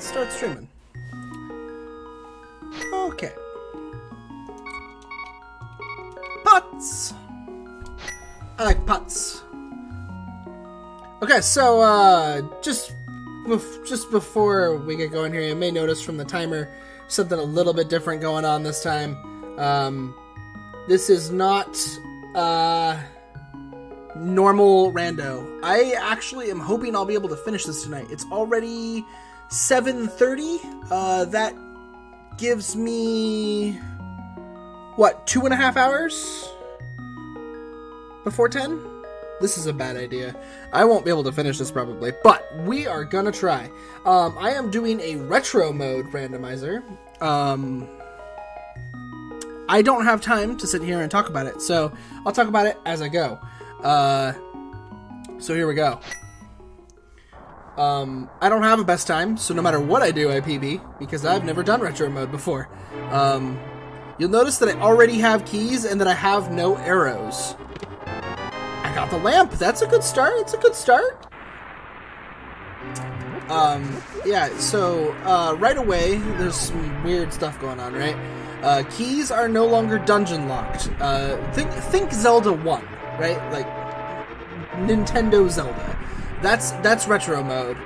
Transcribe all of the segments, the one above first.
let's start streaming. Okay. Pots! I like pots. Okay, so, just before we get going here, you may notice from the timer something a little bit different going on this time. This is not, normal rando. I actually am hoping I'll be able to finish this tonight. It's already 7:30. That gives me, what, 2.5 hours before 10? This is a bad idea. I won't be able to finish this probably, but we are gonna try. I am doing a retro mode randomizer. I don't have time to sit here and talk about it, so I'll talk about it as I go. So here we go. I don't have a best time, so no matter what I do, I PB, because I've never done retro mode before. You'll notice that I already have keys and that I have no arrows. I got the lamp. That's a good start. It's a good start. Yeah, so, right away, there's some weird stuff going on, right? Keys are no longer dungeon locked. Think Zelda 1, right? Like, Nintendo Zelda. That's retro mode.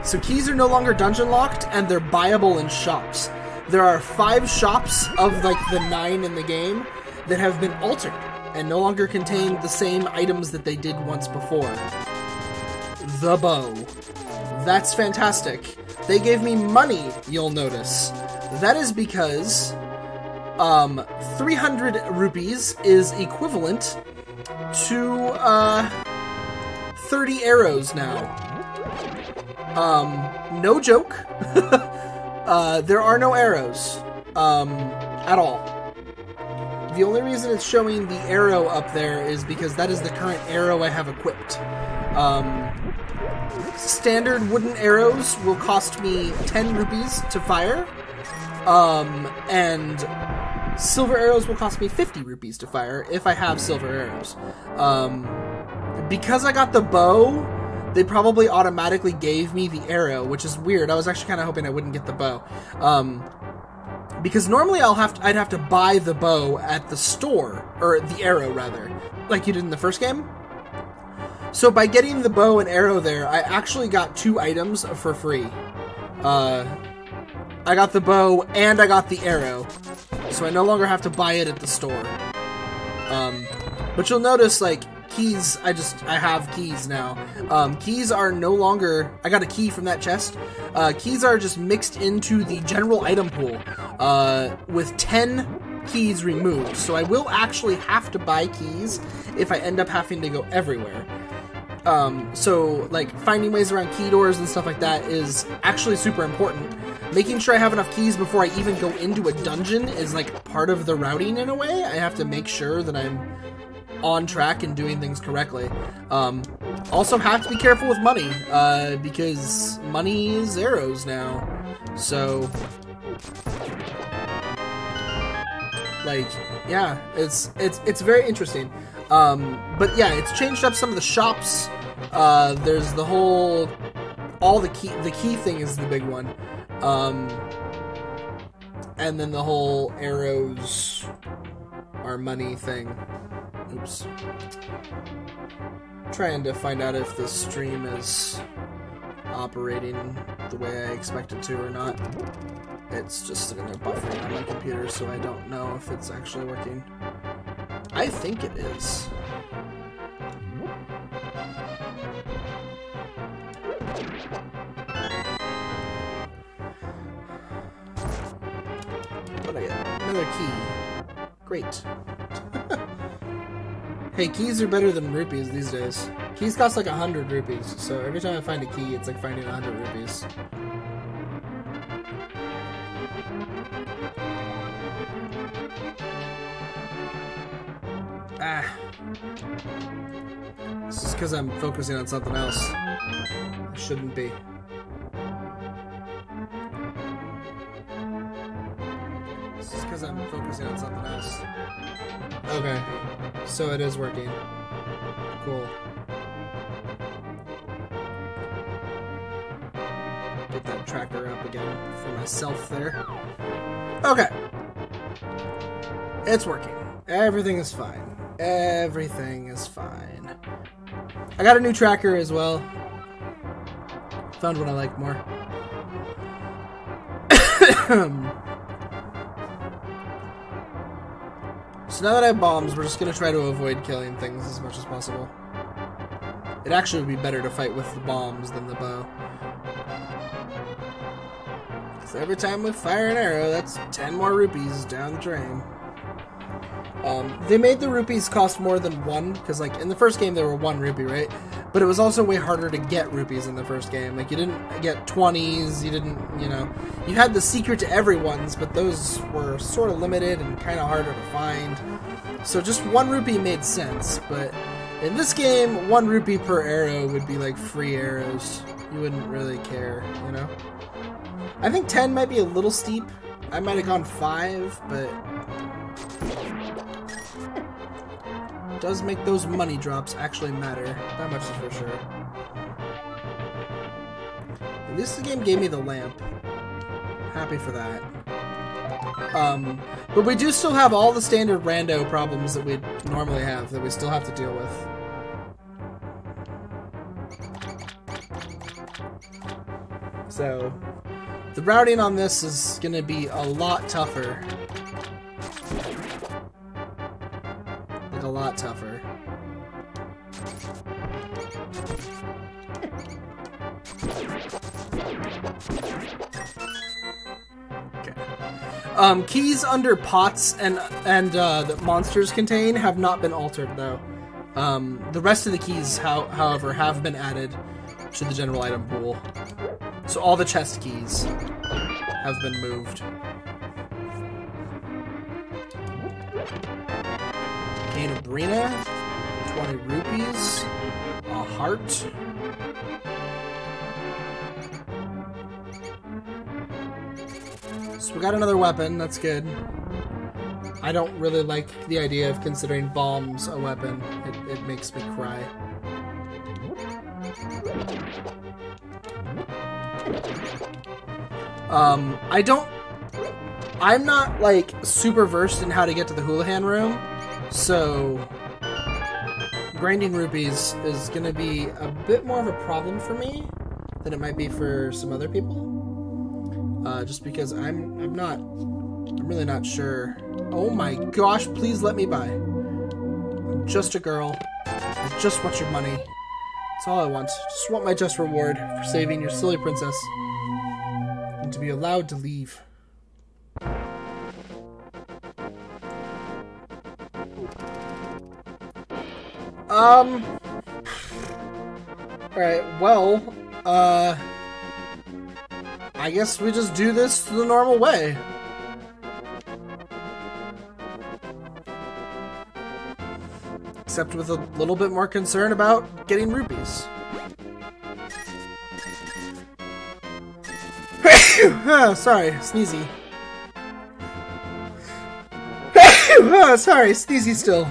So keys are no longer dungeon locked, and they're buyable in shops. There are 5 shops of, like, the 9 in the game that have been altered and no longer contain the same items that they did once before. The bow. That's fantastic. They gave me money, you'll notice. That is because 300 rupees is equivalent to 30 arrows now. No joke. There are no arrows at all. The only reason it's showing the arrow up there is because that is the current arrow I have equipped. Standard wooden arrows will cost me 10 rupees to fire, and silver arrows will cost me 50 rupees to fire if I have silver arrows. Because I got the bow, they probably automatically gave me the arrow, which is weird. I was actually kind of hoping I wouldn't get the bow. Because normally I'd have to buy the bow at the store, or the arrow rather, like you did in the first game. So by getting the bow and arrow there, I actually got 2 items for free. I got the bow and I got the arrow, so I no longer have to buy it at the store. But you'll notice, like, keys, I have keys now. Keys are no longer, I got a key from that chest. Keys are just mixed into the general item pool, with 10 keys removed. So I will actually have to buy keys if I end up having to go everywhere. So, like, finding ways around key doors and stuff like that is actually super important. Making sure I have enough keys before I even go into a dungeon is, like, part of the routing in a way. I have to make sure that I'm on track and doing things correctly. Also have to be careful with money, because money is arrows now. So, like, yeah, it's very interesting. But yeah, it's changed up some of the shops. There's the whole, the key thing is the big one. And then the whole arrows are money thing. Oops. Trying to find out if the stream is operating the way I expect it to or not. It's just sitting there buffering on my computer, so I don't know if it's actually working. I think it is. What did I get? Another key. Great. Hey, keys are better than rupees these days. Keys cost like 100 rupees, so every time I find a key, it's like finding 100 rupees. Ah. This is because I'm focusing on something else. I shouldn't be. This is because I'm focusing on something else. Okay. So it is working. Cool. put that tracker up again for myself there. Okay. It's working. Everything is fine. Everything is fine. I got a new tracker as well. Found one I like more. So now that I have bombs, we're just going to try to avoid killing things as much as possible. It actually would be better to fight with the bombs than the bow. Because every time we fire an arrow, that's 10 more rupees down the drain. They made the rupees cost more than 1, because like in the first game they were 1 rupee, right? But it was also way harder to get rupees in the first game. Like you didn't get 20s, you didn't, you know, you had the secret to everyone's, but those were sort of limited and kind of harder to find. So just 1 rupee made sense, but in this game, 1 rupee per arrow would be like free arrows. You wouldn't really care, you know? I think 10 might be a little steep. I might have gone 5, but it does make those money drops actually matter. That much is for sure. At least the game gave me the lamp. Happy for that. But we do still have all the standard rando problems that we normally have that we still have to deal with. So the routing on this is going to be a lot tougher. Like a lot tougher. Okay. Keys under pots and that monsters contain have not been altered though. The rest of the keys, however, have been added to the general item pool. So all the chest keys have been moved. Gain a Brina, 20 rupees, a heart. So we got another weapon, that's good. I don't really like the idea of considering bombs a weapon. It makes me cry. I'm not, like, super versed in how to get to the Houlihan room, so grinding rupees is gonna be a bit more of a problem for me than it might be for some other people. Just because I'm really not sure. Oh my gosh, please let me buy. I'm just a girl. I just want your money. That's all I want. Just want my just reward for saving your silly princess. And to be allowed to leave. Alright, well, I guess we just do this the normal way. Except with a little bit more concern about getting rupees. Sorry, sneezy. Sorry, sneezy still.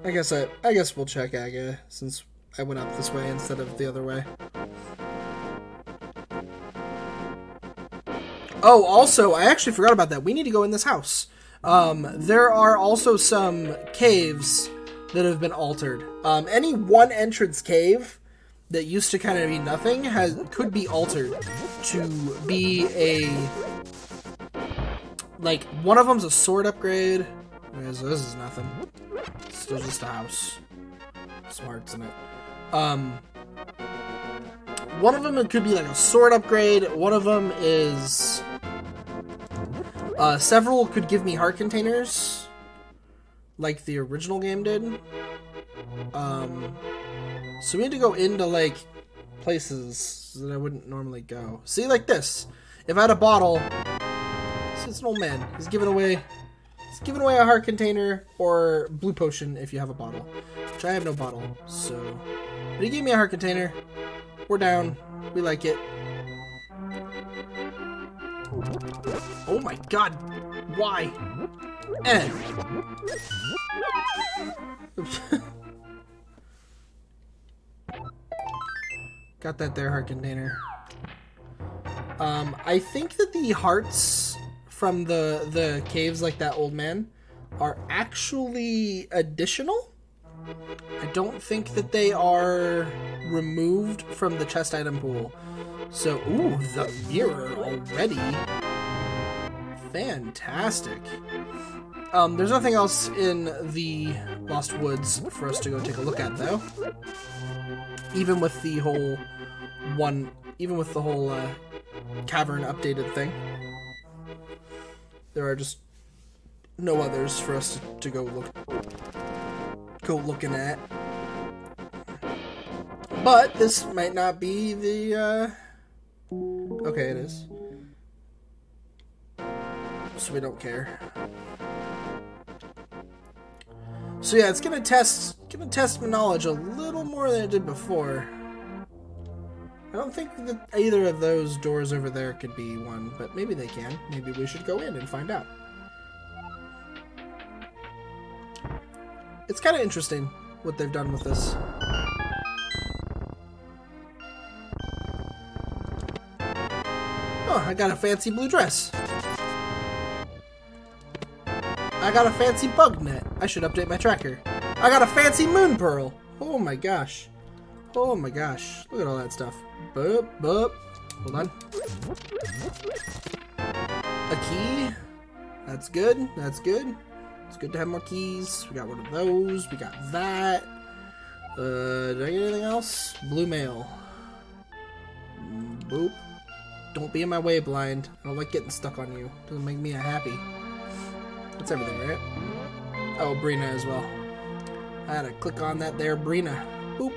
I guess we'll check Aga since I went up this way instead of the other way. Oh, also, I actually forgot about that. We need to go in this house. There are also some caves that have been altered. Any one entrance cave that used to kind of be nothing could be altered to be a, like, one of them's a sword upgrade. This is nothing. It's still just a house. Smarts in it. One of them, it could be like a sword upgrade. One of them is several could give me heart containers, like the original game did. So we need to go into, like, places that I wouldn't normally go. See, like this. If I had a bottle, it's an old man. He's giving away a heart container or blue potion if you have a bottle. Which I have no bottle, so. But he gave me a heart container. We're down. We like it. Oh my god! Why? Got that there, heart container. I think that the hearts from the caves like that old man are actually additional. I don't think that they are removed from the chest item pool. So, ooh, the mirror already. Fantastic. There's nothing else in the Lost Woods for us to go take a look at, though. Even with the whole cavern updated thing. There are just no others for us to go looking at. But this might not be the okay, it is. So we don't care. So yeah, it's gonna test my knowledge a little more than it did before. I don't think that either of those doors over there could be one, but maybe they can. Maybe we should go in and find out. It's kind of interesting what they've done with this. Oh, I got a fancy blue dress. I got a fancy bug net. I should update my tracker. I got a fancy moon pearl. Oh my gosh. Oh my gosh. Look at all that stuff. Boop, boop. Hold on. A key. That's good. That's good. It's good to have more keys. We got one of those. We got that. Did I get anything else? Blue mail. Boop. Don't be in my way, blind. I don't like getting stuck on you. Doesn't make me happy. That's everything, right? Oh, Brina as well. I had to click on that there, Brina. Boop.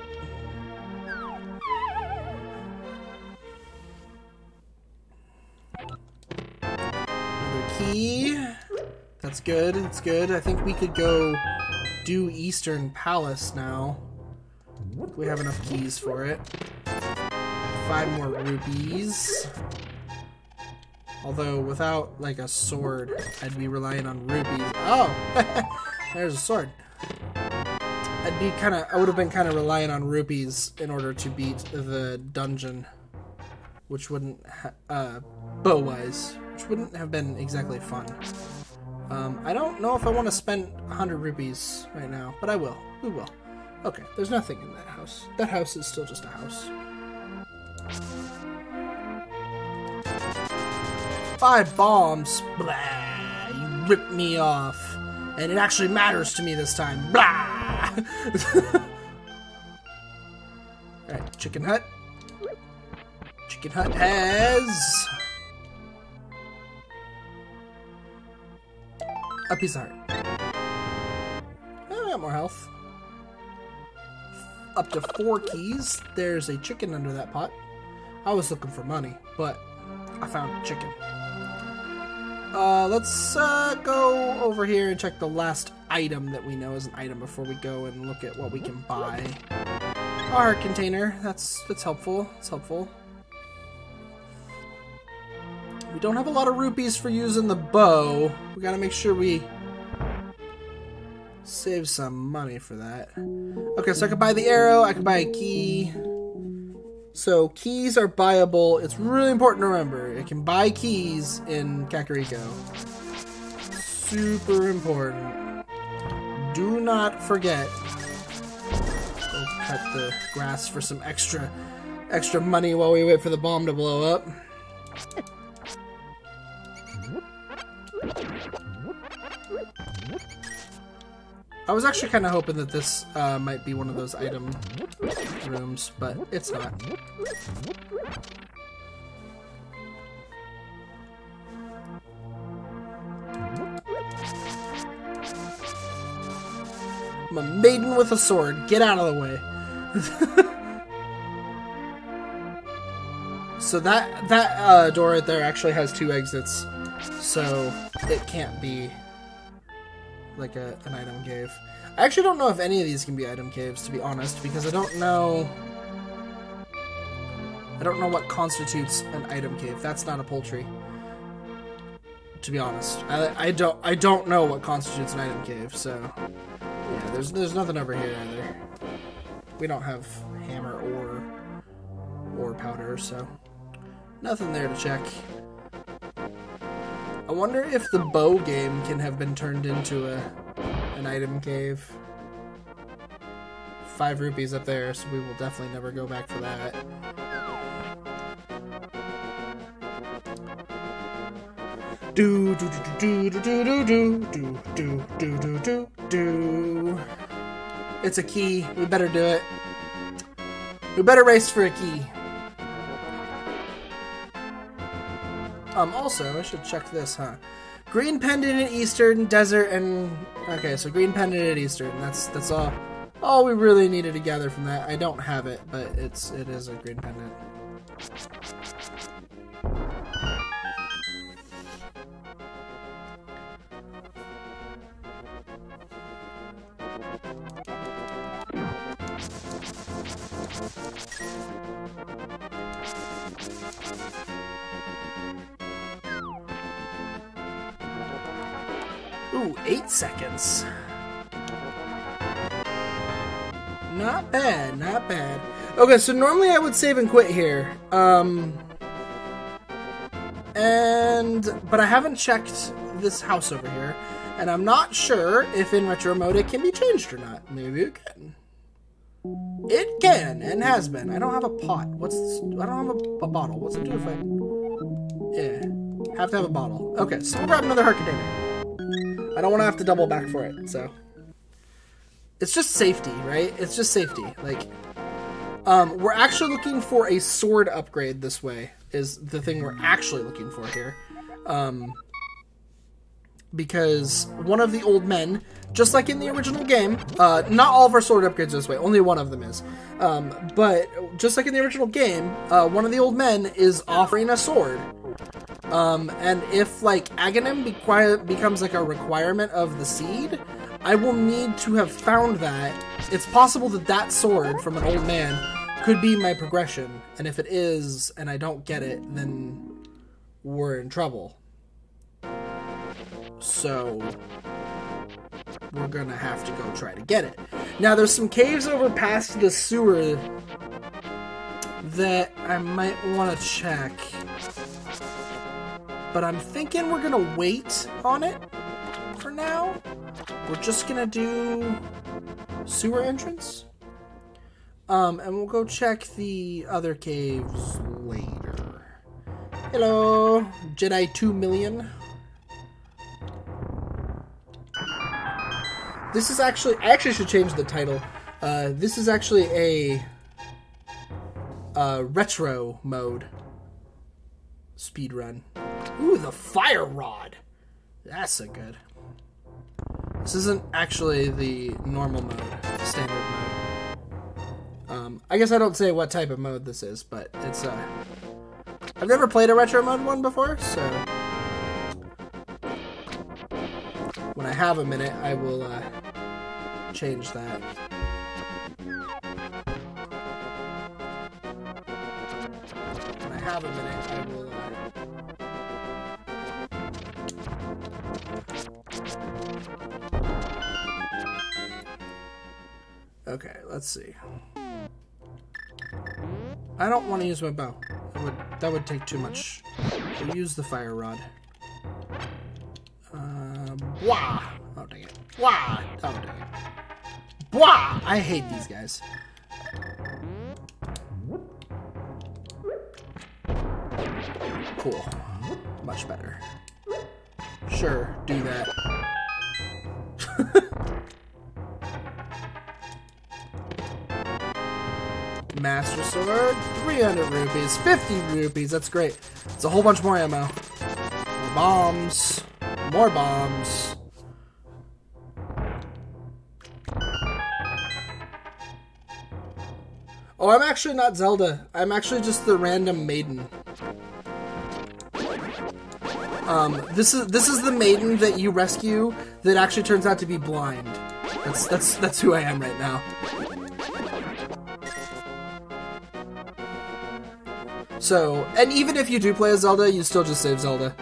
Another key. That's good. It's good. I think we could go do Eastern Palace now. We have enough keys for it. 5 more rupees. Although without like a sword, I'd be relying on rupees. Oh, there's a sword. I would have been kind of relying on rupees in order to beat the dungeon, which wouldn't, bow-wise, which wouldn't have been exactly fun. I don't know if I want to spend 100 rupees right now, but I will. We will. Okay, there's nothing in that house. That house is still just a house. 5 bombs. Blah. You ripped me off. And it actually matters to me this time. Blah. Alright, Chicken Hut. Chicken Hut has a piece of heart. Oh, I got more health. Up to 4 keys. There's a chicken under that pot. I was looking for money, but I found a chicken. Let's go over here and check the last item that we know is an item before we go and look at what we can buy. Our container. That's helpful. It's helpful. We don't have a lot of rupees for using the bow. We gotta make sure we save some money for that. Okay, so I could buy the arrow. I could buy a key. So keys are buyable. It's really important to remember. It can buy keys in Kakariko. Super important. Do not forget. Go cut the grass for some extra money while we wait for the bomb to blow up. I was actually kind of hoping that this might be one of those item rooms, but it's not. I'm a maiden with a sword. Get out of the way. So that door right there actually has 2 exits, so it can't be like an item cave. I actually don't know if any of these can be item caves, to be honest, because I don't know what constitutes an item cave. That's not a poultry, to be honest. I don't know what constitutes an item cave, so yeah, there's nothing over here either. We don't have hammer or ore powder, so nothing there to check. I wonder if the bow game can have been turned into an item cave. 5 rupees up there, so we will definitely never go back for that. Do do do do do do do do do do do do do. It's a key. We better do it. We better race for a key. Also, I should check this, huh? Green pendant at Eastern, desert, and... Okay, so green pendant at Eastern. That's all we really needed to gather from that. I don't have it, but it is a green pendant. Ooh, 8 seconds. Not bad, not bad. Okay, so normally I would save and quit here. But I haven't checked this house over here, and I'm not sure if in retro mode it can be changed or not. Maybe it can. It can, and has been. I don't have a pot. What's this? I don't have a bottle. What's it do if I... Yeah. Have to have a bottle. Okay, so we'll grab another heart container. I don't want to have to double back for it, so... It's just safety, right? It's just safety. Like, we're actually looking for a sword upgrade this way, is the thing we're actually looking for here. Because one of the old men, just like in the original game, not all of our sword upgrades are this way, only one of them is. But just like in the original game, one of the old men is offering a sword. And if, like, Aghanim becomes, like, a requirement of the seed, I will need to have found that. It's possible that that sword from an old man could be my progression. And if it is, and I don't get it, then we're in trouble. So we're gonna have to go try to get it. Now, there's some caves over past the sewer that I might want to check. But I'm thinking we're gonna wait on it for now. We're just gonna do sewer entrance. And we'll go check the other caves later. Hello, Jedi 2 million. This is actually... I actually should change the title. This is actually a retro mode speedrun. Ooh, the fire rod. That's so good. This isn't actually the normal mode, standard mode. I guess I don't say what type of mode this is, but it's I've never played a retro mode one before, so when I have a minute, I will change that. When I have a minute, I will Okay, let's see. I don't want to use my bow. That would take too much. We'll use the fire rod. Blah! Oh, dang it. Blah! Oh, dang it. Blah! I hate these guys. Cool. Much better. Sure, do that. Master Sword, 300 rupees, 50 rupees, that's great. It's a whole bunch more ammo. More bombs. More bombs. Oh, I'm actually not Zelda. I'm actually just the random maiden. This is the maiden that you rescue that actually turns out to be blind. That's who I am right now. So, and even if you do play as Zelda, you still just save Zelda.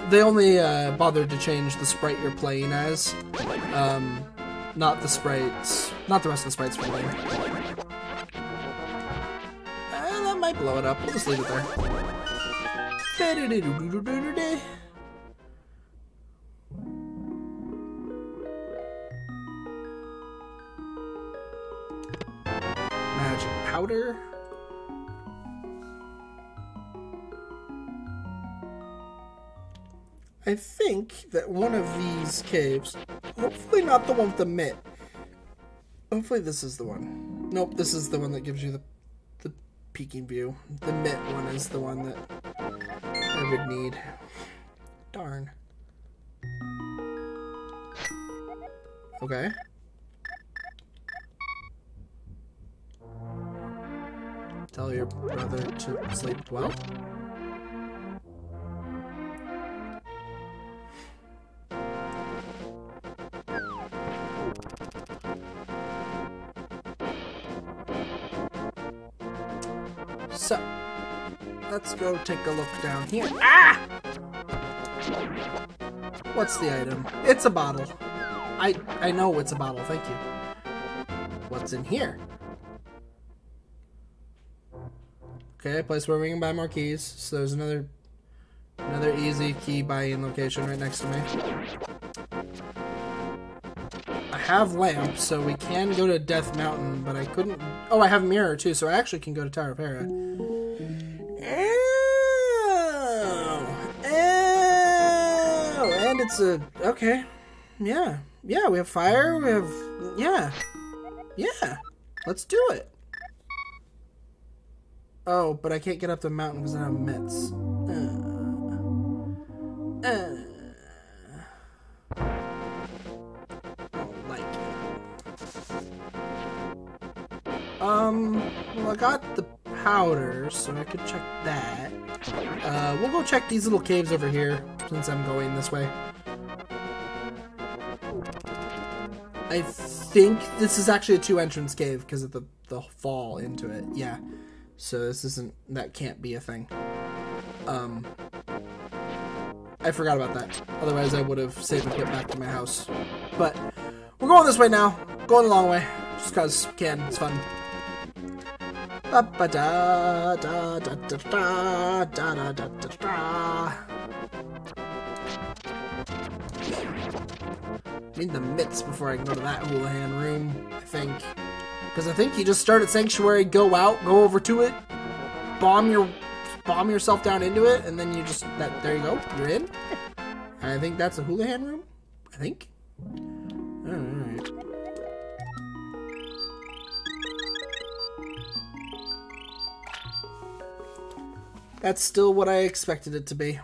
They only bothered to change the sprite you're playing as. not the sprites. Not the rest of the sprites for the game. That might blow it up. We'll just leave it there. Magic powder. I think that one of these caves, hopefully not the one with the mitt. Hopefully this is the one. Nope, this is the one that gives you the peeking view. The mitt one is the one that I would need. Darn. Okay. Tell your brother to sleep well. So, let's go take a look down here. Ah! What's the item? It's a bottle. I know it's a bottle, thank you. What's in here? Okay, a place where we can buy more keys. So there's another easy key buying location right next to me. I have lamp, so we can go to Death Mountain, but I couldn't... Oh, I have a mirror, too, so I actually can go to Tower of Hera. Oh, and it's a... Okay. Yeah, we have fire, we have... Yeah, let's do it. Oh, but I can't get up the mountain because I have mitts. Well, I got the powder, so I could check that. We'll go check these little caves over here, since I'm going this way. I think this is actually a 2-entrance cave, because of the fall into it. Yeah. So this isn't... That can't be a thing. I forgot about that. Otherwise, I would have saved and get back to my house. But we're going this way now. Going the long way. Just because we can. It's fun. I need the mitts before I can go to that Houlihan room, I think. Because I think you just start at Sanctuary, go out, go over to it, bomb yourself down into it, and then you just... there you go. You're in. I think that's a Houlihan room. I think. Alright. That's still what I expected it to be.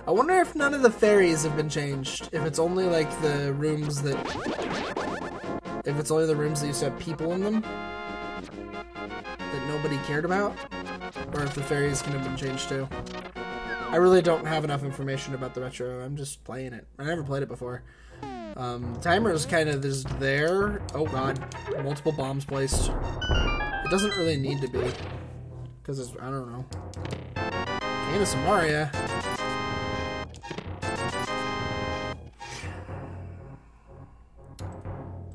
I wonder if none of the fairies have been changed. If it's only like the rooms that... If it's only the rooms that used to have people in them that nobody cared about. Or if the fairies can have been changed too. I really don't have enough information about the retro. I'm just playing it. I never played it before. Timer is kind of just there. Oh god. Multiple bombs placed. It doesn't really need to be. Because it's, I don't know. Cane of Samaria.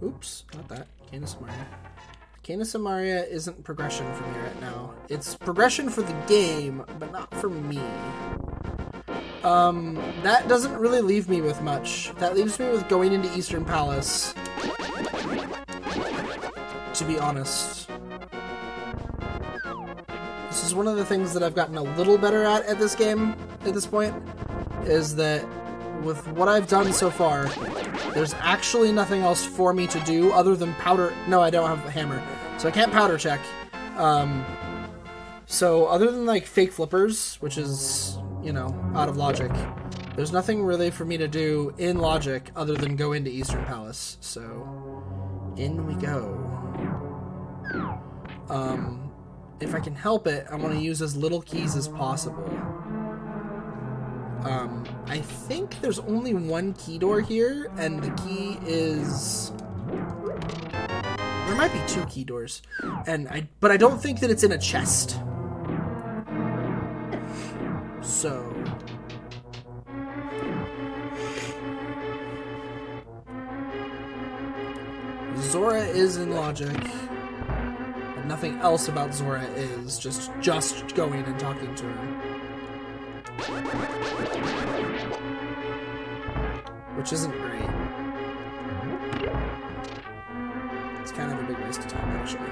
Oops, not that. Cane of Samaria. Cane of Samaria isn't progression for me right now. It's progression for the game, but not for me. That doesn't really leave me with much. That leaves me with going into Eastern Palace. To be honest. This is one of the things that I've gotten a little better at this game, at this point, is that with what I've done so far, there's actually nothing else for me to do other than powder... No, I don't have a hammer, so I can't powder check. So other than, like, fake flippers, which is, you know, out of logic, there's nothing really for me to do in logic other than go into Eastern Palace. So, in we go. If I can help it, I want to use as little keys as possible. I think there's only one key door here, and the key is... There might be 2 key doors, but I don't think that it's in a chest. So... Zora is in logic. But nothing else about Zora is. Just going and talking to him. Which isn't great. It's kind of a big waste of time, actually.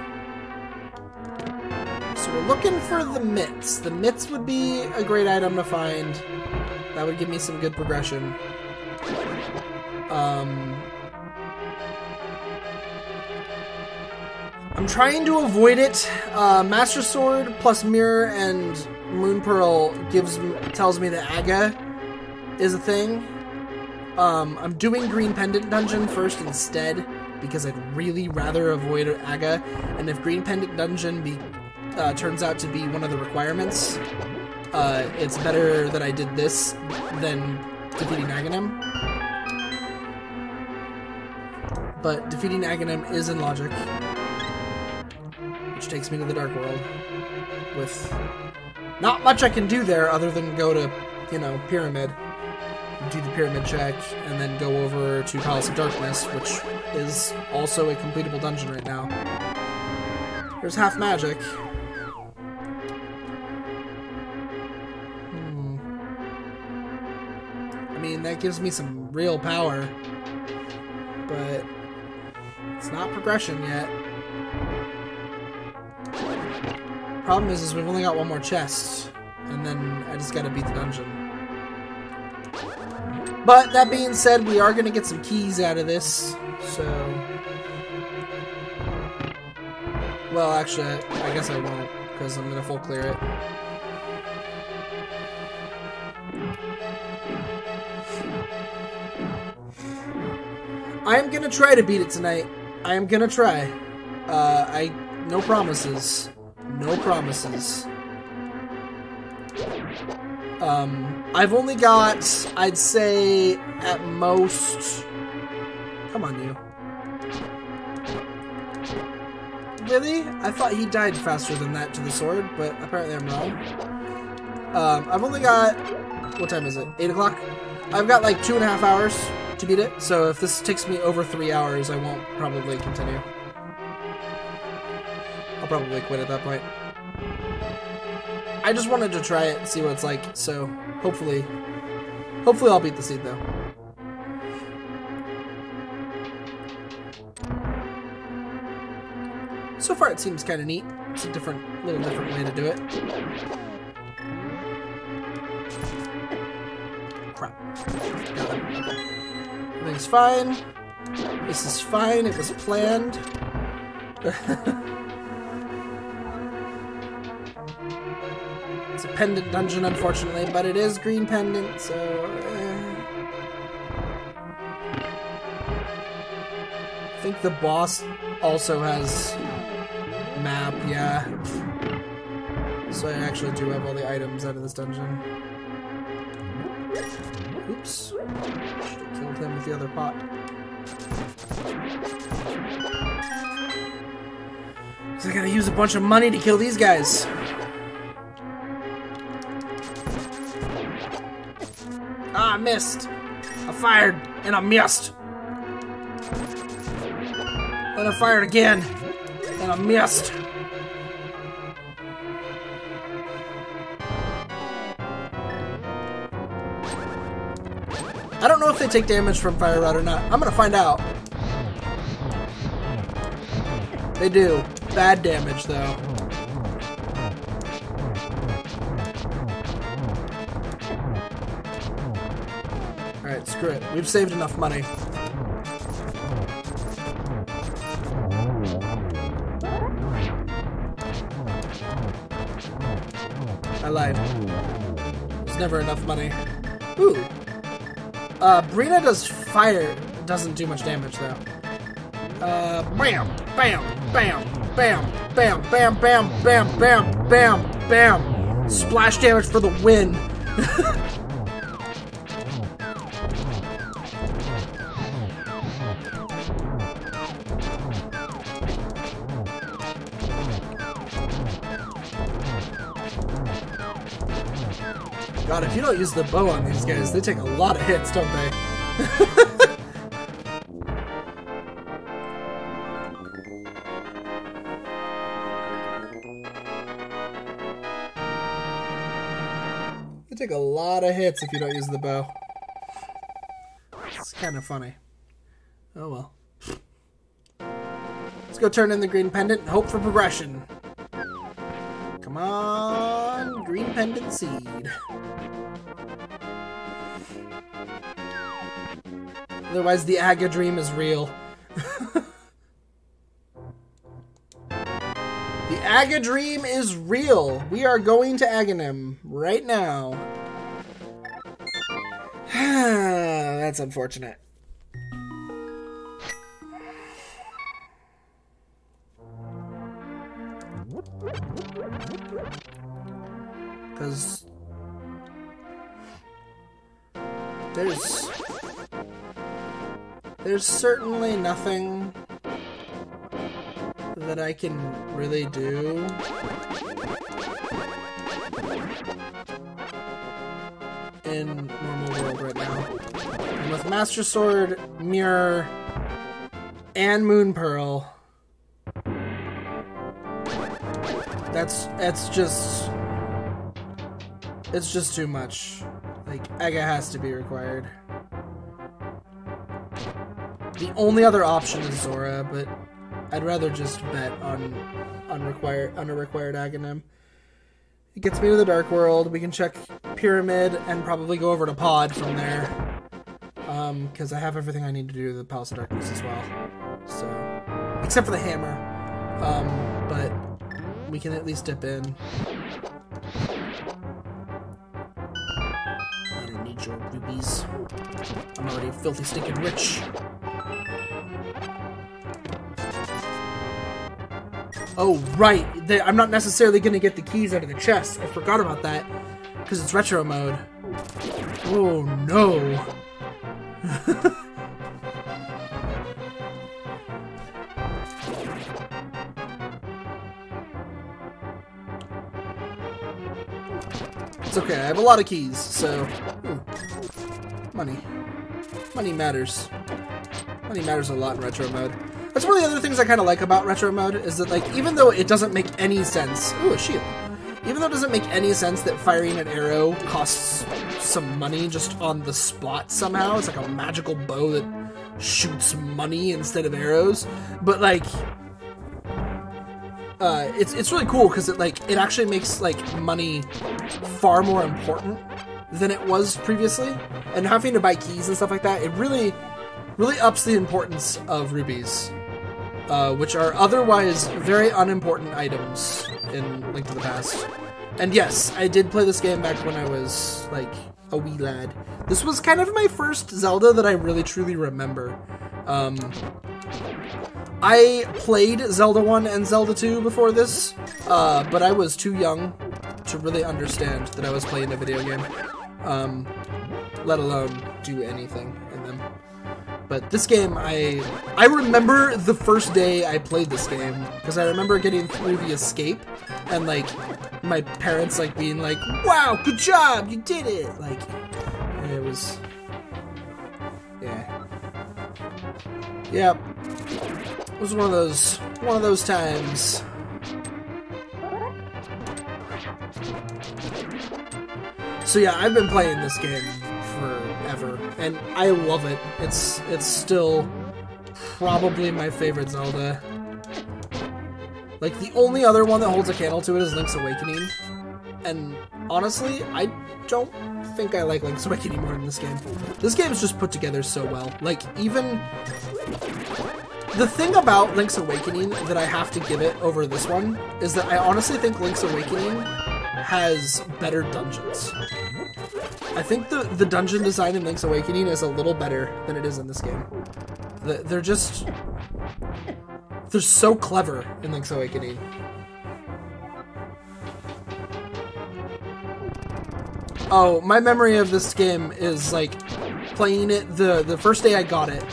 So we're looking for the mitts. The mitts would be a great item to find. That would give me some good progression. I'm trying to avoid it. Master Sword plus Mirror and Moon Pearl tells me that Aga is a thing. I'm doing Green Pendant Dungeon first instead because I'd really rather avoid Aga. And if Green Pendant Dungeon turns out to be one of the requirements, it's better that I did this than defeating Aghanim. But defeating Aghanim is in logic, which takes me to the Dark World with not much I can do there other than go to, you know, Pyramid, do the Pyramid check, and then go over to Palace of Darkness, which is also a completable dungeon right now. There's half magic. I mean, that gives me some real power, but it's not progression yet. Problem is we've only got one more chest, and then I just gotta beat the dungeon. But that being said, we are gonna get some keys out of this, so... Well, actually, I guess I won't, because I'm gonna full clear it. I am gonna try to beat it tonight. I am gonna try. No promises. No promises. I've only got, I'd say, at most... Come on, you. Really? I thought he died faster than that to the sword, but apparently I'm wrong. I've only got... What time is it? 8 o'clock? I've got like 2.5 hours to beat it, so if this takes me over 3 hours, I won't probably continue. I'll probably quit at that point. I just wanted to try it and see what it's like, so hopefully I'll beat the seed though. So far it seems kind of neat. It's a little different way to do it. Crap. Got it. Okay. Everything's fine. This is fine. It was planned. It's a pendant dungeon, unfortunately, but it is green pendant, so... I think the boss also has map, yeah. So I actually do have all the items out of this dungeon. Oops. Should have killed him with the other pot. So I gotta use a bunch of money to kill these guys. Ah, I missed. I fired, and I missed. Then I fired again, and I missed. I don't know if they take damage from fire rod or not. I'm gonna find out. They do. Bad damage, though. Alright, screw it. We've saved enough money. I lied. There's never enough money. Ooh. Brina does fire. Doesn't do much damage, though. Bam! Bam! Bam! Bam! Bam! Bam! Bam! Bam! Bam! Bam! Bam! Splash damage for the win! God, if you don't use the bow on these guys, they take a lot of hits, don't they? You take a lot of hits if you don't use the bow. It's kind of funny. Oh well. Let's go turn in the green pendant and hope for progression. Come on, green pendant seed. Otherwise, the Aga dream is real. The Aga dream is real. We are going to Aghanim right now. That's unfortunate. Because there's certainly nothing that I can really do in normal world right now. And with Master Sword, Mirror, and Moon Pearl, it's just too much. Like, Aga has to be required. The only other option is Zora, but I'd rather just bet on a required Aghanim. It gets me to the Dark World. We can check Pyramid and probably go over to Pod from there. Because I have everything I need to do to the Palace of Darkness as well. So, except for the hammer. But we can at least dip in. I don't need your rubies. I'm already filthy stinking rich. Oh, right. I'm not necessarily going to get the keys out of the chest. I forgot about that. Because it's retro mode. Oh, no. It's okay. I have a lot of keys, so... Ooh. Money. Money matters. Money matters a lot in retro mode. That's one of the other things I kind of like about retro mode, is that, like, even though it doesn't make any sense... Ooh, a shield. Even though it doesn't make any sense that firing an arrow costs some money just on the spot somehow. It's like a magical bow that shoots money instead of arrows. But, like... it's really cool, because it actually makes, like, money far more important than it was previously. And having to buy keys and stuff like that, it really ups the importance of rubies. Which are otherwise very unimportant items in Link to the Past. And yes, I did play this game back when I was, like, a wee lad. This was kind of my first Zelda that I really truly remember. I played Zelda 1 and Zelda 2 before this, but I was too young to really understand that I was playing a video game, let alone do anything in them. But this game, I remember the first day I played this game, because I remember getting through the escape, and, like, my parents, like, being like, wow, good job, you did it! Like, it was... yeah. Yep. It was one of those times. So yeah, I've been playing this game forever, and I love it. It's still probably my favorite Zelda. Like, the only other one that holds a candle to it is Link's Awakening, and honestly, I don't think I like Link's Awakening more than this game. This game is just put together so well. Like, even... the thing about Link's Awakening that I have to give it over this one is that I honestly think Link's Awakening has better dungeons. I think the dungeon design in Link's Awakening is a little better than it is in this game. They're so clever in Link's Awakening. Oh, my memory of this game is, like, playing it the first day I got it,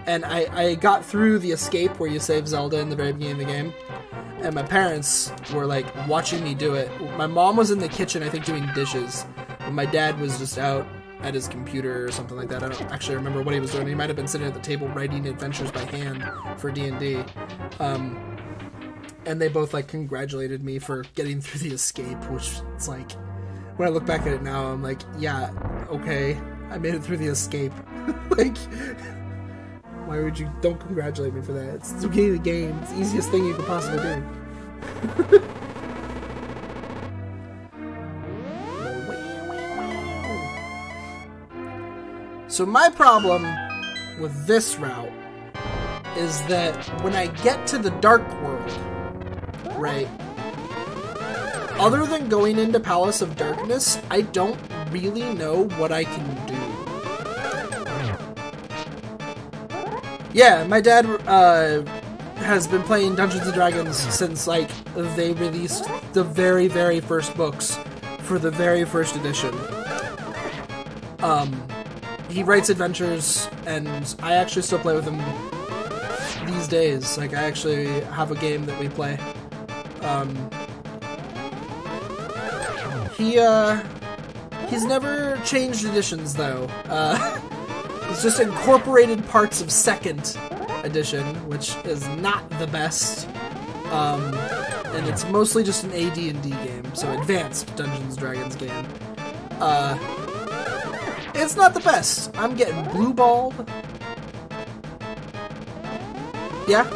and I got through the escape where you save Zelda in the very beginning of the game, and my parents were, like, watching me do it. My mom was in the kitchen, I think, doing dishes, and my dad was just out at his computer or something like that. I don't actually remember what he was doing. He might have been sitting at the table writing adventures by hand for D&D. And they both, like, congratulated me for getting through the escape, which it's like, when I look back at it now, I'm like, yeah, okay, I made it through the escape. Like, why would you? Don't congratulate me for that. It's the beginning of the game. It's the easiest thing you could possibly do. So my problem with this route is that when I get to the Dark World, right, other than going into Palace of Darkness, I don't really know what I can do. Yeah, my dad has been playing Dungeons & Dragons since, like, they released the very, very first books for the very first edition. He writes adventures, and I actually still play with him these days. Like, I actually have a game that we play. He's never changed editions, though. He's just incorporated parts of 2nd edition, which is not the best. And it's mostly just an AD&D game, so Advanced Dungeons & Dragons game. It's not the best. I'm getting blue-balled. Yeah.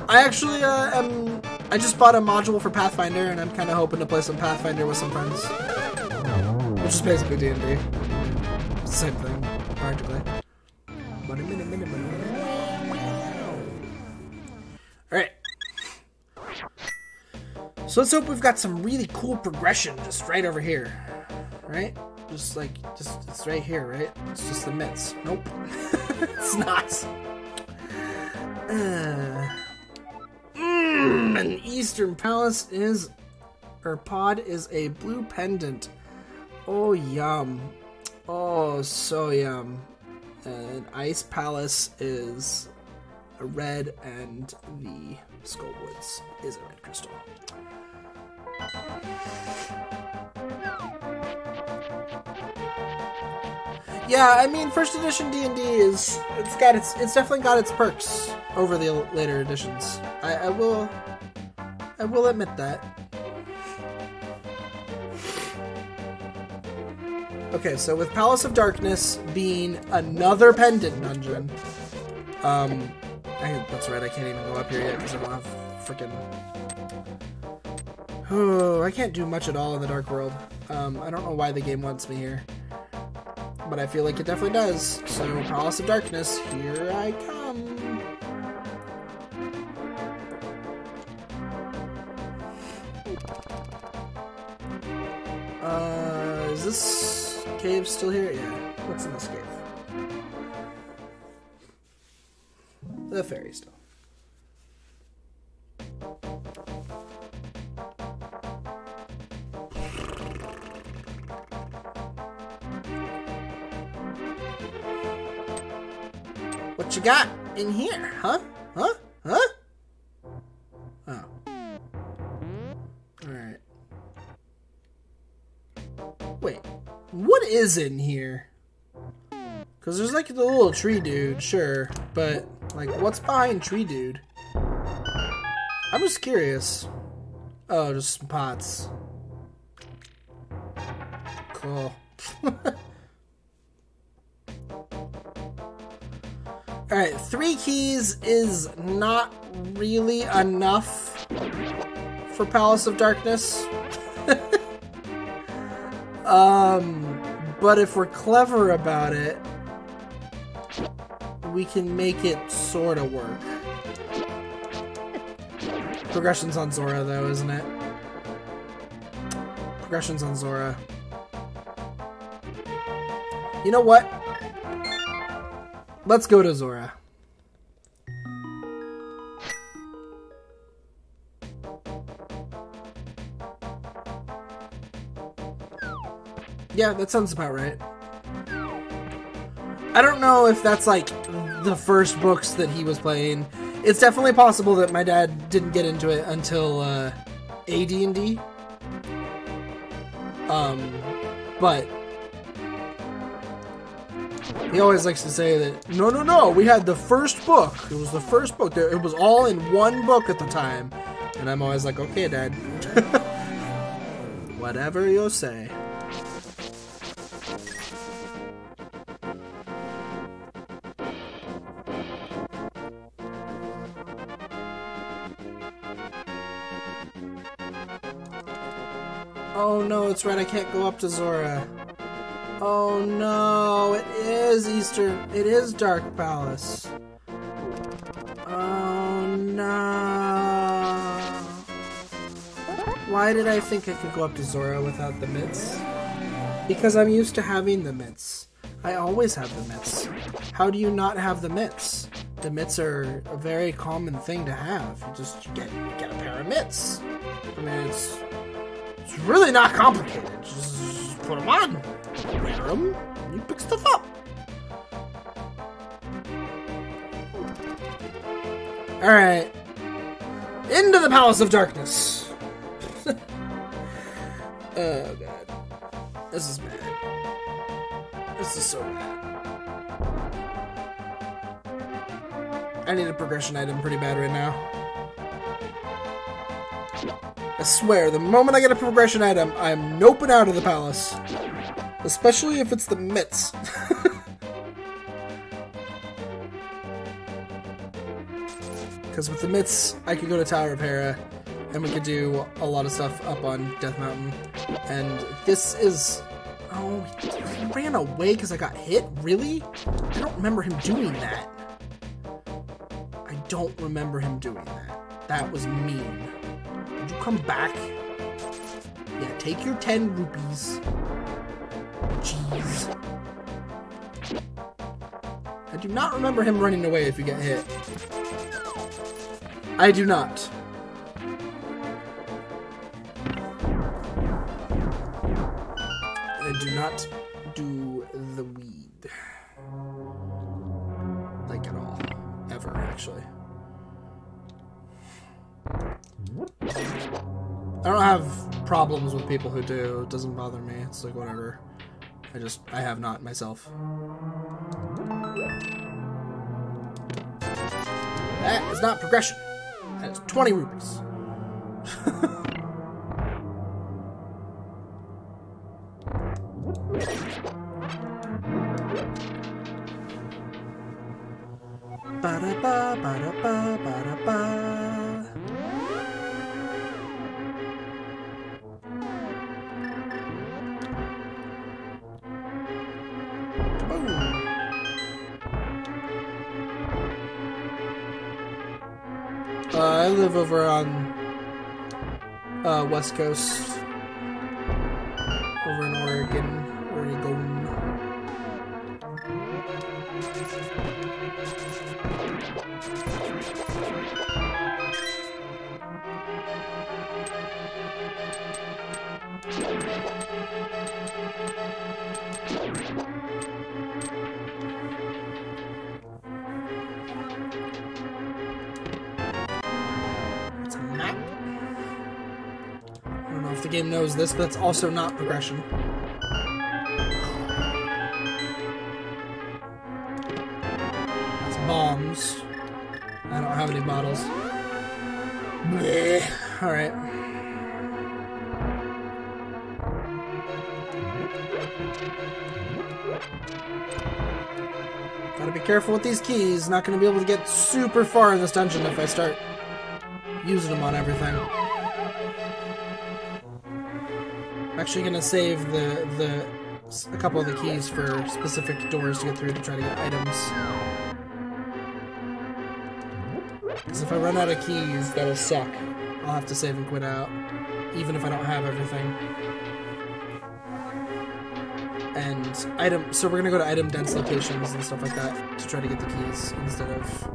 I actually I just bought a module for Pathfinder, and I'm kind of hoping to play some Pathfinder with some friends. Which is basically D&D. Same thing, practically. Alright. So let's hope we've got some really cool progression just right over here. Right? Just it's right here, right? It's just the mitts. Nope. It's not. An Eastern Palace pod is a blue pendant. Oh, yum. Oh, so yum. An Ice Palace is a red, and the Skullwoods is a red crystal. Yeah, I mean, first edition D&D it's definitely got its perks over the later editions. I will admit that. Okay, so with Palace of Darkness being another pendant dungeon, that's right, I can't even go up here yet because I don't have freaking. Oh, I can't do much at all in the Dark World. I don't know why the game wants me here. But I feel like it definitely does. So, Palace of Darkness, here I come. Is this cave still here? Yeah. What's in this cave? The fairy still. What you got in here? Huh? Oh. Alright. Wait. What is in here? Because there's like the little tree dude, sure. But, like, what's behind tree dude? I'm just curious. Oh, just some pots. Cool. Alright, 3 keys is not really enough for Palace of Darkness. But if we're clever about it, we can make it sort of work. Progression's on Zora, though, isn't it? Progression's on Zora. You know what? Let's go to Zora. Yeah, that sounds about right. I don't know if that's like the first books that he was playing. It's definitely possible that my dad didn't get into it until AD&D. But he always likes to say that, no, we had the first book. It was the first book. It was all in one book at the time. And I'm always like, okay, Dad. Whatever you say. Oh no, it's right, I can't go up to Zora. Oh no, it is it is Dark Palace. Oh no. Why did I think I could go up to Zora without the mitts? Because I'm used to having the mitts. I always have the mitts. How do you not have the mitts? The mitts are a very common thing to have. You get a pair of mitts. I mean, it's really not complicated. Just put them on, wear them, and you pick stuff up. All right, into the Palace of Darkness. Oh god, this is bad. This is so bad. I need a progression item pretty bad right now. I swear, the moment I get a progression item, I'm noping out of the palace. Especially if it's the mitts. Because with the mitts, I could go to Tower of Hera, and we could do a lot of stuff up on Death Mountain. And this is... Oh, he ran away because I got hit? Really? I don't remember him doing that. I don't remember him doing that. That was mean. Would you come back? Yeah, take your 10 rupees. Jeez. I do not remember him running away if you get hit. I do not. I do not do the weed. Like at all. Ever, actually. I don't have problems with people who do. It doesn't bother me. It's like whatever. I have not myself. That is not progression. That is 20 rupees. Ba-da-ba, ba-da-ba, ba-da-ba. I live over on West Coast, over in Oregon. It's a map. I don't know if the game knows this, but it's also not progression. That's bombs. I don't have any bottles. Blech. All right. Gotta be careful with these keys. Not gonna be able to get super far in this dungeon if I start using them on everything. I'm actually gonna save a couple of the keys for specific doors to get through to try to get items. Because if I run out of keys, that'll suck. I'll have to save and quit out, even if I don't have everything. And so we're gonna go to item dense locations and stuff like that to try to get the keys instead of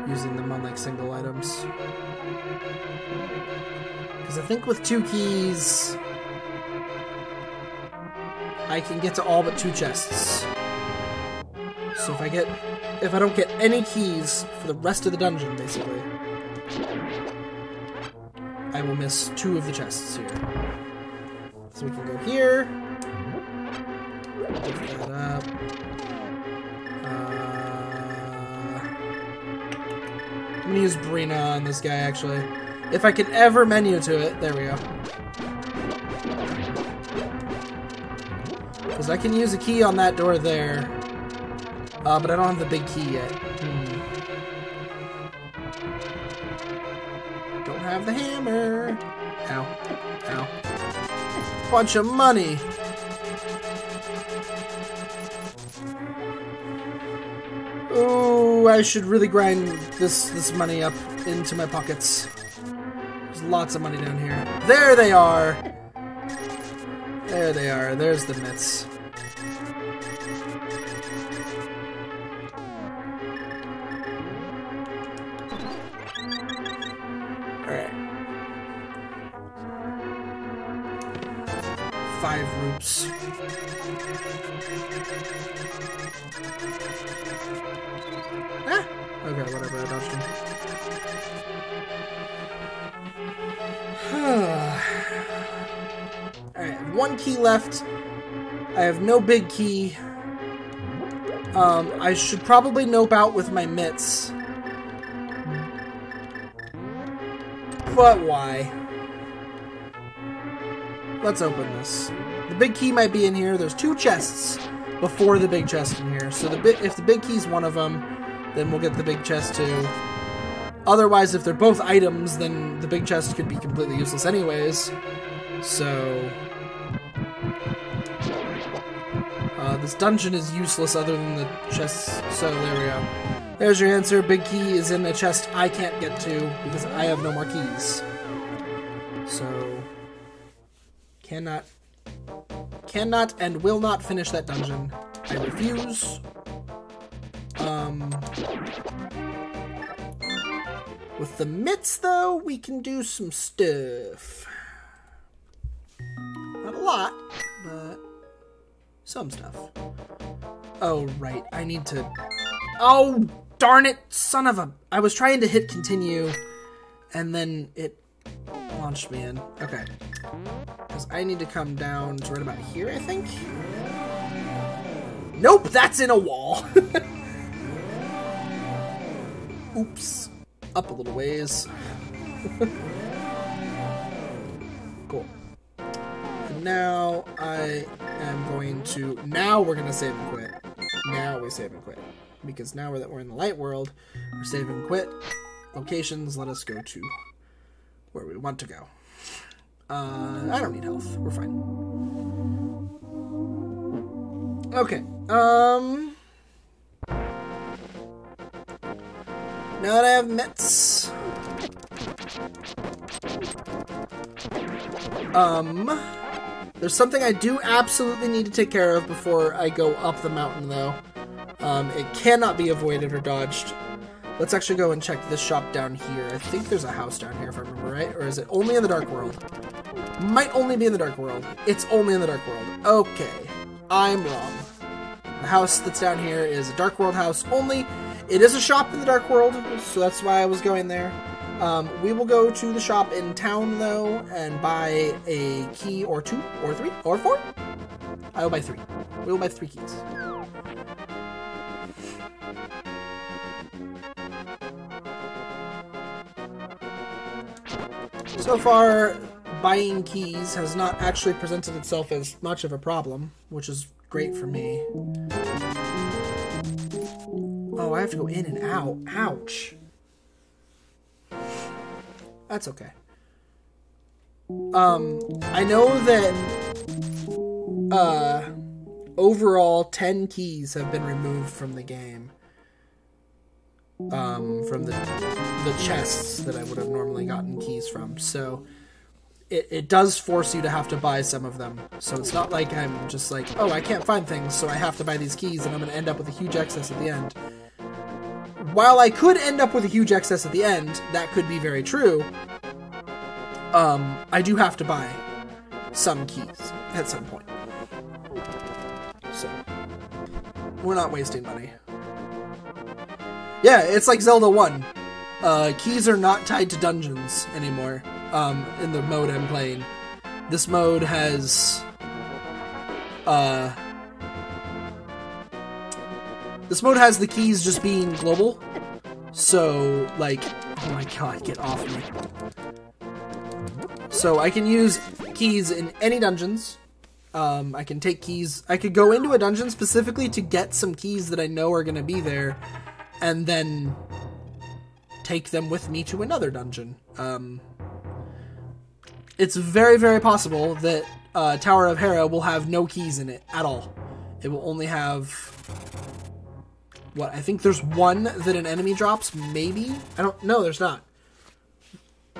using them on like single items. Because I think with 2 keys, I can get to all but 2 chests. So if I don't get any keys for the rest of the dungeon, basically, I will miss 2 of the chests here. So we can go here. Lift that up. I'm gonna use Brina on this guy, actually. If I can ever menu to it, there we go. Because I can use a key on that door there. But I don't have the big key yet. Don't have the hammer. Ow. Ow. Bunch of money. Ooh, I should really grind this money up into my pockets. There's lots of money down here. There they are! There they are. There's the mitts. Alright. 5 roots. Ah! Okay, whatever, I dodged him. Alright, 1 key left. I have no big key. I should probably nope out with my mitts. But why? Let's open this. The big key might be in here. There's 2 chests before the big chest in here. So if the big key's one of them, then we'll get the big chest too. Otherwise, if they're both items, then the big chest could be completely useless anyways. So this dungeon is useless other than the chests. So there we go. There's your answer. Big key is in a chest I can't get to because I have no more keys. So cannot and will not finish that dungeon. I refuse. With the mitts, though, we can do some stuff. Not a lot, but some stuff. Oh, right. I need to... Oh, darn it, son of a... I was trying to hit continue, and then it launched me in. Okay. Because I need to come down to right about here, I think? Nope, that's in a wall. Oops. Up a little ways. Cool. And now I am going to... Now we're going to save and quit. Now we save and quit. Because now that we're in the light world, we're save and quit. Locations, let us go to where we want to go. I don't need health. We're fine. Okay. Now that I have mitts. There's something I do absolutely need to take care of before I go up the mountain, though. It cannot be avoided or dodged. Let's actually go and check this shop down here. I think there's a house down here, if I remember right. Or is it only in the Dark World? Might only be in the Dark World. It's only in the Dark World. Okay. I'm wrong. The house that's down here is a Dark World house only. It is a shop in the Dark World, so that's why I was going there. We will go to the shop in town, though, and buy a key or 2, or 3, or 4. I will buy 3. We will buy 3 keys. So far, buying keys has not actually presented itself as much of a problem, which is great for me. Oh, I have to go in and out. Ouch. That's okay. I know that overall 10 keys have been removed from the game. From the chests that I would have normally gotten keys from. So it does force you to have to buy some of them. So it's not like I'm just like, oh, I can't find things, so I have to buy these keys and I'm going to end up with a huge excess at the end. While I could end up with a huge excess at the end, that could be very true. I do have to buy some keys at some point. So we're not wasting money. Yeah, it's like Zelda 1. Keys are not tied to dungeons anymore, in the mode I'm playing. This mode has, the keys just being global. So, like, oh my god, get off me. So I can use keys in any dungeons. I can take keys. I could go into a dungeon specifically to get some keys that I know are going to be and then take them with me to another dungeon. it's very, very possible that Tower of Hera will have no keys in it at all. It will only have... What? I think there's one that an enemy drops, maybe? No, there's not.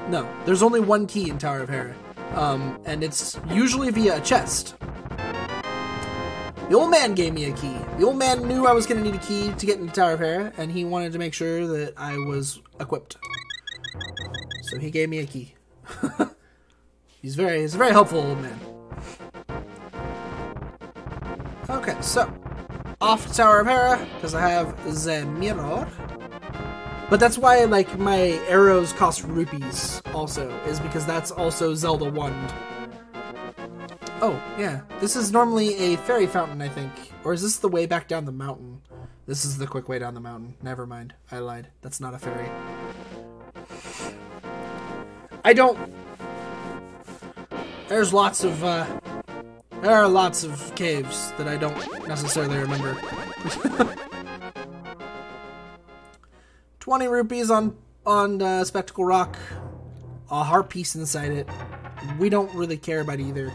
No, there's only one key in Tower of Hera. And it's usually via a chest. The old man gave me a key. The old man knew I was going to need a key to get into Tower of Hera, and he wanted to make sure that I was equipped. So he gave me a key. He's a very helpful old man. Okay, so off to Tower of Hera because I have the mirror. But that's why, like, my arrows cost rupees also, is because that's also Zelda wand. Oh, yeah. This is normally a fairy fountain, I think. Or is this the way back down the mountain? This is the quick way down the mountain. Never mind. I lied. That's not a fairy. There's lots of, there are lots of caves that I don't necessarily remember. 20 rupees on Spectacle Rock. A heart piece inside it. We don't really care about either.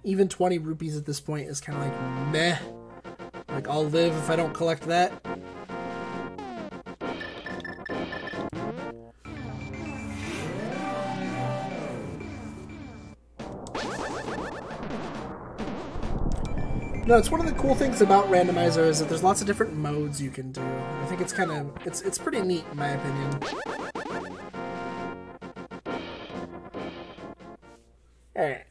Even 20 rupees at this point is kind of like, meh. Like, I'll live if I don't collect that. No, it's one of the cool things about Randomizer is that there's lots of different modes you can do. I think it's kind of, it's pretty neat in my opinion. Alright.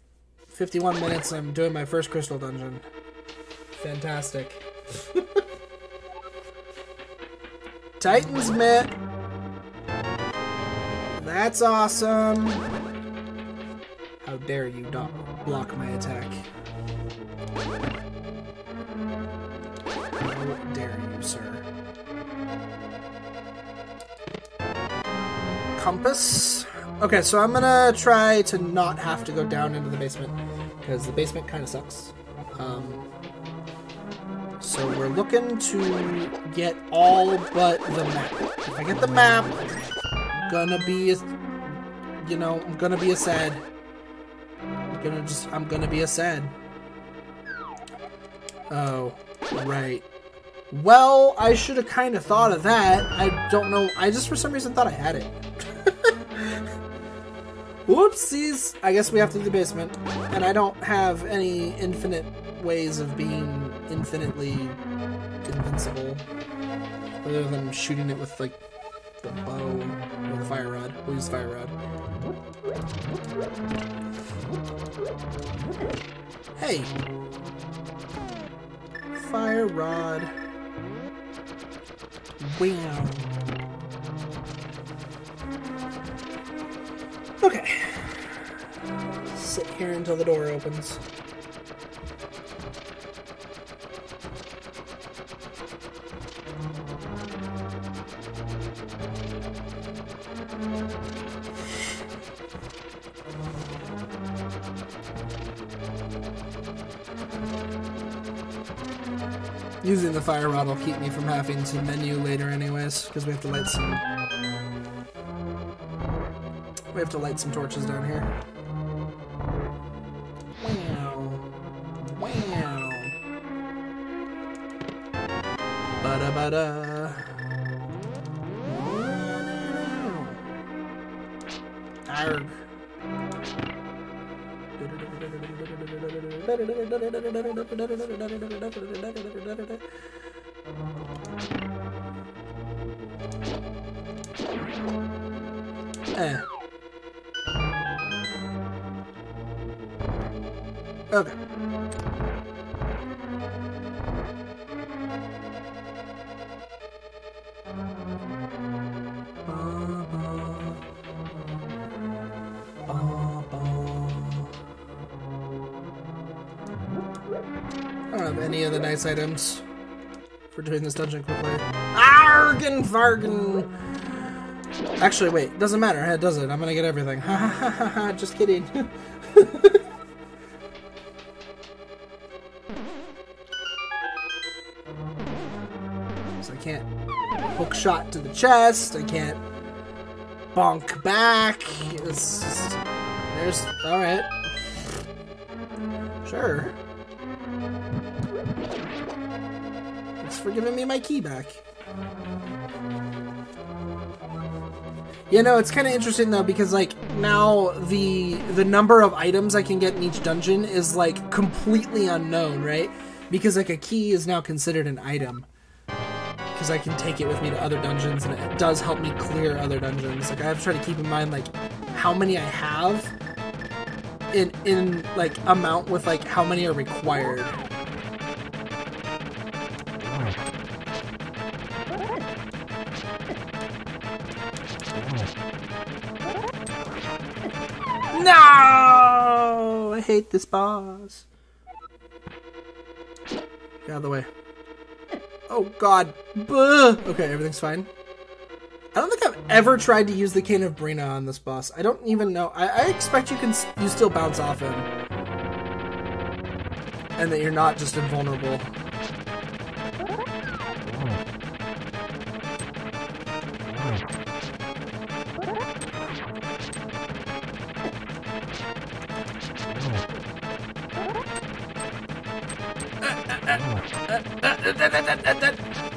51 minutes, I'm doing my first crystal dungeon. Fantastic. Titan's Mitt. That's awesome. How dare you not block my attack. How dare you, sir. Compass. Okay, so I'm gonna try to not have to go down into the basement, because the basement kind of sucks. So we're looking to get all but the map. If I get the map, I'm gonna be a sad. I'm gonna be a sad. Oh, right. Well, I should have kind of thought of that. I don't know. I just for some reason thought I had it. Whoopsies! I guess we have to do the basement. And I don't have any infinite ways of being infinitely invincible. Other than shooting it with, like, the bow or the fire rod. We'll use the fire rod. Hey! Fire rod. Wow. Okay. Sit here until the door opens. Using the fire rod will keep me from having to menu later anyways, because we have to light some... We have to light some torches down here. Wow. Wow. Ba-da-ba-da. Arg. Okay. I don't have any of the nice items for doing this dungeon quickly. Argan Vargan! Actually, wait, doesn't matter, it does it. I'm gonna get everything. Ha ha ha ha ha, just kidding. So I can't hook shot to the chest, I can't bonk back. It's just... There's... Alright. Sure. Thanks for giving me my key back. You know, it's kind of interesting though, because like now the number of items I can get in each dungeon is like completely unknown, right? Because like a key is now considered an item. Because I can take it with me to other dungeons, and it does help me clear other dungeons. Like I have to try to keep in mind like how many I have in like amount with like how many are required. No! I hate this boss. Get out of the way. Oh god. Buh. Okay, everything's fine. I don't think I've ever tried to use the Cane of Brina on this boss. I don't even know. I expect you still bounce off him. And that you're not just invulnerable.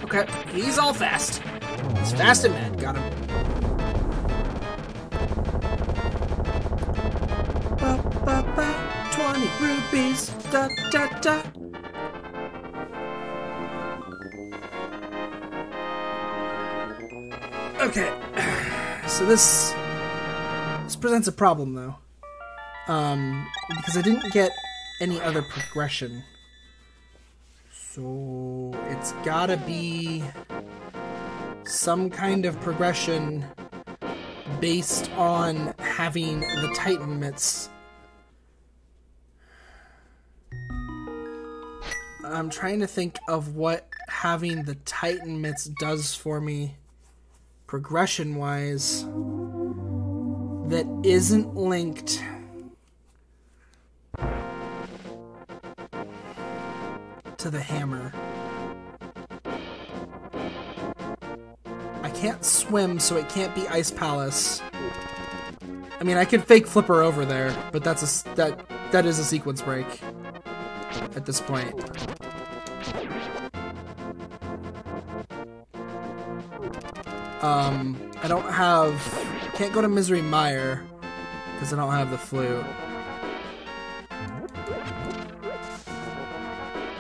Okay, he's all fast. He's fast and mad. Got him. Ba, ba, ba. 20 rupees. Da, da, da. Okay. So this presents a problem though. Because I didn't get any other progression. So it's gotta be some kind of progression based on having the Titan mitts. I'm trying to think of what having the Titan mitts does for me progression-wise that isn't linked to the hammer. I can't swim, so it can't be Ice Palace. I mean, I could fake flip her over there, but that is a sequence break at this point. I don't have... Can't go to Misery Mire because I don't have the flute.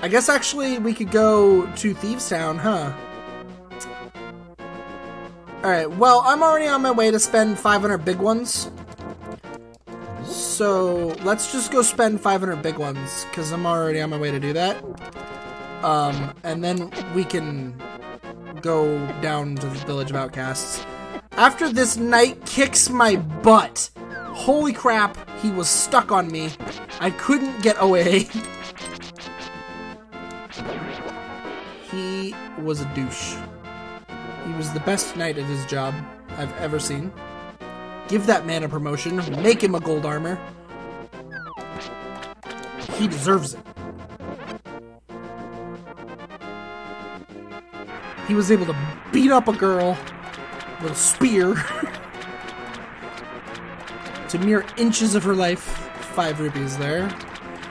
I guess actually we could go to Thieves Town, huh? Alright, well, I'm already on my way to spend 500 big ones. So, let's just go spend 500 big ones, because I'm already on my way to do that. And then we can go down to the Village of Outcasts. After this knight kicks my butt. Holy crap, he was stuck on me. I couldn't get away. He was a douche. He was the best knight at his job I've ever seen. Give that man a promotion. Make him a gold armor. He deserves it. He was able to beat up a girl with a spear to mere inches of her life. 5 rupees there.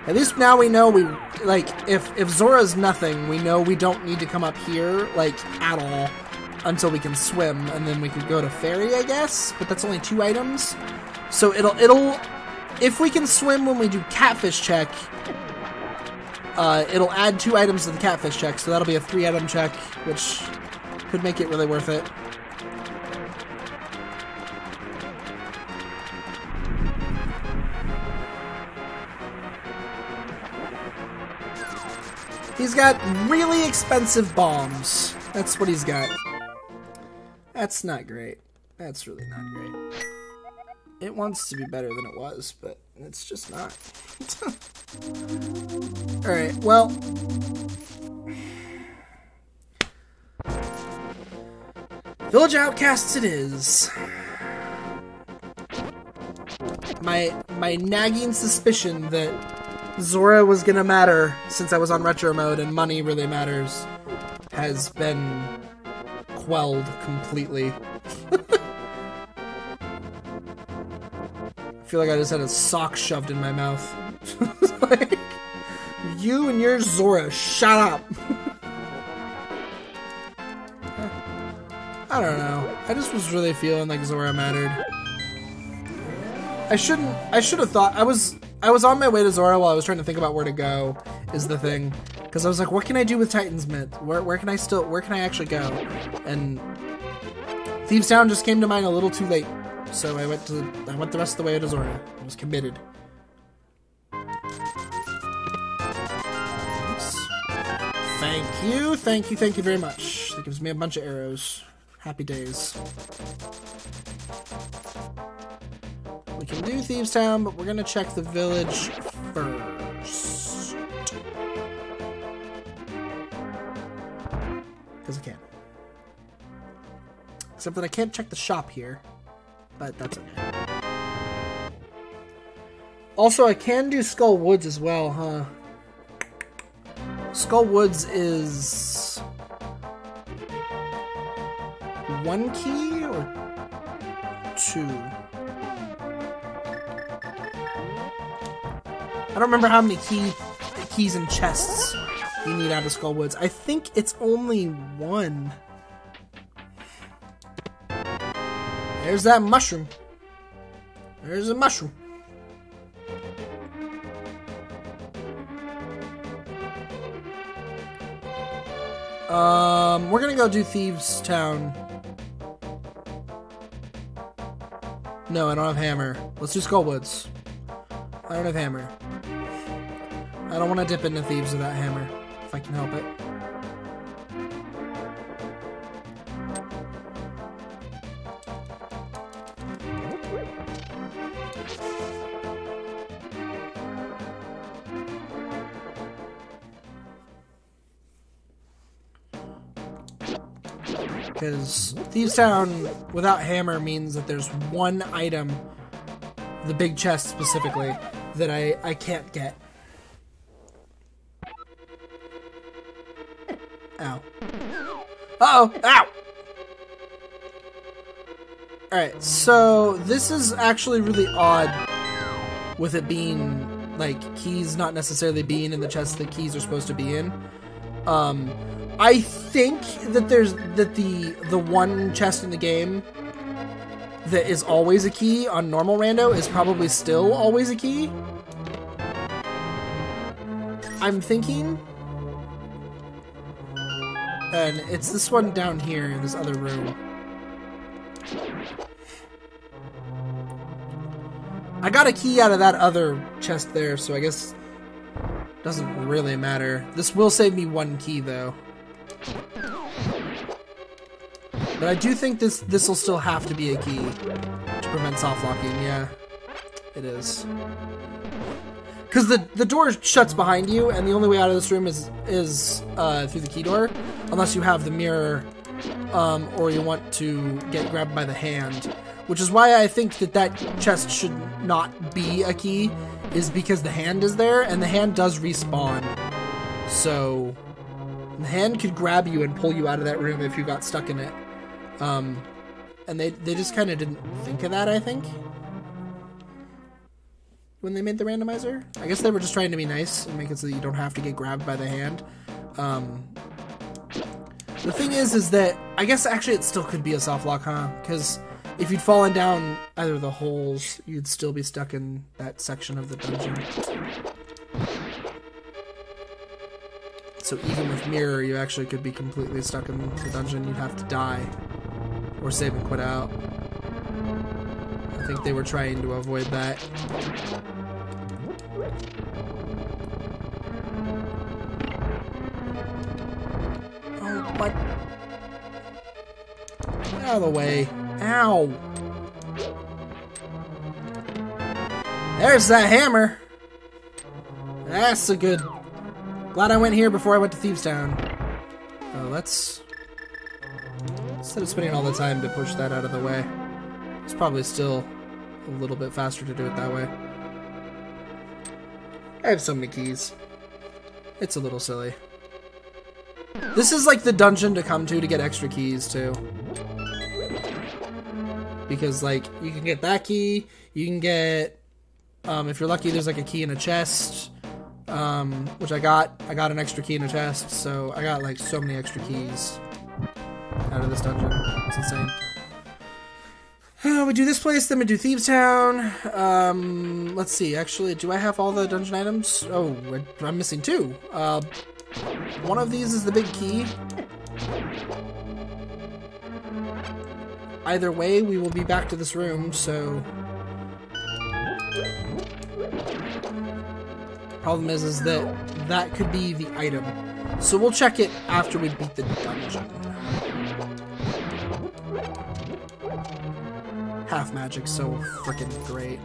At least now we know if Zora's nothing, we know we don't need to come up here, like, at all, until we can swim, and then we can go to Fairy, I guess, but that's only 2 items. So it'll, if we can swim when we do Catfish check, it'll add 2 items to the Catfish check, so that'll be a 3-item check, which could make it really worth it. He's got really expensive bombs. That's what he's got. That's not great. That's really not great. It wants to be better than it was, but it's just not. Alright, well. Village Outcasts it is. My nagging suspicion that Zora was gonna matter since I was on retro mode and money really matters has been quelled completely. I feel like I just had a sock shoved in my mouth. Like, you and your Zora, shut up. I don't know. I just was really feeling like Zora mattered. I should have thought I was on my way to Zora while I was trying to think about where to go is the thing. Because I was like, what can I do with Titan's Myth? Where can I actually go? And Thieves Town just came to mind a little too late. So I went the rest of the way to Zora. I was committed. Oops. Thank you very much. That gives me a bunch of arrows. Happy days. We can do Thieves Town, but we're gonna check the village first. Because I can. Except that I can't check the shop here. But that's okay. Also, I can do Skull Woods as well, huh? Skull Woods is 1 key or 2? I don't remember how many keys and chests you need out of Skull Woods. I think it's only 1. There's that mushroom. There's a mushroom. We're gonna go do Thieves Town. No, I don't have hammer. Let's do Skull Woods. I don't have hammer. I don't want to dip into Thieves without hammer, if I can help it. Because Thieves Town without hammer means that there's 1 item, the big chest specifically, that I can't get. Ow. Uh-oh! Ow! Alright, so this is actually really odd with it being, like, keys not necessarily being in the chest that keys are supposed to be in. I think that the one chest in the game that is always a key on normal rando is probably still always a key. I'm thinking. And it's this one down here in this other room. I got a key out of that other chest there, so I guess it doesn't really matter. This will save me 1 key though. But I do think this will still have to be a key to prevent soft locking. Yeah, it is. Because the door shuts behind you, and the only way out of this room is through the key door, unless you have the mirror, or you want to get grabbed by the hand. Which is why I think that chest should not be a key, is because the hand is there, and the hand does respawn. So the hand could grab you and pull you out of that room if you got stuck in it. And they just kind of didn't think of that, I think, when they made the randomizer. I guess they were just trying to be nice and make it so that you don't have to get grabbed by the hand. The thing is that I guess actually it still could be a soft lock, huh? Because if you'd fallen down either of the holes, you'd still be stuck in that section of the dungeon. So even with mirror, you actually could be completely stuck in the dungeon. You'd have to die or save and quit out. I think they were trying to avoid that. Oh, what? Get out of the way. Ow! There's that hammer! That's a good... Glad I went here before I went to Thieves Town. Let's... Instead of spending all the time to push that out of the way, it's probably still a little bit faster to do it that way. I have so many keys. It's a little silly. This is like the dungeon to come to get extra keys, too. because like you can get that key, you can get if you're lucky there's like a key in a chest, which I got an extra key in a chest, so I got like so many extra keys out of this dungeon. It's insane. We do this place, then we do Thieves Town. Let's see, actually, do I have all the dungeon items? Oh, I'm missing 2. One of these is the big key. Either way, we will be back to this room, so... Problem is that that could be the item. So we'll check it after we beat the dungeon. Half magic's so freaking great.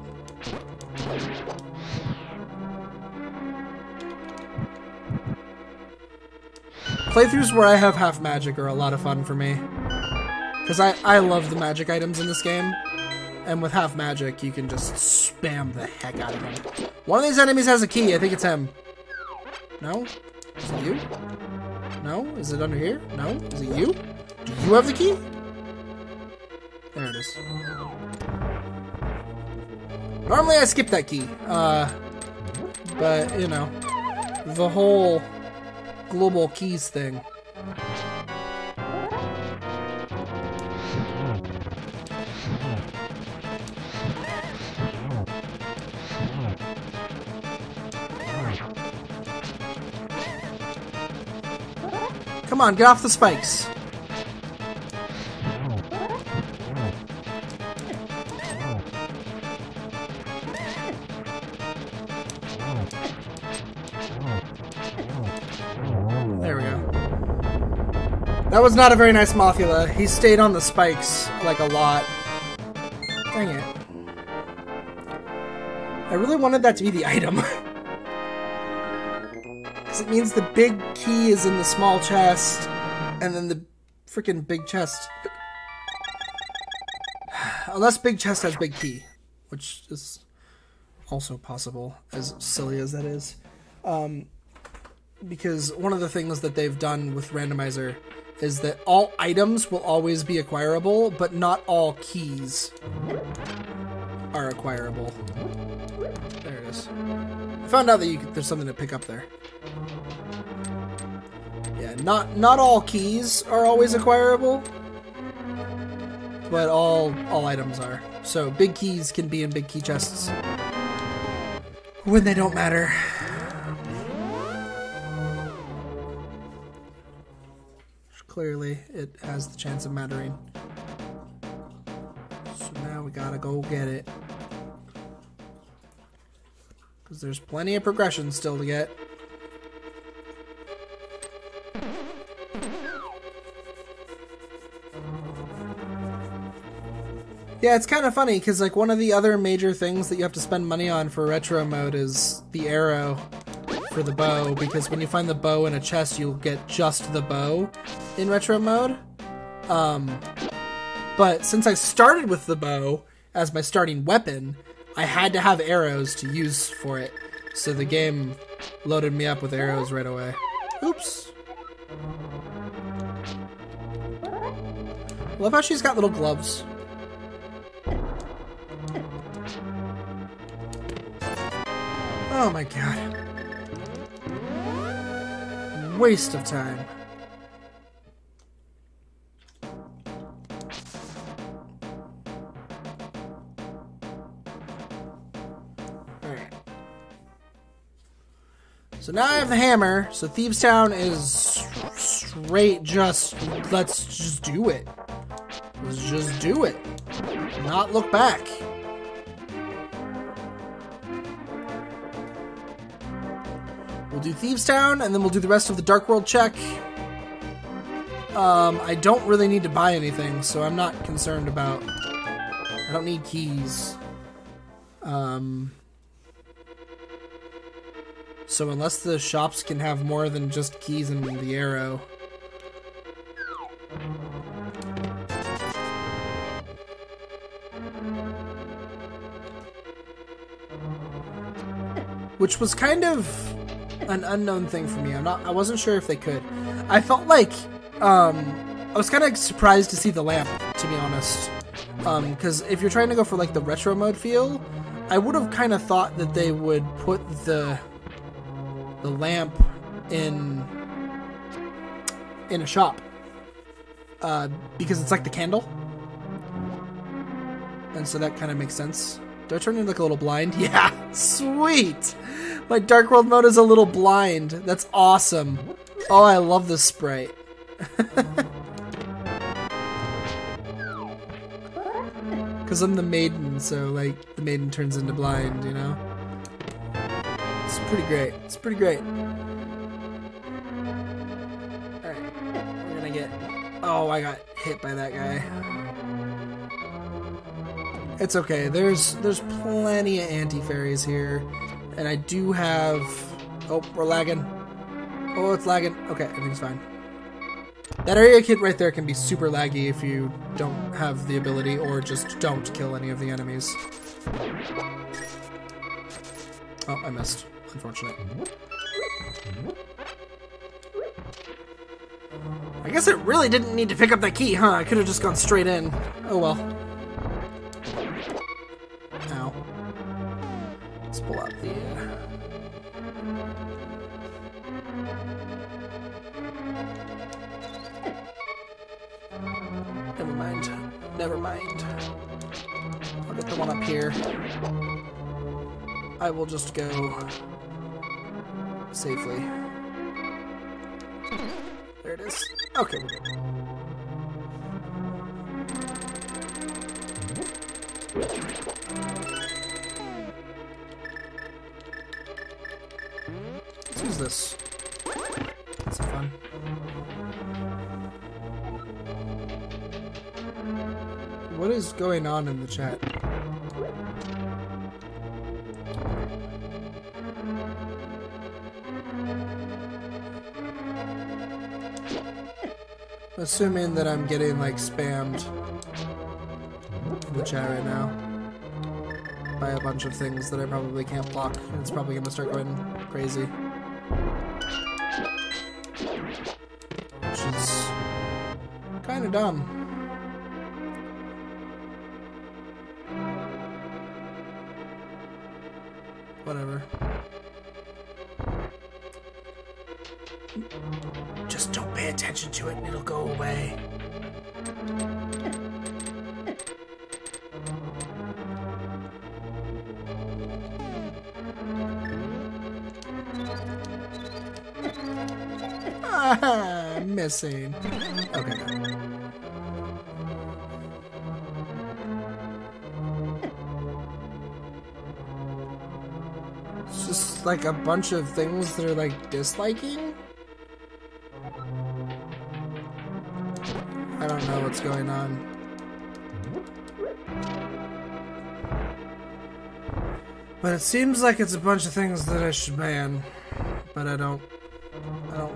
Playthroughs where I have half magic are a lot of fun for me. Because I love the magic items in this game. And with half magic, you can just spam the heck out of them. One of these enemies has a key. I think it's him. No? Is it you? No? Is it under here? No? Is it you? Do you have the key? There it is. Normally I skip that key. But, you know, the whole global keys thing. Come on, get off the spikes. There we go. That was not a very nice Mothula. He stayed on the spikes, like, a lot. Dang it. I really wanted that to be the item. Because it means the big key is in the small chest, and then the freaking big chest. Unless big chest has big key, which is also possible, as silly as that is. Because one of the things that they've done with Randomizer is that all items will always be acquirable, but not all keys are acquirable. There it is. I found out that there's something to pick up there. Yeah, not all keys are always acquirable, but all items are. So big keys can be in big key chests when they don't matter. Clearly, it has the chance of mattering. So now we gotta go get it. Because there's plenty of progression still to get. Yeah, it's kind of funny, because like one of the other major things that you have to spend money on for retro mode is the arrow for the bow, because when you find the bow in a chest, you'll get just the bow in retro mode. But since I started with the bow as my starting weapon, I had to have arrows to use for it. So the game loaded me up with arrows right away. Oops. Love how she's got little gloves. Oh my god. Waste of time. Alright. So now I have the hammer, so Thieves Town is straight just, let's just do it. Let's just do it. Not look back. We'll do Thieves Town, and then we'll do the rest of the Dark World check. I don't really need to buy anything, so I'm not concerned about... I don't need keys. So unless the shops can have more than just keys and the arrow... Which was kind of an unknown thing for me. I wasn't sure if they could. I felt like I was kind of surprised to see the lamp, to be honest. Because if you're trying to go for like the retro mode feel, I would have kind of thought that they would put the lamp in a shop, because it's like the candle, and so that kind of makes sense. Do I turn into like a little blind? Yeah, sweet. My Dark World mode is a little blind. That's awesome. Oh, I love this sprite. Because I'm the maiden, so like the maiden turns into blind, you know? It's pretty great. It's pretty great. Alright, we're gonna get... Oh, I got hit by that guy. It's okay. There's plenty of anti-fairies here. And I do have... Oh, we're lagging. Oh, it's lagging. Okay, everything's fine. That area kit right there can be super laggy if you don't have the ability or just don't kill any of the enemies. Oh, I missed. Unfortunate. I guess it really didn't need to pick up that key, huh? I could have just gone straight in. Oh well. Ow. Let's pull out the... Never mind. Never mind. I'll get the one up here. I will just go safely. There it is. Okay, we're good. Let's use this. That's fun. What is going on in the chat? Assuming that I'm getting like spammed in the chat right now by a bunch of things that I probably can't block, and it's probably gonna start going crazy. Which is kind of dumb. Whatever. Just don't pay attention to it and it'll go away. Ah, missing. Okay. It's just like a bunch of things that are like disliking. I don't know what's going on. But it seems like it's a bunch of things that I should ban. But I don't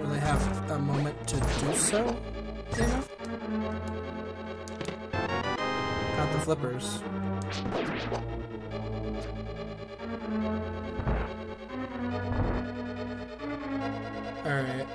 really have a moment to do so, you know? Got the flippers. Alright.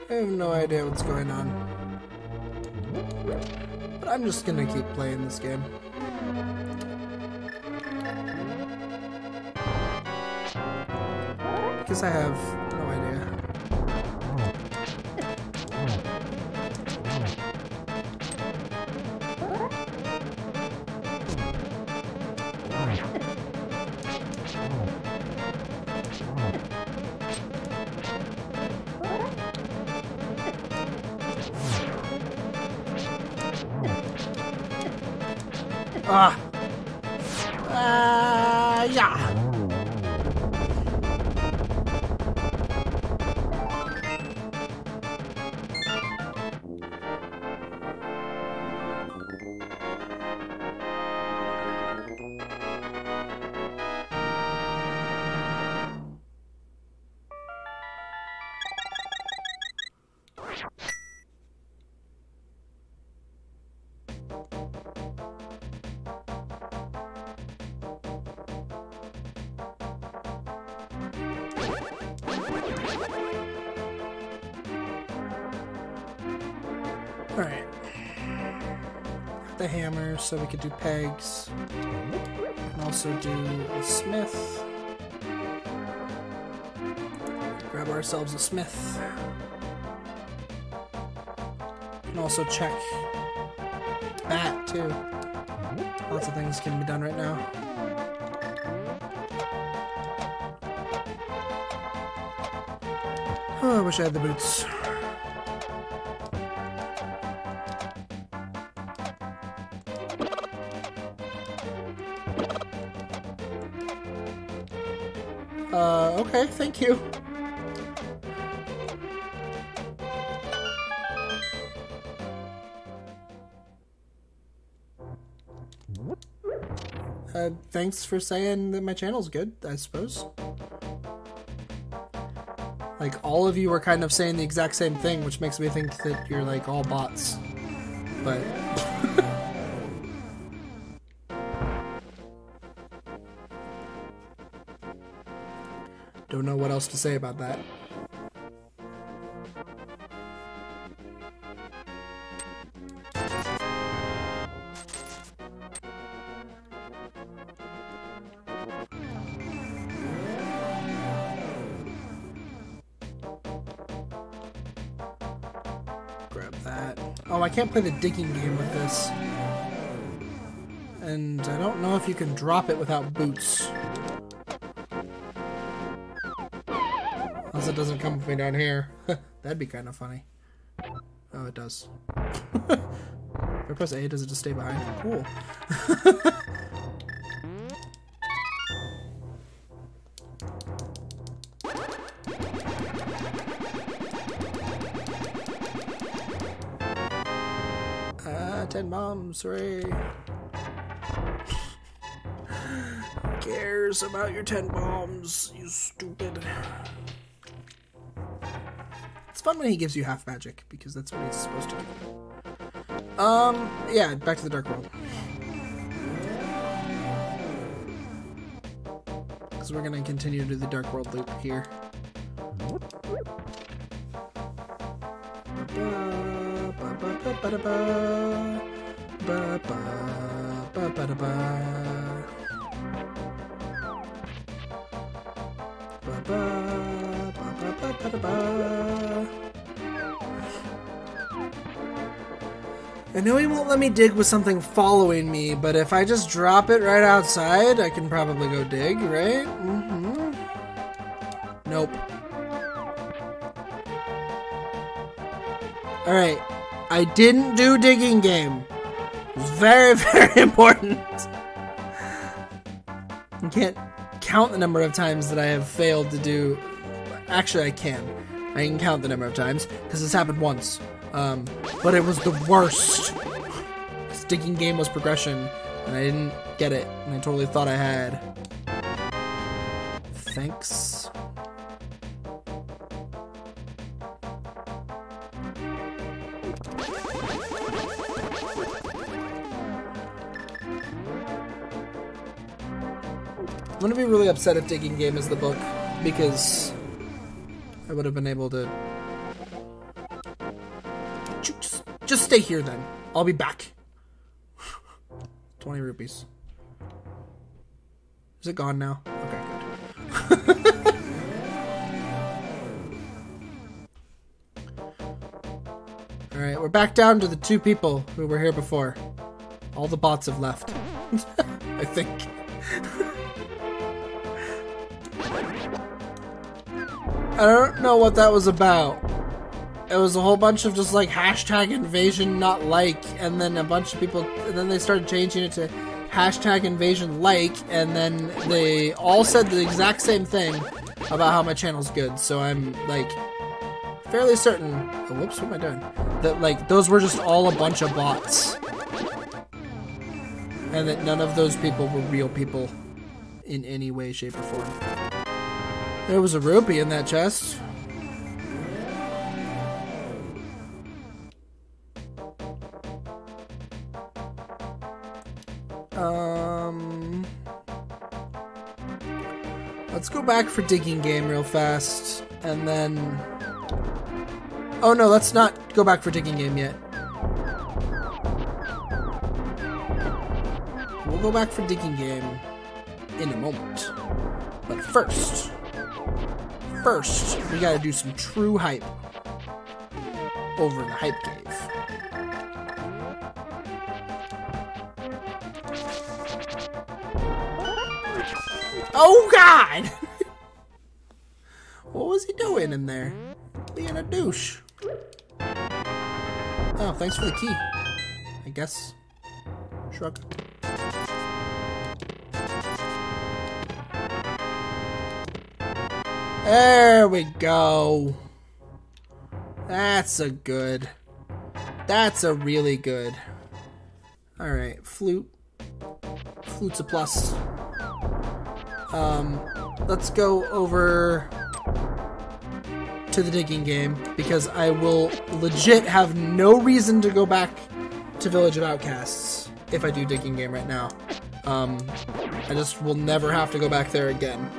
I have no idea what's going on. But I'm just gonna keep playing this game. Because I have no idea. Yeah. Alright. The hammer so we could do pegs. And also do a smith. Grab ourselves a smith. And also check bat too. Lots of things can be done right now. Oh, I wish I had the boots. Okay, thank you. Thanks for saying that my channel's good, I suppose. Like, all of you are kind of saying the exact same thing, which makes me think that you're, like, all bots. But... don't know what else to say about that. Grab that. Oh, I can't play the digging game with this. And I don't know if you can drop it without boots. Unless it doesn't come with me down here. That'd be kind of funny. Oh, it does. If I press A, does it just stay behind? Cool. 10 bombs, hooray. Who cares about your 10 bombs, you stupid. It's fun when he gives you half magic, because that's what he's supposed to do. Yeah, back to the Dark World. Because we're gonna continue to do the Dark World loop here. I know he won't let me dig with something following me, but if I just drop it right outside, I can probably go dig, right? Mm-hmm. Nope. Alright. I didn't do digging game. It was very, very important. You can't count the number of times that I have failed to do... Actually, I can. I can count the number of times, because this happened once. But it was the worst. This digging game was progression, and I didn't get it, and I totally thought I had. Thanks. I'm gonna be really upset if digging game is the book, because I would have been able to... Just stay here then. I'll be back. 20 rupees. Is it gone now? Okay, good. Alright, we're back down to the 2 people who were here before. All the bots have left. I think. I don't know what that was about. It was a whole bunch of just like hashtag invasion not like, and then a bunch of people, and then they started changing it to hashtag invasion like, and then they all said the exact same thing about how my channel's good, so I'm like fairly certain, oh, whoops, what am I doing? That like those were just all a bunch of bots. And that none of those people were real people in any way, shape, or form. There was a rupee in that chest. Let's go back for digging game real fast, and then... Oh no, let's not go back for digging game yet. we'll go back for digging game in a moment. But first, we gotta do some true hype over in the hype cave. Oh God! What was he doing in there? Being a douche. Oh, thanks for the key. I guess. Shrug. There we go. That's a good. That's a really good. Alright, flute. Flute's a plus. Let's go over to the digging game, because I will legit have no reason to go back to Village of Outcasts if I do digging game right now. I just will never have to go back there again.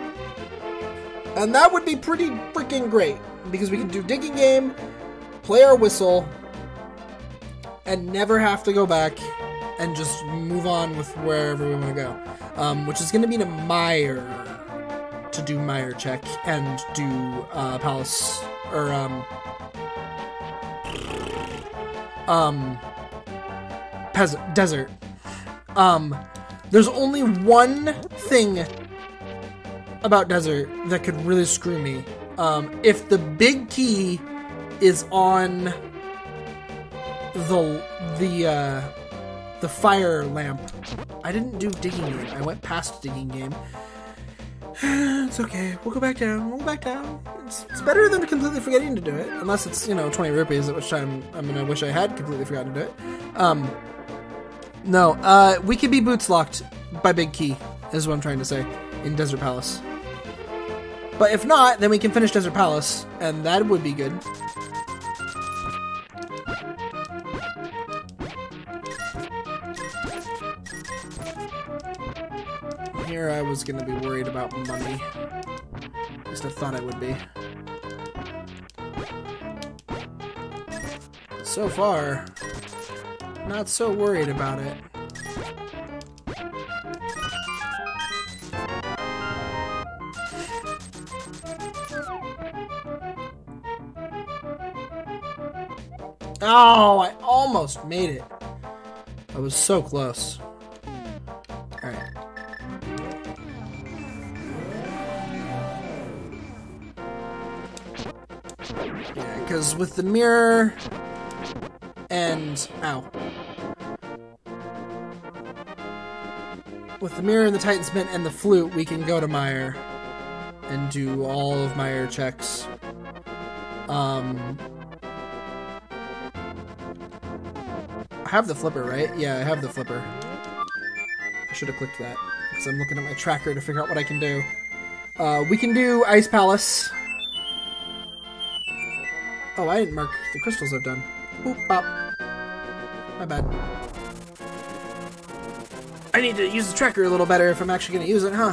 And that would be pretty freaking great, because we can do digging game, play our whistle, and never have to go back and just move on with wherever we want to go. Which is going to be to Mire to do Mire check and do Palace or Desert. There's only one thing about Desert that could really screw me. If the big key is on the fire lamp. I didn't do digging game. I went past digging game. It's okay. We'll go back down. We'll go back down. It's better than completely forgetting to do it. Unless it's, 20 rupees, at which time I'm gonna wish I had completely forgotten to do it. No, we could be boots locked by Big Key, is what I'm trying to say, in Desert Palace. But if not, then we can finish Desert Palace, and that would be good. Here I was gonna be worried about money. At least I thought I would be. So far, not so worried about it. Oh, I almost made it. I was so close. Alright. Yeah, because with the mirror and... Ow. With the mirror and the Titan's Mint and the flute, we can go to Mire and do all of Mire checks. I have the flipper, right? Yeah, I have the flipper. I should have clicked that, because I'm looking at my tracker to figure out what I can do. We can do Ice Palace. Oh, I didn't mark the crystals I've done. Boop, bop. My bad. I need to use the tracker a little better if I'm actually going to use it, huh?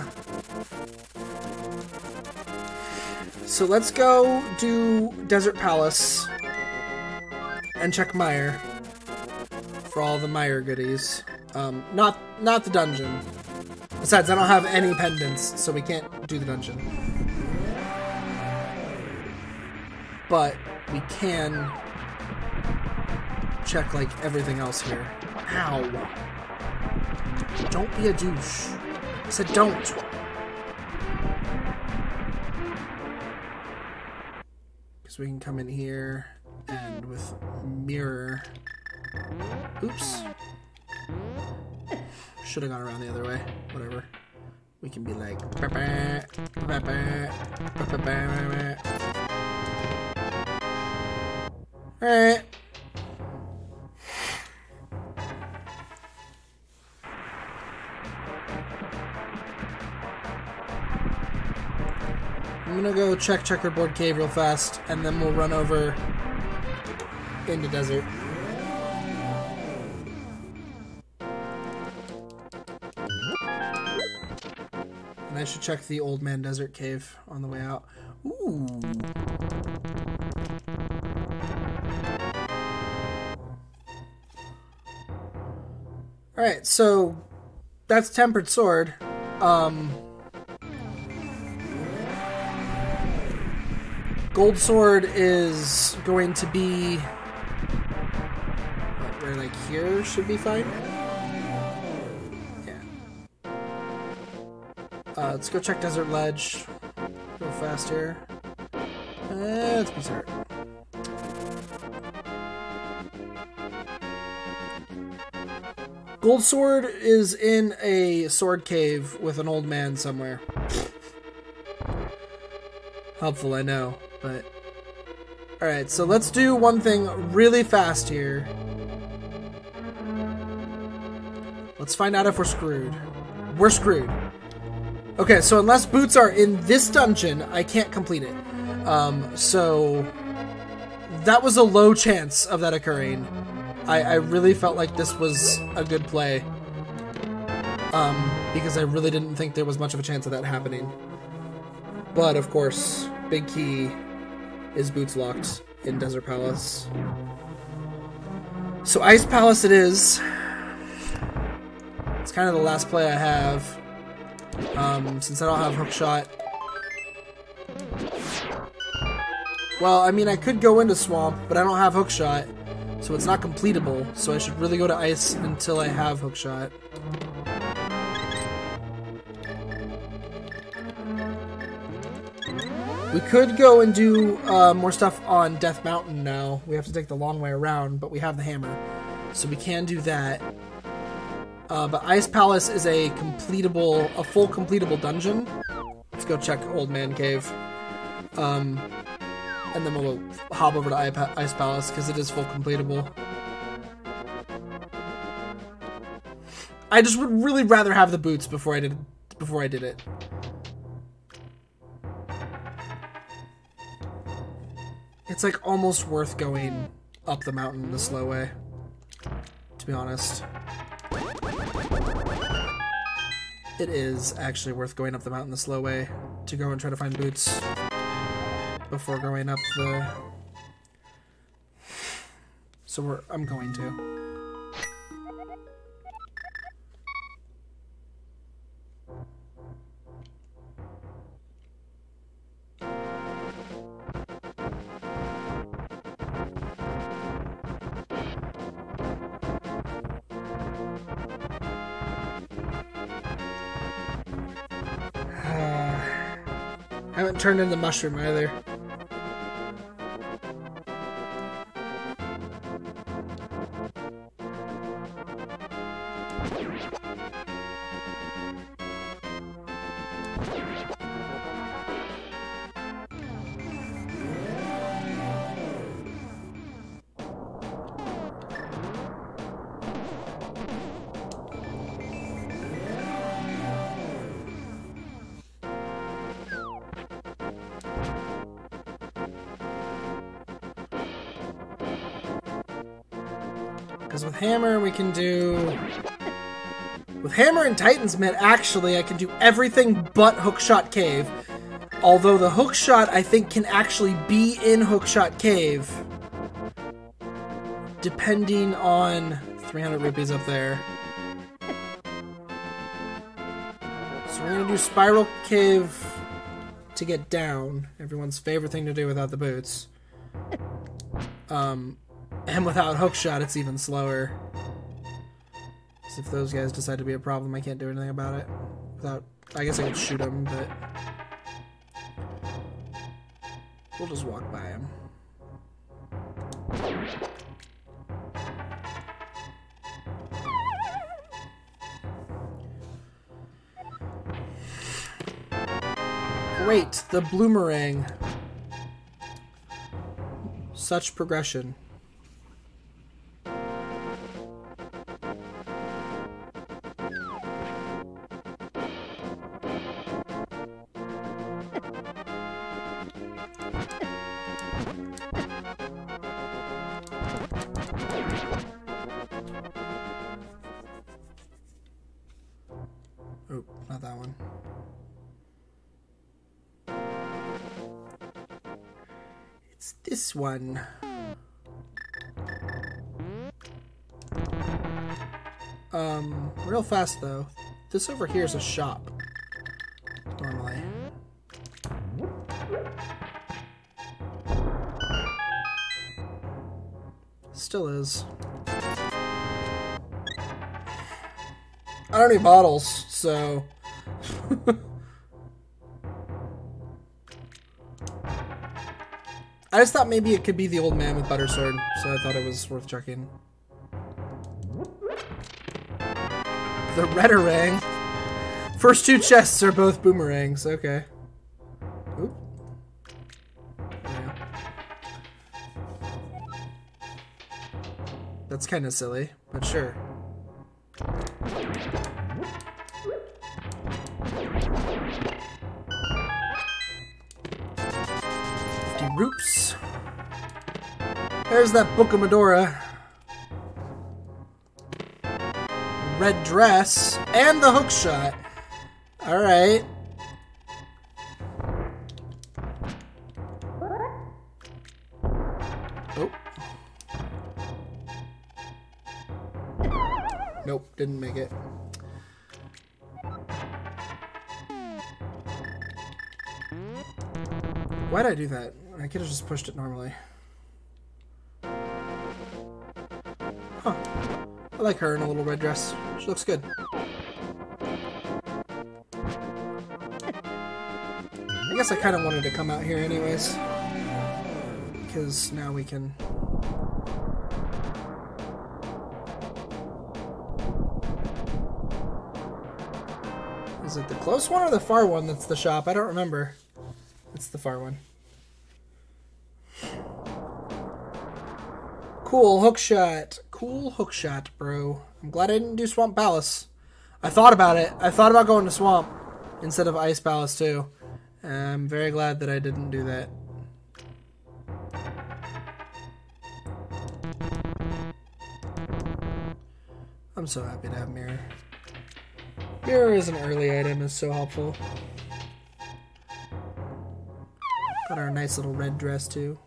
So let's go do Desert Palace and check Mire for all the Mire goodies. Not the dungeon. Besides, I don't have any pendants, so we can't do the dungeon. But we can check, like, everything else here. Ow. Don't be a douche. I said don't. Because we can come in here and with mirror. Oops. Should have gone around the other way. Whatever. We can be like. Alright. I'm gonna go check Checkerboard Cave real fast, and then we'll run over into Desert. And I should check the Old Man Desert Cave on the way out. Ooh. Alright, so that's Tempered Sword. Gold Sword is going to be... right, like here should be fine. Yeah. Let's go check Desert Ledge real fast here. Let's be certain. Gold Sword is in a sword cave with an old man somewhere. Helpful, I know, but... Alright, so let's do one thing really fast here. Let's find out if we're screwed. We're screwed. Okay, so unless boots are in this dungeon, I can't complete it. So... that was a low chance of that occurring. I really felt like this was a good play. Because I really didn't think there was much of a chance of that happening. But, of course, big key is boots locked in Desert Palace. So Ice Palace it is. It's kind of the last play I have. Since I don't have Hookshot. Well, I mean, I could go into Swamp, but I don't have Hookshot. So it's not completable, so I should really go to Ice until I have Hookshot. We could go and do more stuff on Death Mountain now. We have to take the long way around, but we have the hammer. So we can do that. But Ice Palace is a full completable dungeon. Let's go check Old Man Cave. And then we'll hop over to Ice Palace, because it is full completable. I just would really rather have the boots before I did it. It's like almost worth going up the mountain the slow way, to be honest. It is actually worth going up the mountain the slow way to go and try to find boots before going up the... So I'm going to. I haven't turned in the mushroom either. Because with Hammer, we can do... With Hammer and Titan's Mitt, actually, I can do everything but Hookshot Cave. Although the Hookshot, I think, can actually be in Hookshot Cave. Depending on... 300 rupees up there. So we're going to do Spiral Cave to get down. Everyone's favorite thing to do without the boots. And without Hookshot, it's even slower. So if those guys decide to be a problem, I can't do anything about it. Without, I guess I could shoot them, but we'll just walk by him. Great, the Bloomerang. Such progression. Oh, not that one. It's this one. Real fast though. this over here is a shop. Normally. Still is. I don't need bottles, so... I just thought maybe it could be the old man with butter sword, so I thought it was worth checking. The Redarang. First two chests are both boomerangs, okay. Oop. Yeah. That's kind of silly, but sure. 50 roops. There's that Book of Medora. Red dress and the hook shot. All right. Oh. Nope, didn't make it. Why'd I do that? I could have just pushed it normally. Huh. I like her in a little red dress. She looks good. I guess I kind of wanted to come out here anyways. Because now we can... Is it the close one or the far one that's the shop? I don't remember. It's the far one. Cool hookshot. Cool hookshot, bro. I'm glad I didn't do Swamp Palace. I thought about it. I thought about going to Swamp instead of Ice Palace too. I'm very glad that I didn't do that. I'm so happy to have Mirror. Mirror is an early item, is so helpful. Got our nice little red dress too.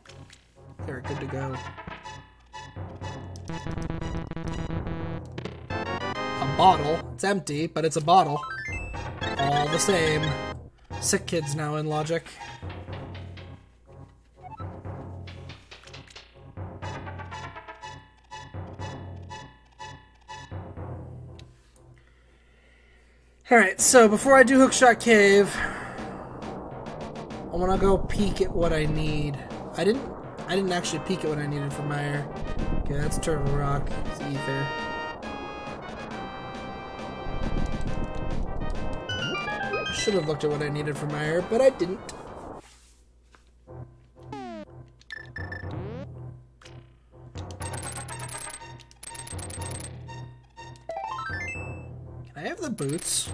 They're good to go. A bottle. It's empty, but it's a bottle. All the same. Sick kids now in logic. Alright, so before I do Hookshot Cave, I want to go peek at what I need. I didn't actually peek at what I needed for Meyer. Okay, that's Turtle Rock. It's Ether. Should have looked at what I needed for Meyer, but I didn't. Can I have the boots?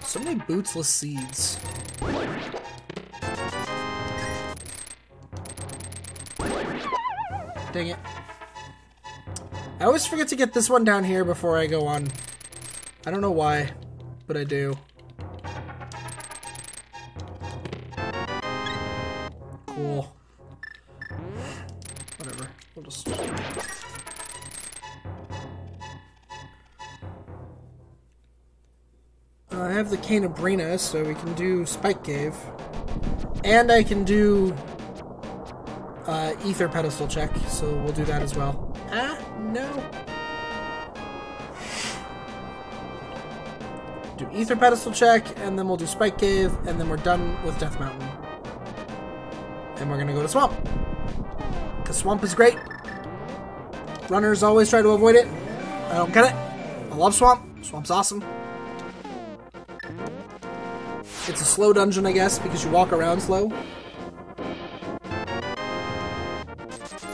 So many bootsless seeds. Dang it. I always forget to get this one down here before I go on. I don't know why, but I do. Cool. Whatever. We'll just... I have the Canebrina, so we can do Spike Cave. And I can do Ether Pedestal check, so we'll do that as well. Ah, no. Do Ether Pedestal check, and then we'll do Spike Cave, and then we're done with Death Mountain. And we're gonna go to Swamp. Because Swamp is great. Runners always try to avoid it. I don't get it. I love Swamp. Swamp's awesome. It's a slow dungeon, I guess, because you walk around slow.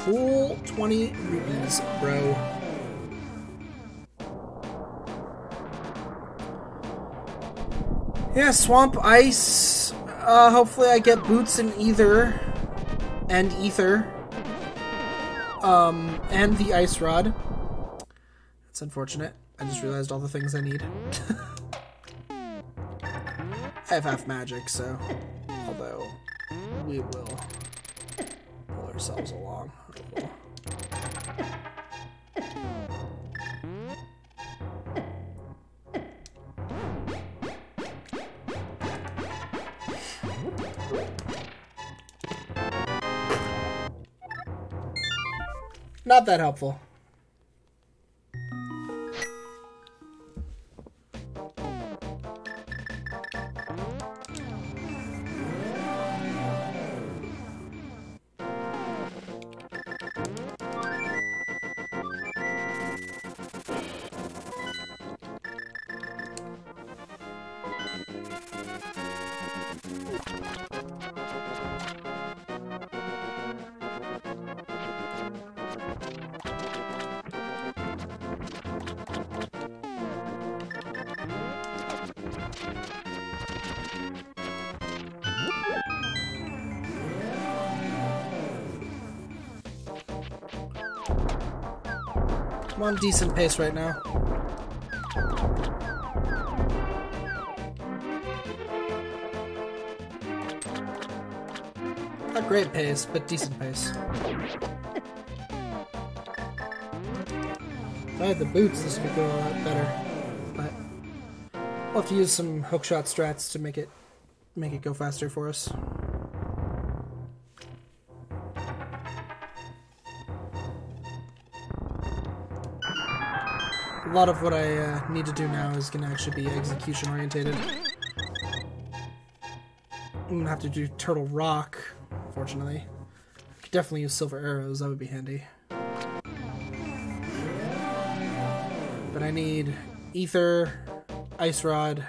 Cool 20 rupees, bro. Yeah, Swamp, Ice. Hopefully I get boots in either. And Ether. And the Ice Rod. That's unfortunate. I just realized all the things I need. I have half magic, so... Although, we will pull ourselves along. Not that helpful. I'm on decent pace right now. Not great pace, but decent pace. If I had the boots, this could go a lot better. But we'll have to use some hookshot strats to make it go faster for us. A lot of what I need to do now is going to actually be execution orientated. I'm going to have to do Turtle Rock, fortunately. I could definitely use Silver Arrows, that would be handy. But I need Ether, Ice Rod,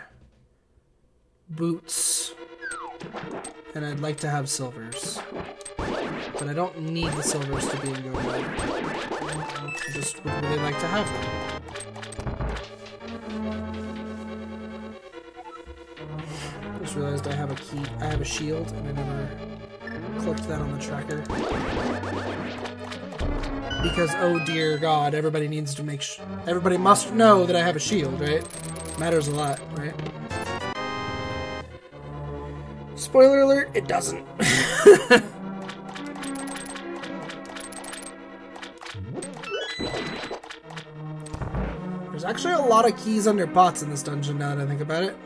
Boots, and I'd like to have Silvers. But I don't need the Silvers to be in Go mode. I just would really like to have them. Just realized I have a key. I have a shield, and I never clicked that on the tracker. Because, oh dear God, everybody needs to make everybody must know that I have a shield, right? Matters a lot, right? Spoiler alert, it doesn't. There's actually a lot of keys under pots in this dungeon now that I think about it.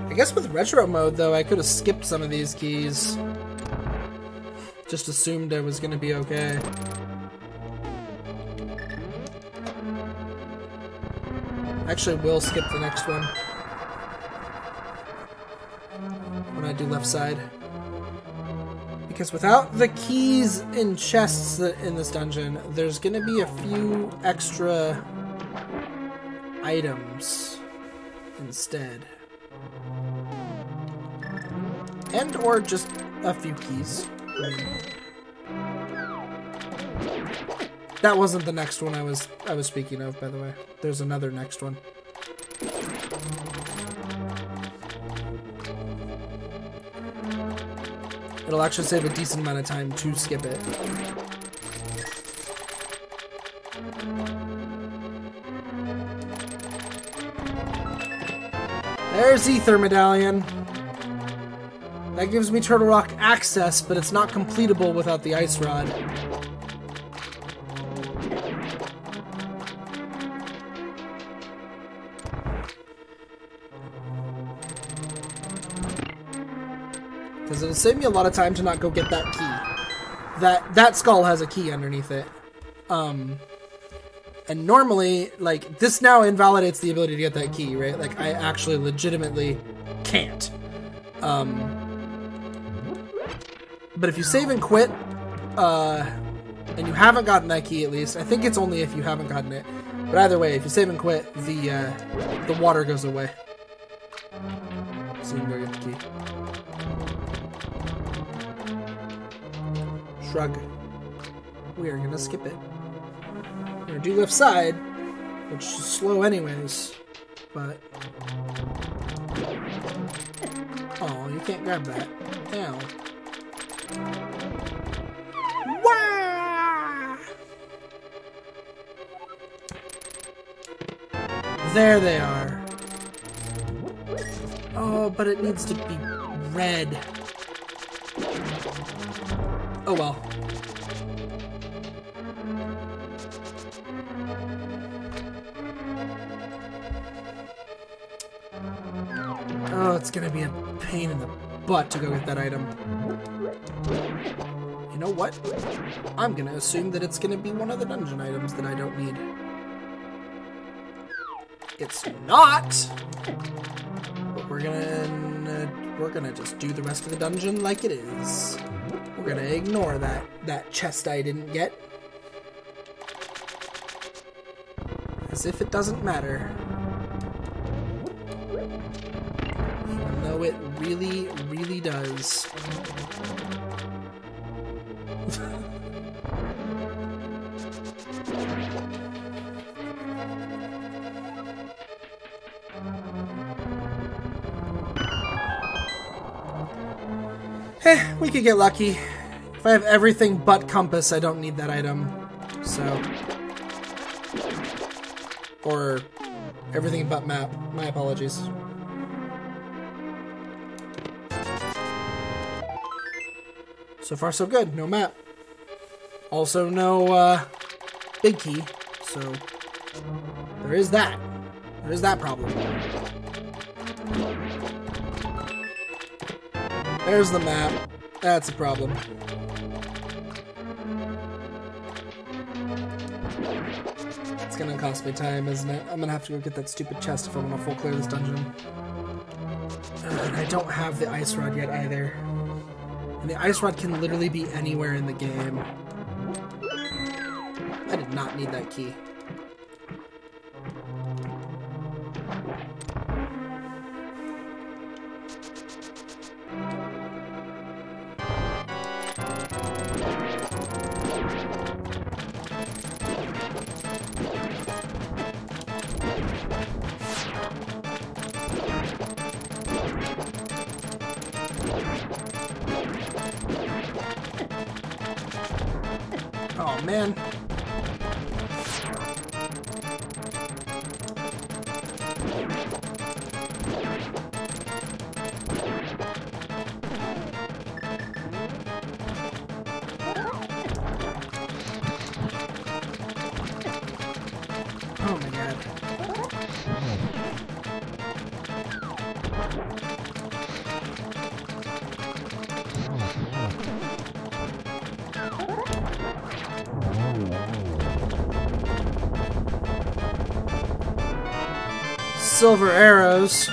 I guess with retro mode, though, I could have skipped some of these keys. Just assumed I was going to be okay. Actually, will skip the next one. When I do left side. Because without the keys in chests in this dungeon, there's going to be a few extra items instead. And or just a few keys. That wasn't the next one I was speaking of, by the way. There's another next one. It'll actually save a decent amount of time to skip it. There's Ether Medallion. That gives me Turtle Rock access, but it's not completable without the Ice Rod. Because it'll save me a lot of time to not go get that key. That skull has a key underneath it. And normally, like, this now invalidates the ability to get that key, right? Like, I actually legitimately can't. But if you save and quit, and you haven't gotten that key at least, I think it's only if you haven't gotten it. But either way, if you save and quit, the water goes away. So you can go get the key. Shrug. We are gonna skip it. We're gonna do left side, which is slow anyways, but... Oh, you can't grab that. Ow. Wah! There they are. Oh, but it needs to be red. Oh well. it's gonna be a pain in the butt to go get that item. You know what? I'm gonna assume that it's gonna be one of the dungeon items that I don't need. It's not! But we're gonna just do the rest of the dungeon like it is. We're gonna ignore that chest I didn't get. As if it doesn't matter. Even though it really, really does. We could get lucky. If I have everything but compass, I don't need that item. So... Or everything but map. My apologies. So far so good. No map. Also no big key. So there is that. There is that problem. There's the map. That's a problem. It's gonna cost me time, isn't it? I'm gonna have to go get that stupid chest if I want to full clear this dungeon. And I don't have the ice rod yet either. And the ice rod can literally be anywhere in the game. I did not need that key. Oh, man. Oh, my God. Silver arrows.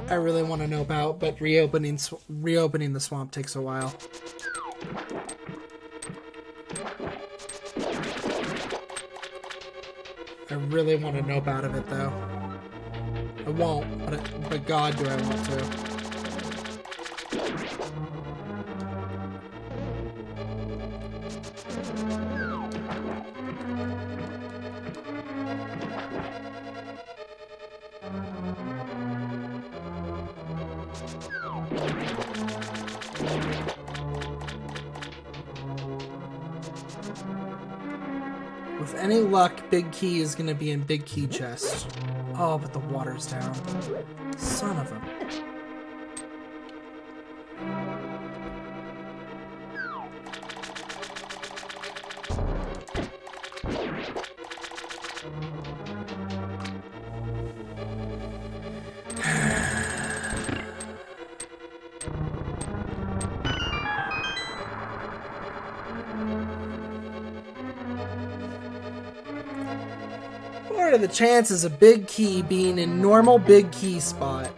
I really want to know about, but reopening the swamp takes a while. I really want to know out of it, though. I won't, but God, do I want to. With any luck, big key is gonna be in big key chest. Oh, but the water's down. Son of a... What are the chances of big key being in normal big key spot?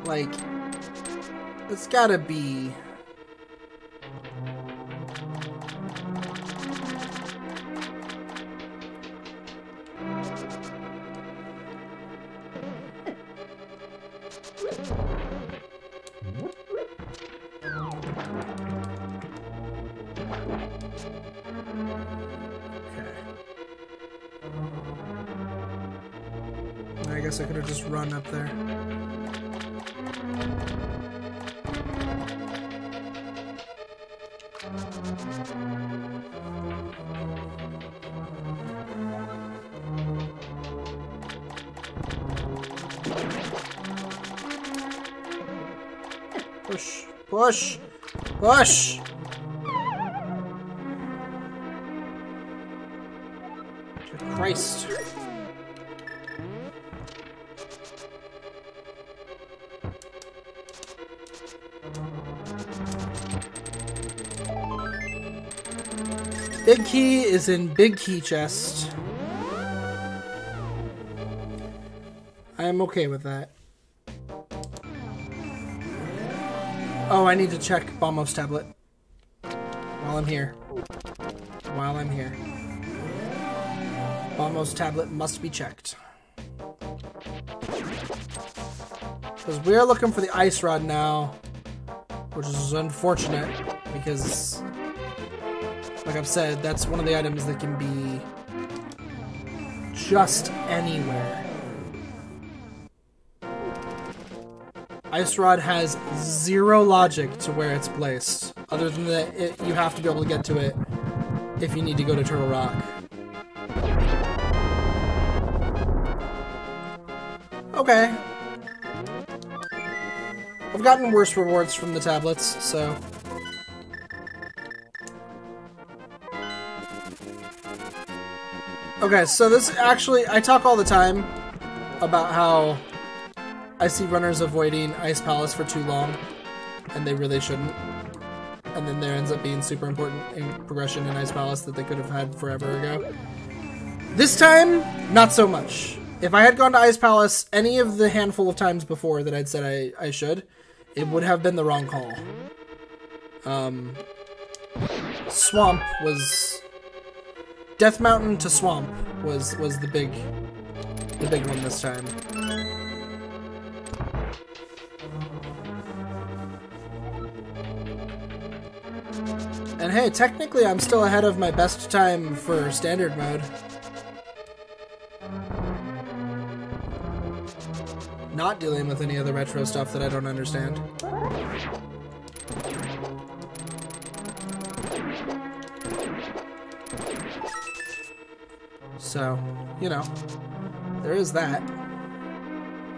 Like, it's gotta be... I guess I could have just run up there. Push. Push. Push. Good Christ. Big key is in big key chest. I am okay with that. Oh, I need to check Bombos tablet. While I'm here. While I'm here. Bombos tablet must be checked. Because we are looking for the ice rod now. Which is unfortunate. Because, like I've said, that's one of the items that can be just anywhere. Ice Rod has zero logic to where it's placed. Other than that, you have to be able to get to it if you need to go to Turtle Rock. Okay. I've gotten worse rewards from the tablets, so... Okay, so this actually... I talk all the time about how I see runners avoiding Ice Palace for too long, and they really shouldn't. And then there ends up being super important in progression in Ice Palace that they could have had forever ago. This time, not so much. If I had gone to Ice Palace any of the handful of times before that I'd said I should, it would have been the wrong call. Swamp was... Death Mountain to Swamp was the big one this time. And hey, technically I'm still ahead of my best time for standard mode. Not dealing with any of the retro stuff that I don't understand. So, you know, there is that.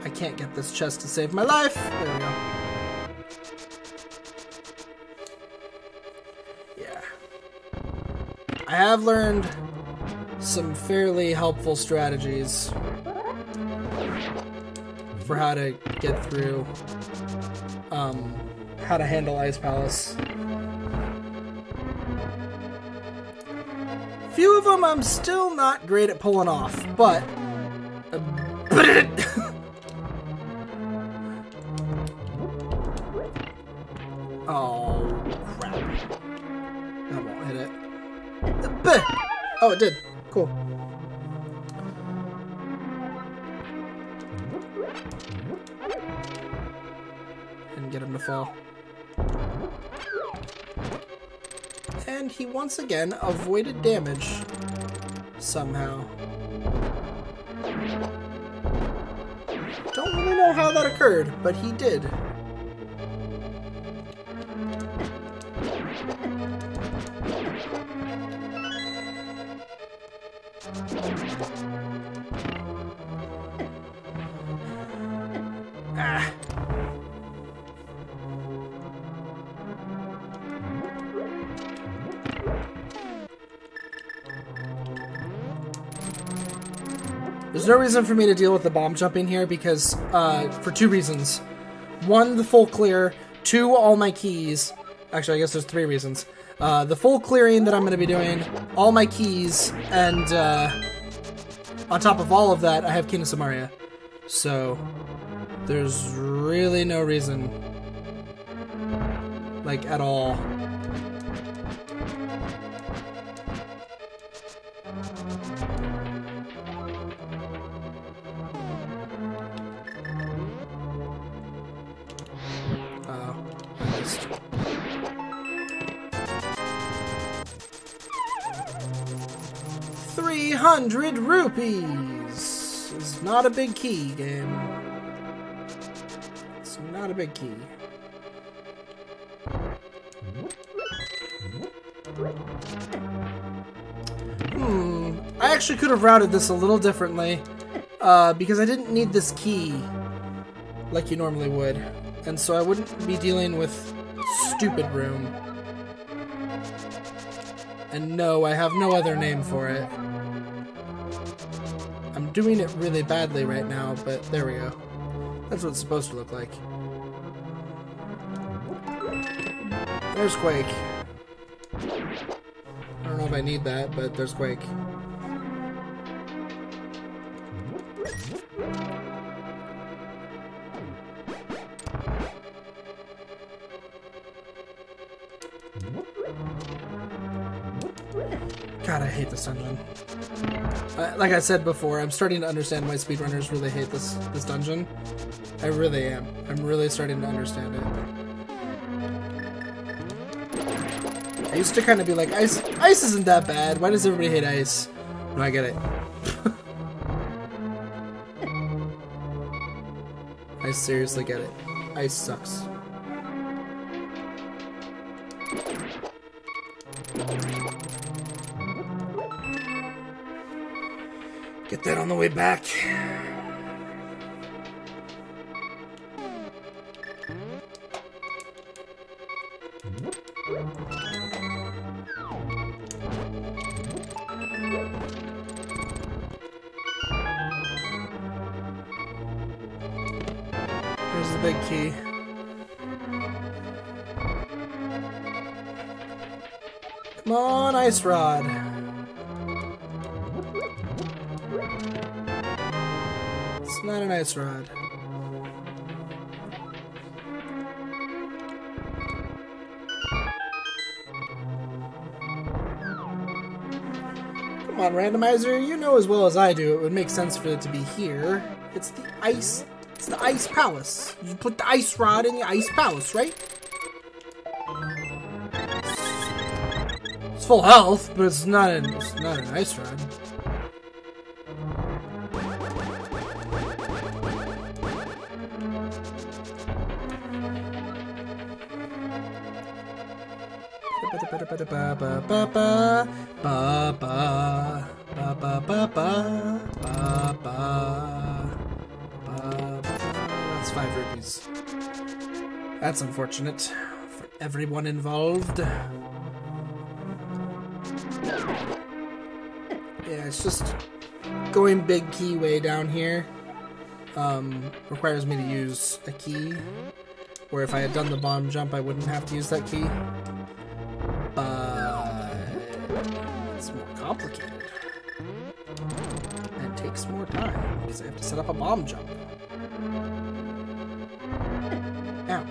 I can't get this chest to save my life. There we go. Yeah. I have learned some fairly helpful strategies for how to get through, how to handle Ice Palace. Few of them I'm still not great at pulling off, but... Oh, crap. That won't hit it. Oh, it did. Cool. And get him to fall. And he once again avoided damage. Somehow. Don't really know how that occurred, but he did. Ah. There's no reason for me to deal with the bomb jumping here because, for two reasons. One, the full clear. Two, all my keys. Actually, I guess there's three reasons. The full clearing that I'm going to be doing, all my keys, and, on top of all of that, I have Kina Samaria. So, there's really no reason, like, at all. I missed. 300 rupees! It's not a big key, game. It's not a big key. I actually could have routed this a little differently, because I didn't need this key like you normally would. and so I wouldn't be dealing with stupid room. And no, I have no other name for it. I'm doing it really badly right now, but there we go. That's what it's supposed to look like. There's Quake. I don't know if I need that, but there's Quake. God, I hate this dungeon. Like I said before, I'm starting to understand why speedrunners really hate this dungeon. I really am. I'm really starting to understand it. I used to kind of be like, ice isn't that bad. Why does everybody hate ice? No, I get it. I seriously get it. Ice sucks. Get that on the way back. Here's the big key. Come on, Ice Rod. It's not an Ice Rod. Come on, Randomizer, you know as well as I do it would make sense for it to be here. It's the ice palace. You put the Ice Rod in the Ice Palace, right? It's full health, but it's not an Ice Rod. That's 5 rupees. That's unfortunate for everyone involved. Yeah, it's just going big key way down here requires me to use a key, where if I had done the bomb jump I wouldn't have to use that key. But it's more complicated and takes more time because I have to set up a bomb jump. Ow.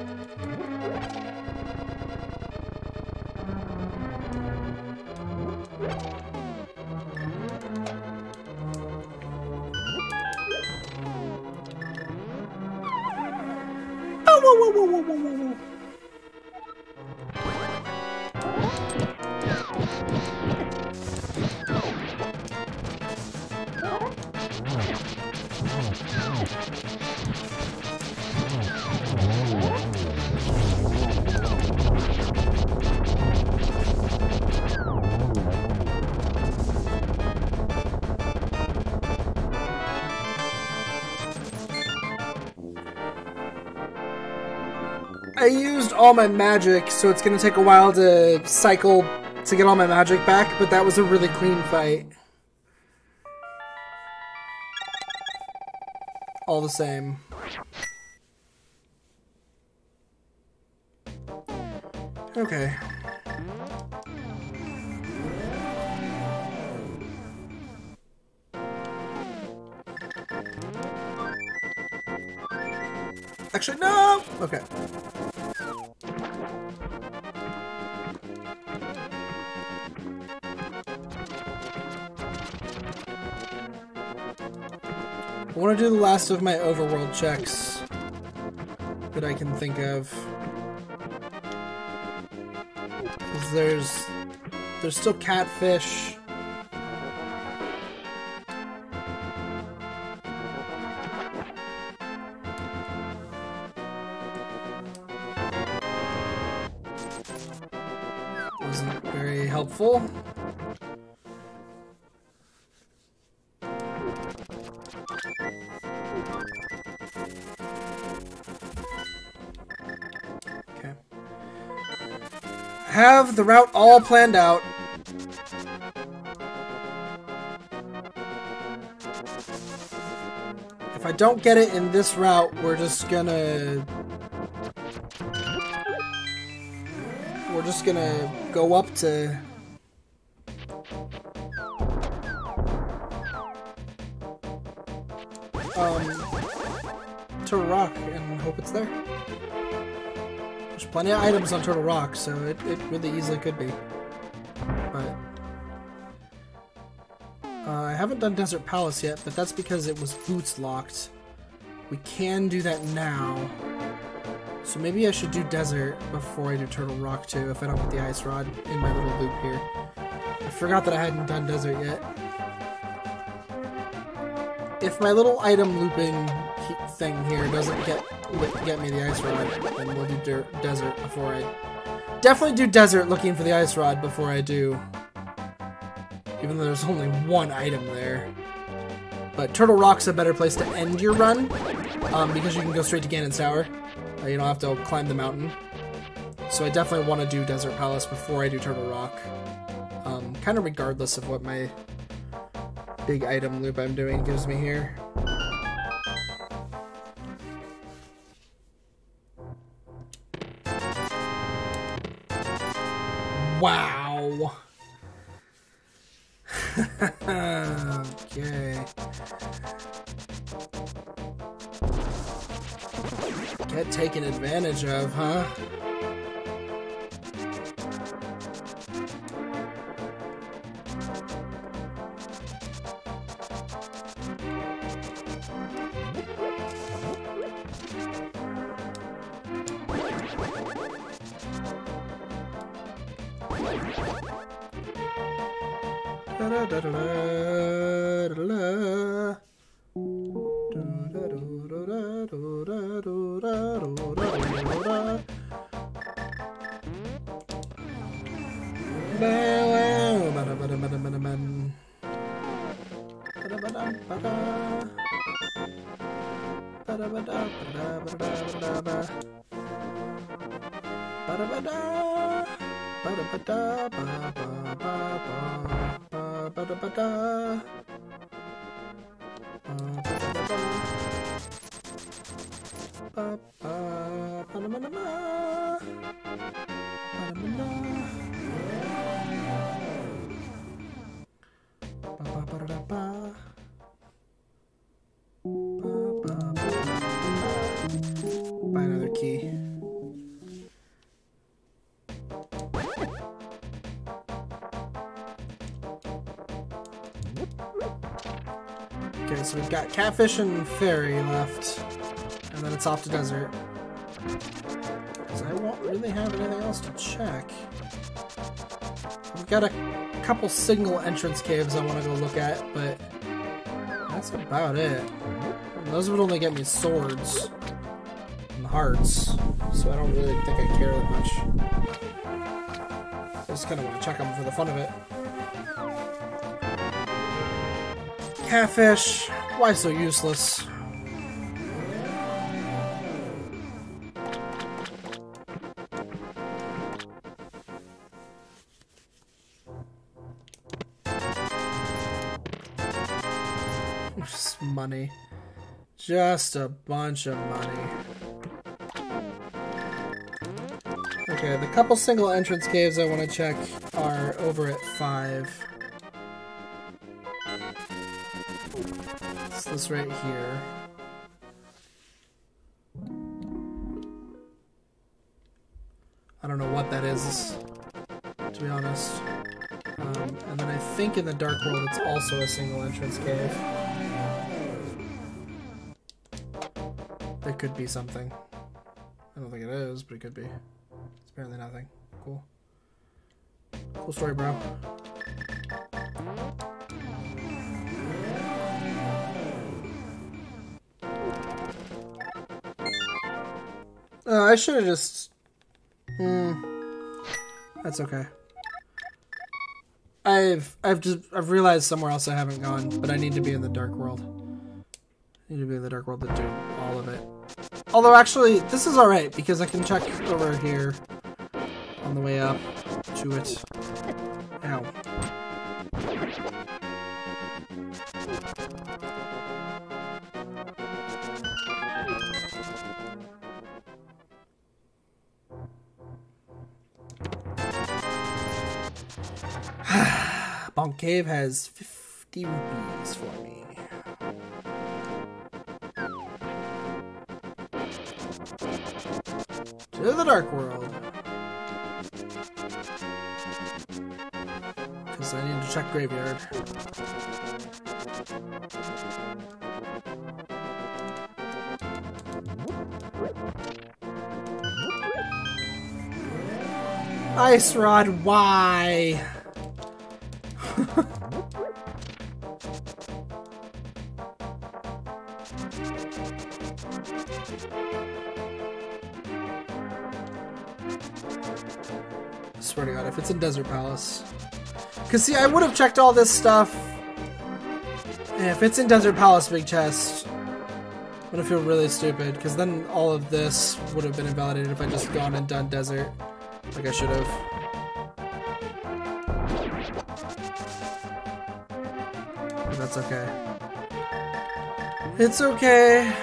Oh, whoa, whoa, whoa, whoa, whoa, whoa, whoa. I used all my magic, so it's gonna take a while to cycle to get all my magic back, but that was a really clean fight. All the same. Okay. Actually, no! Okay. I want to do the last of my overworld checks that I can think of. Because there's still catfish. Wasn't very helpful. have the route all planned out. If I don't get it in this route, we're just gonna go up to Turtle Rock and hope it's there. There's plenty of items on Turtle Rock, so it really easily could be. But I haven't done Desert Palace yet, but that's because it was boots locked. We can do that now. So maybe I should do Desert before I do Turtle Rock too, if I don't get the Ice Rod in my little loop here. I forgot that I hadn't done Desert yet. If my little item looping thing here doesn't get me the Ice Rod, then we'll do Desert before I... Definitely do Desert looking for the Ice Rod before I do... Even though there's only one item there. But Turtle Rock's a better place to end your run, because you can go straight to Ganon's Tower. You don't have to climb the mountain. So I definitely want to do Desert Palace before I do Turtle Rock. Kind of regardless of what my big item loop I'm doing gives me here. Wow! Okay. Get taken advantage of, huh? Buy another key. Okay, so we've got Catfish and Fairy left, and then it's off to Desert. Because I won't really have anything else to check. We've got a couple single entrance caves I want to go look at, but that's about it. And those would only get me swords and hearts, so I don't really think I care that much. I just kind of want to check them for the fun of it. Catfish, why so useless? Just money. Just a bunch of money. Okay, the couple single entrance caves I want to check are over at 5. It's this right here. I don't know what that is, to be honest. And then I think in the Dark World it's also a single entrance cave. It could be something. I don't think it is, but it could be. It's apparently nothing. Cool. Cool story, bro. I should have just... That's okay. I've realized somewhere else I haven't gone, but I need to be in the Dark World. I need to be in the Dark World to do all of it. Although, actually, this is alright, because I can check over here on the way up. to it. Ow. Bonk Cave has 50 rupees for me. To the Dark World. Because I need to check Graveyard. Ice Rod, why? I swear to God, if it's in Desert Palace. Because, see, I would have checked all this stuff. And if it's in Desert Palace Big Chest, I'm going to feel really stupid. Because then all of this would have been invalidated if I just gone and done Desert. Like I should have. But that's okay. It's okay.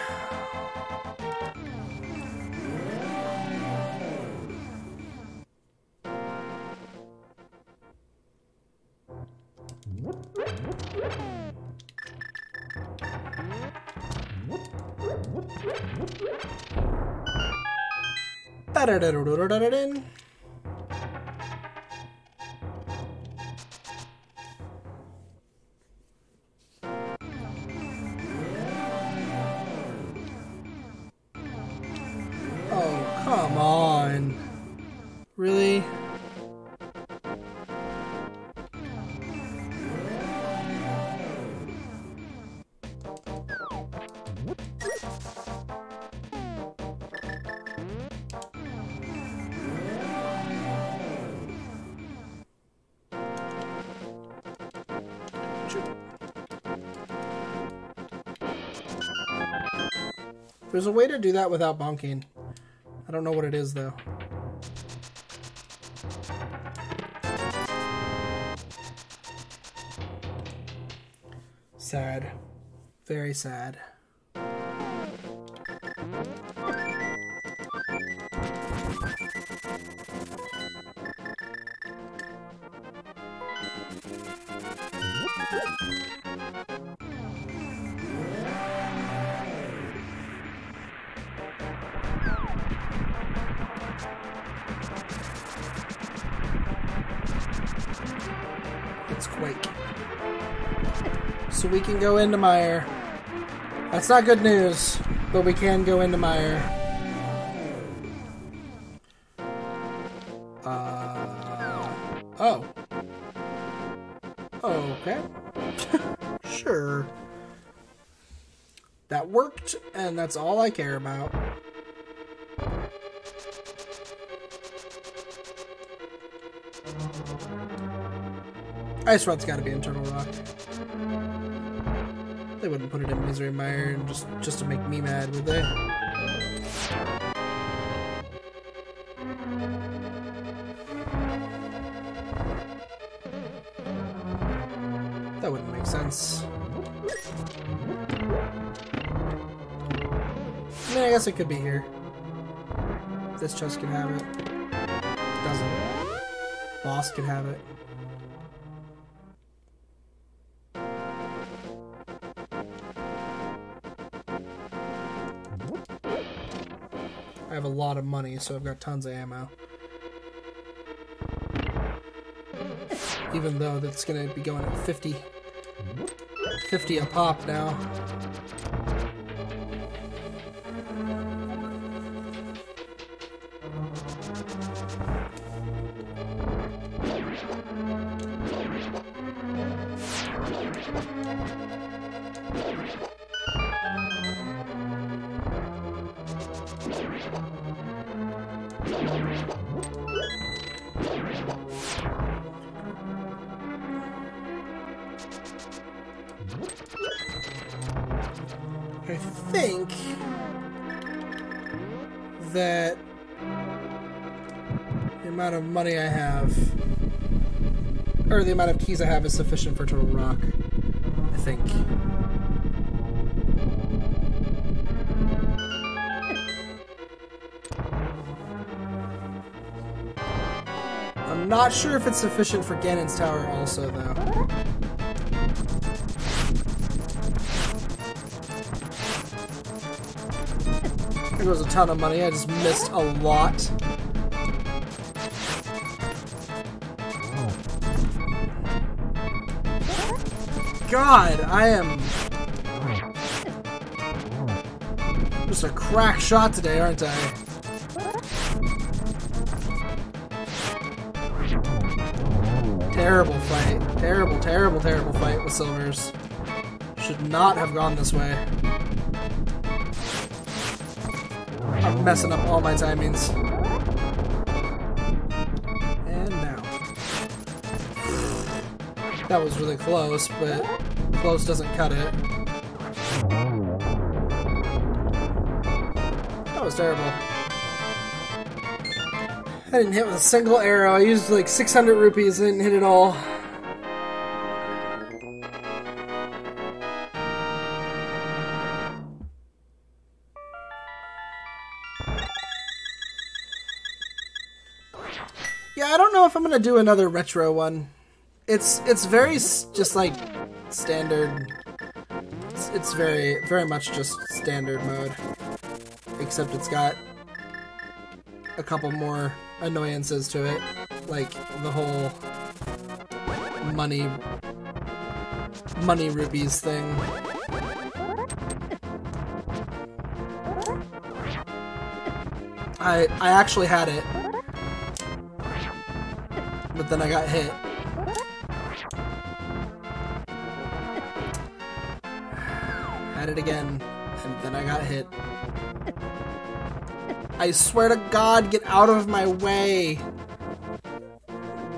Ba-da-da-da-da-da-da-da. Oh, come on. Really? There's a way to do that without bonking. I don't know what it is, though. Sad. Very sad. It's Quake. So we can go into Mire. That's not good news, but we can go into Mire. Oh. Okay. Sure. That worked, and that's all I care about. Ice Rod's gotta be Internal Rock. They wouldn't put it in Misery Mire and just to make me mad, would they? That wouldn't make sense. I mean, I guess it could be here. This chest can have it. It doesn't. Boss can have it. I have a lot of money, so I've got tons of ammo. Even though that's going to be going at 50 a pop now. I think that The amount of money I have, or the amount of keys I have, is sufficient for Turtle Rock, I think. I'm not sure if it's sufficient for Ganon's Tower also, though. There was a ton of money, I just missed a lot. God, I am just a crack shot today, aren't I? Terrible fight. Terrible, terrible, terrible fight with Silvers. Should not have gone this way. I'm messing up all my timings. And now. That was really close, but close doesn't cut it. That was terrible. I didn't hit with a single arrow. I used like 600 rupees. I didn't hit it all. Yeah, I don't know if I'm gonna do another retro one. It's very just like standard. It's very much just standard mode, except it's got a couple more annoyances to it, like the whole money rupees thing. I actually had it, but then I got hit. Had it again, and then I got hit. I swear to God, get out of my way!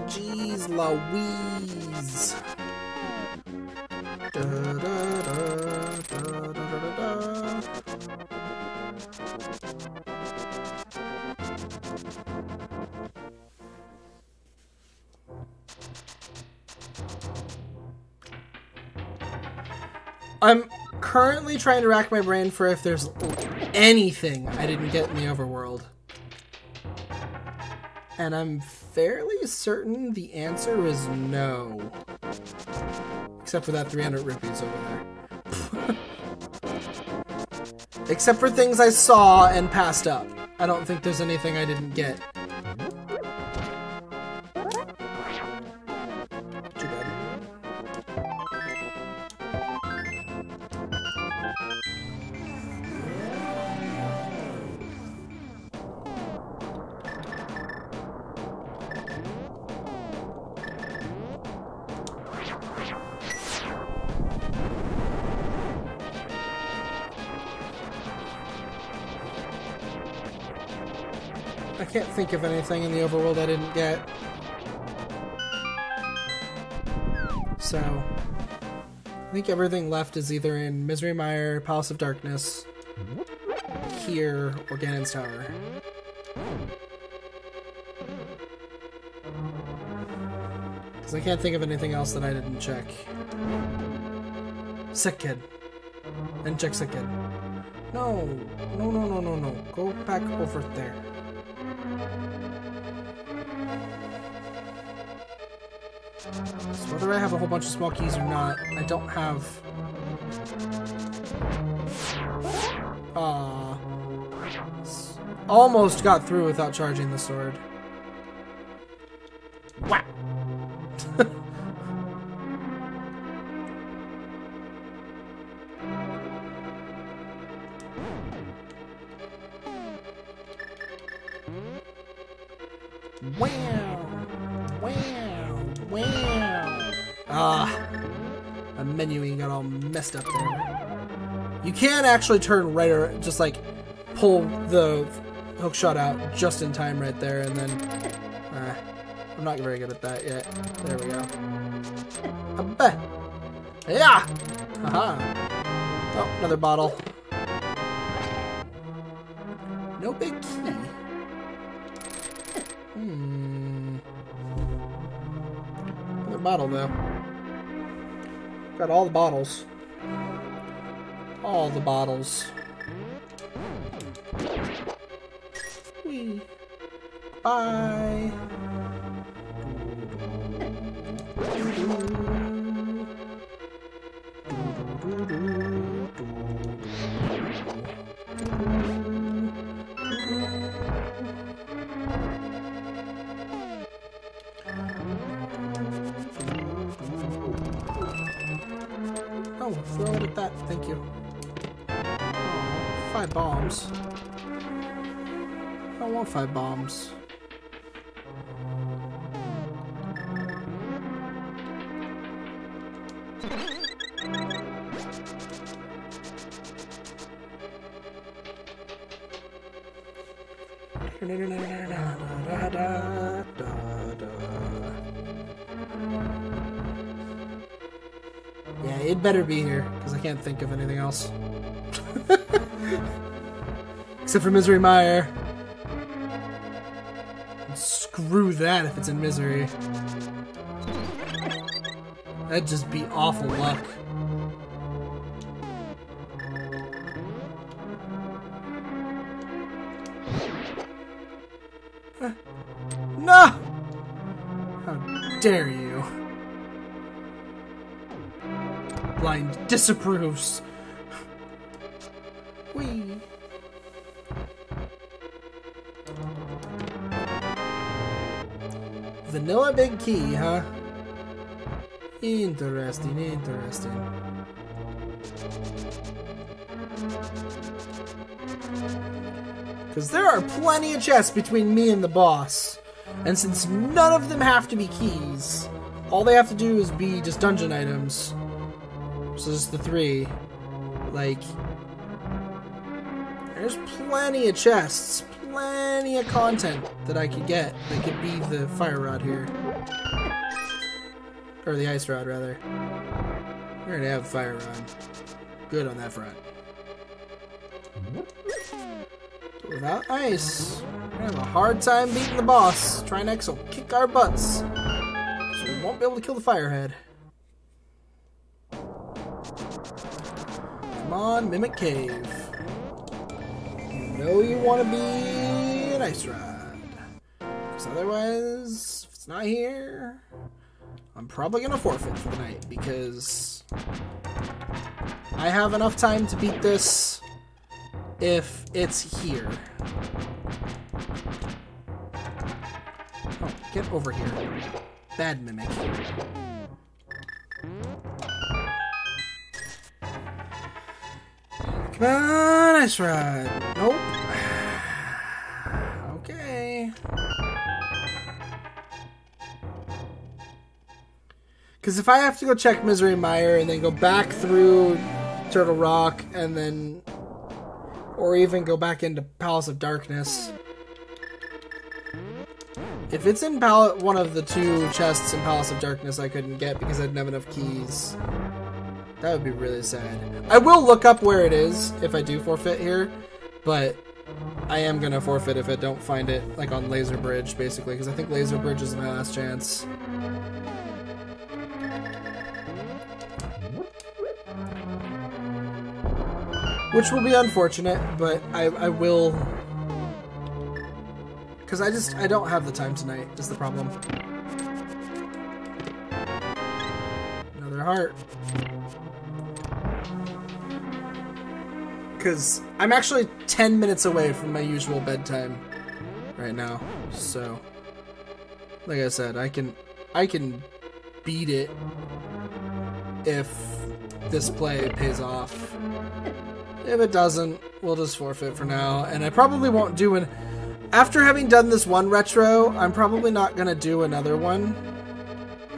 Jeez Louise. Da, da, da, da, da, da, da. I'm currently trying to rack my brain for if there's anything I didn't get in the overworld. And I'm fairly certain the answer is no. Except for that 300 rupees over there. Except for things I saw and passed up. I don't think there's anything I didn't get. Too bad. I can't think of anything in the overworld I didn't get. So, I think everything left is either in Misery Mire, Palace of Darkness, here, or Ganon's Tower. Because I can't think of anything else that I didn't check. Sick Kid. And check Sick Kid. No. No, no, no, no, no. Go back over there. So whether I have a whole bunch of small keys or not, I don't have... Almost got through without charging the sword. Wow. Wow. Wow. Wow. A menuing got all messed up there. You can actually turn right or just like pull the hook shot out just in time right there, and then I'm not very good at that yet. There we go. Yeah. Haha. Oh, another bottle. No big key. bottle, though. Got all the bottles. All the bottles. Whee. Bye. Oh, throw it at that. Thank you. Oh, 5 bombs. I don't want 5 bombs. Yeah, it better be here, because I can't think of anything else. Except for Misery Mire. Screw that if it's in Misery. That'd just be awful luck. No! How dare you? Blind disapproves. Whee! Vanilla Big Key, huh? Interesting, interesting. Because there are plenty of chests between me and the boss. And since none of them have to be keys, all they have to do is be just dungeon items. So just the 3. Like, there's plenty of chests, plenty of content that I could get that could be the fire rod here. Or the ice rod, rather. We already have fire rod. Good on that front. But without ice, we're gonna have a hard time beating the boss. Trinex will kick our butts. So we won't be able to kill the firehead. Come on, Mimic Cave. You know you want to be an ice rod. Because otherwise, if it's not here, I'm probably going to forfeit for the night. Because I have enough time to beat this if it's here. Oh, get over here. Bad Mimic. Come on, ice rod. Nope. Okay. Because if I have to go check Misery Mire and then go back through Turtle Rock and then... or even go back into Palace of Darkness. If it's in one of the 2 chests in Palace of Darkness I couldn't get because I didn't have enough keys. That would be really sad. I will look up where it is if I do forfeit here, but I am going to forfeit if I don't find it, like on Laser Bridge, basically, because I think Laser Bridge is my last chance. Which will be unfortunate, but I will... because I don't have the time tonight, is the problem. Another heart. Because I'm actually 10 minutes away from my usual bedtime right now, so like I said, I can beat it if this play pays off. If it doesn't, we'll just forfeit for now, and I probably won't do an... after having done this one retro, I'm probably not gonna do another one,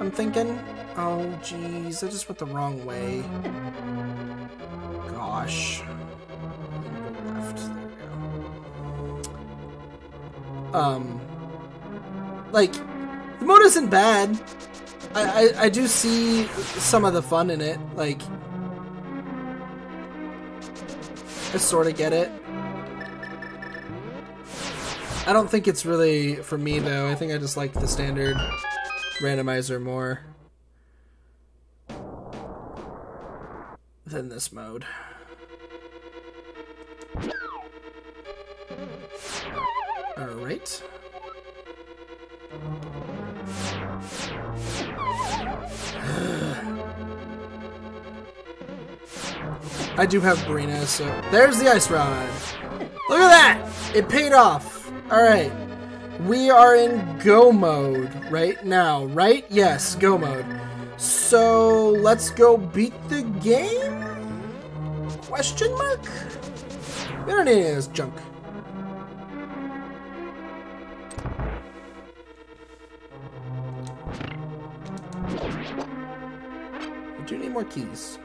I'm thinking. Oh jeez, I just went the wrong way. Gosh. Like, the mode isn't bad. I do see some of the fun in it. Like, I sort of get it. I don't think it's really for me, though. I think I just like the standard randomizer more. than this mode. Alright. I do have Brina, so there's the ice rod. Look at that! It paid off. Alright. We are in go mode right now, right? Yes, go mode. So let's go beat the game? Question mark? We don't need any of this junk. We do need more keys.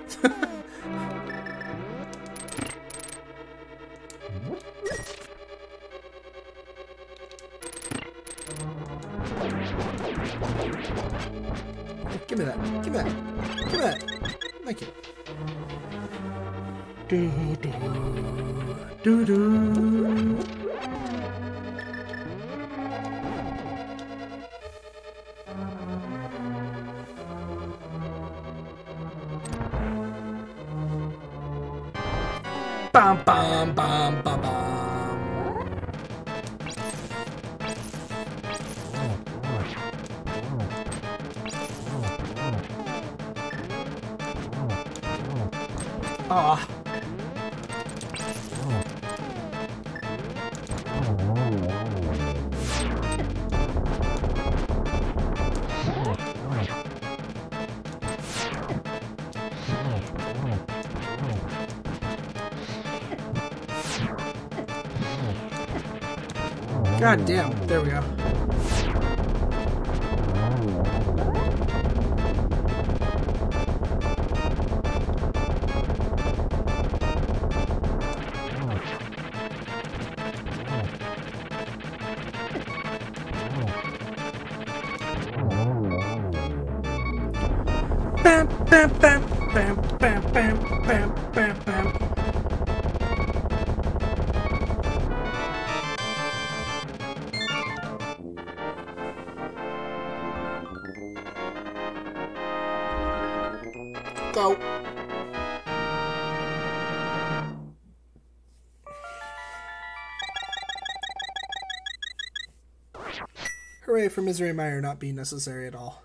Give me that. Give me that. Give me that. Thank you. Do do do do. Bam bam bam bam bam. Ah. God damn, there we go. Bam, bam, bam, bam, bam, bam, bam, bam, bam. Go. Hooray for Misery Mire not being necessary at all.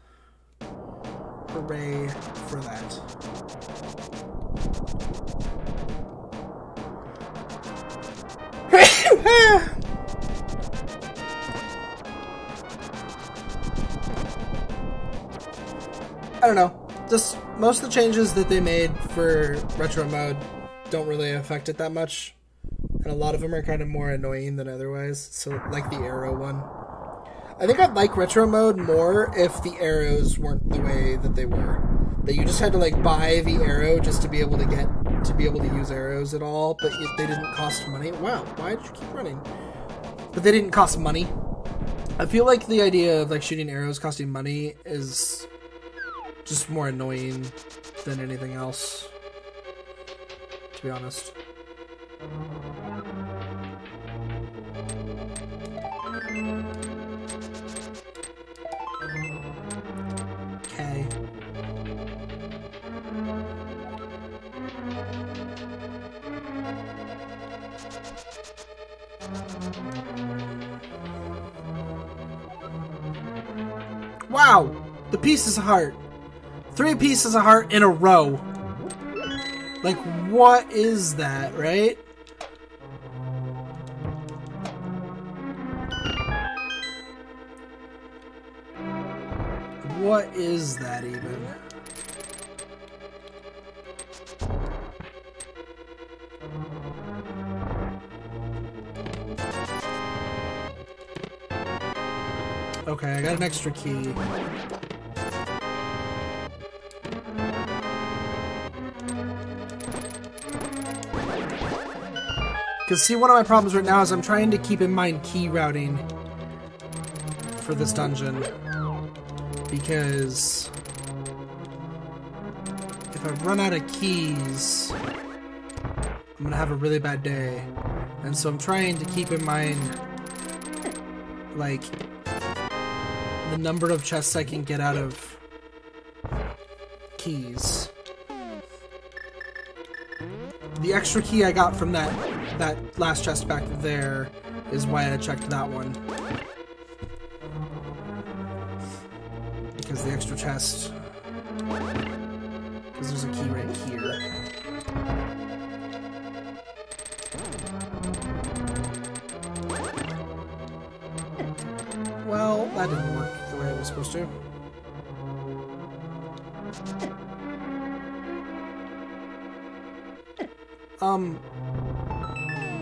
Hooray for that. I don't know. Just most of the changes that they made for retro mode don't really affect it that much. And a lot of them are kind of more annoying than otherwise. So like the arrow one. I think I'd like retro mode more if the arrows weren't the way that they were. That you just had to like buy the arrow just to be able to use arrows at all, but they didn't cost money. Wow, why did you keep running? But they didn't cost money. I feel like the idea of like shooting arrows costing money is just more annoying than anything else, to be honest. Okay. Wow! The pieces of heart. 3 pieces of heart in a row. Like, what is that, right? What is that even? Okay, I got an extra key. Because see, one of my problems right now is I'm trying to keep in mind key routing for this dungeon. Because if I run out of keys, I'm gonna have a really bad day. And so I'm trying to keep in mind, like, the number of chests I can get out of keys. The extra key I got from that last chest back there is why I checked that one. Because the extra chest... Because there's a key right here. Well, that didn't work the way it was supposed to.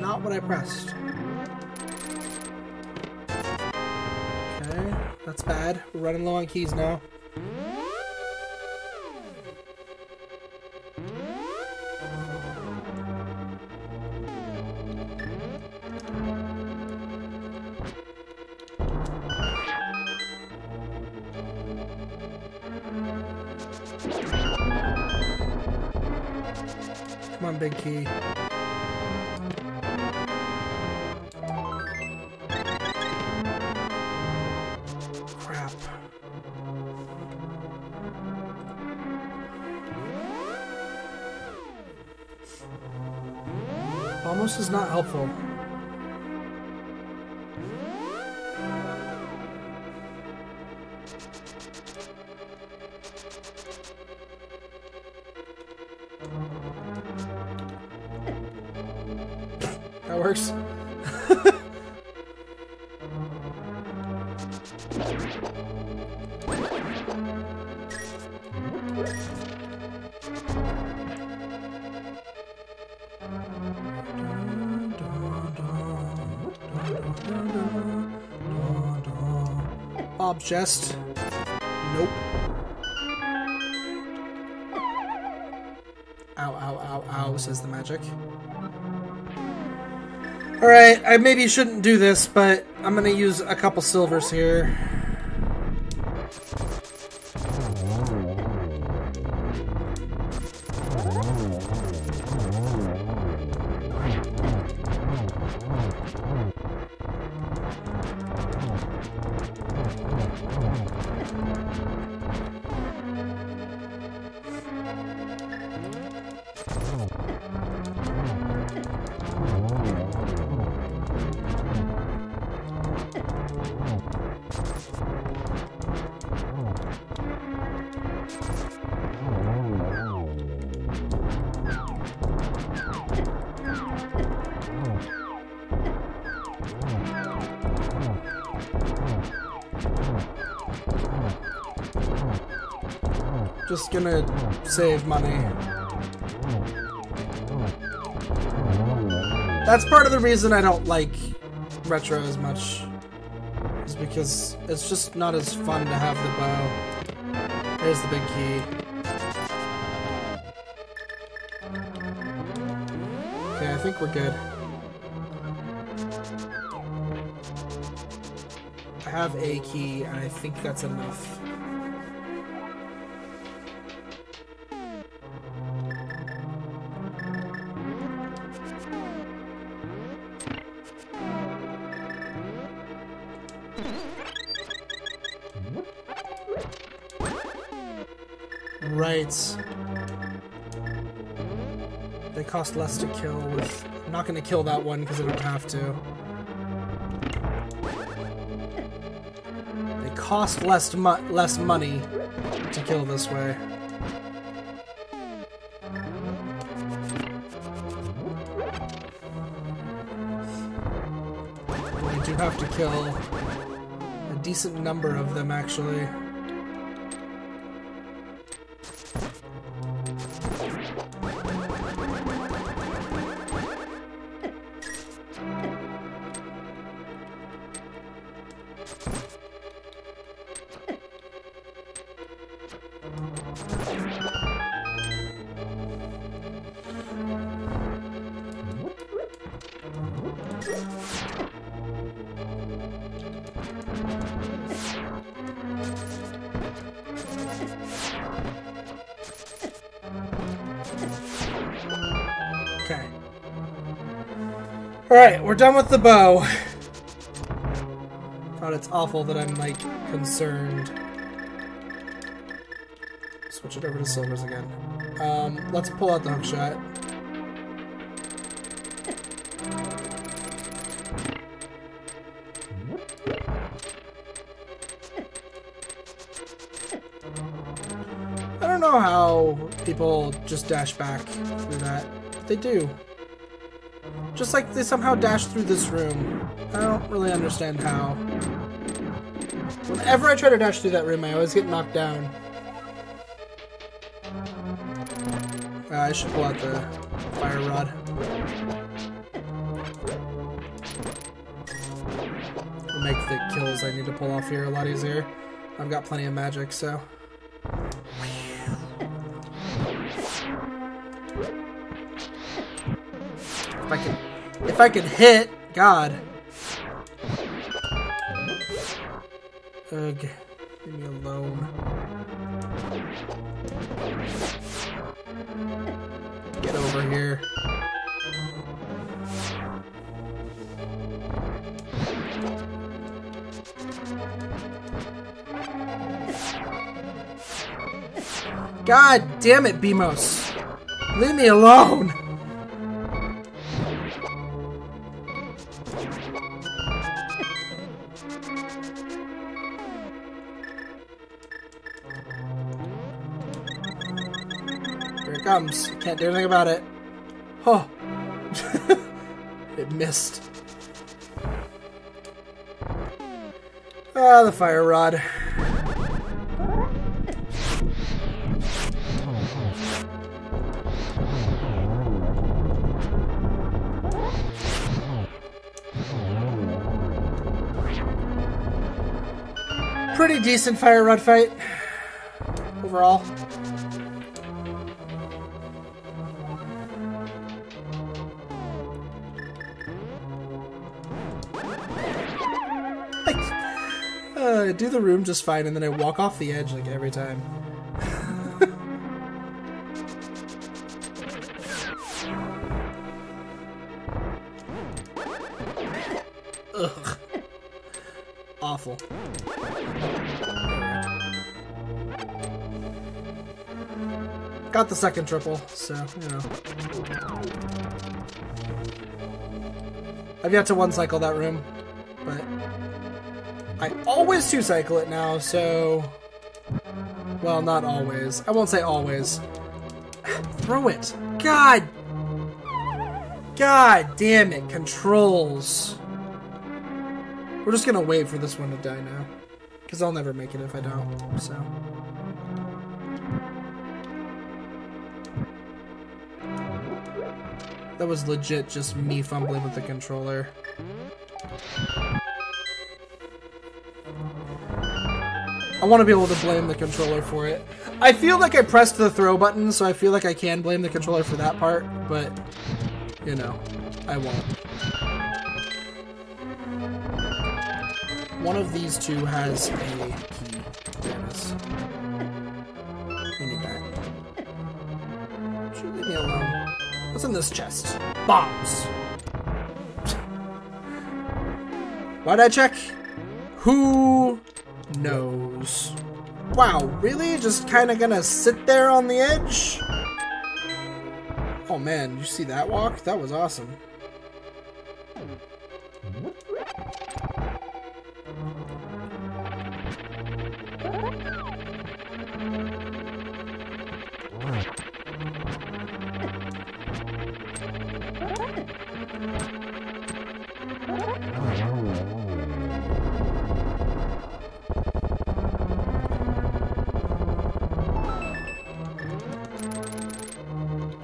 Not what I pressed. Okay, that's bad. We're running low on keys now. Come on, big key. Crap. Almost is not helpful. That works. Bob's chest. Nope. Ow, ow, ow, ow, says the magic. Alright, I maybe shouldn't do this, but I'm gonna use a couple silvers here. Just gonna save money. That's part of the reason I don't like retro as much, is because it's just not as fun to have the bow. There's the big key. Okay, I think we're good. I have a key, and I think that's enough. Right. They cost less to kill with... I'm not going to kill that one because I don't have to. They cost less money to kill this way. I do have to kill a decent number of them, actually. Okay. Alright, we're done with the bow. God, it's awful that I'm, like, concerned. Switch it over to silvers again. Let's pull out the hookshot. don't know how people just dash back through that. They do. Just like they somehow dash through this room. I don't really understand how. Whenever I try to dash through that room, I always get knocked down. I should pull out the fire rod. It'll make the kills I need to pull off here a lot easier. I've got plenty of magic, so... If I could hit, God. Ugh, leave me alone. Get over here. God damn it, Beamos. Leave me alone. Here it comes. Can't do anything about it. Oh. It missed. Ah, the fire rod. Pretty decent fire rod fight overall. I do the room just fine, and then I walk off the edge like every time. Ugh. Awful. Got the second triple, so, you know. I've yet to one-cycle that room, but I always two-cycle it now, so... Well, not always. I won't say always. Throw it! God! God damn it, controls. We're just gonna wait for this one to die now. Because I'll never make it if I don't, so... That was legit just me fumbling with the controller. I want to be able to blame the controller for it. I feel like I pressed the throw button, so I feel like I can blame the controller for that part, but, you know, I won't. One of these two has a key. There it is. We need that. Should leave me alone. What's in this chest? Bombs. Why'd I check? Who knows? Wow, really? Just kind of gonna sit there on the edge? Oh man, you see that walk? That was awesome.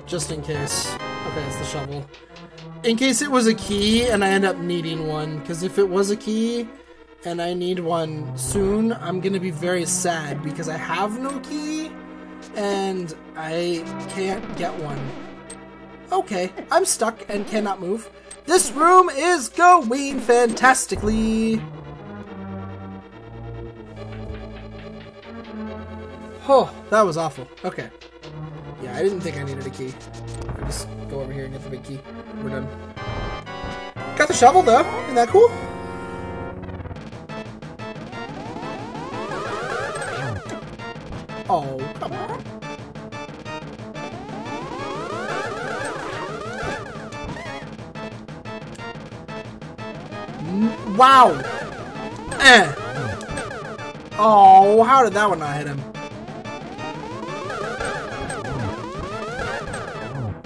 Just in case. Okay, it's the shovel. In case it was a key and I end up needing one, because if it was a key and I need one soon, I'm gonna be very sad because I have no key and I can't get one. Okay, I'm stuck and cannot move. This room is going fantastically. Oh, that was awful. Okay. Yeah, I didn't think I needed a key. I'll just go over here and get the big key. We're done. Got the shovel, though. Isn't that cool? Oh, come on. Wow! Eh! Oh, how did that one not hit him?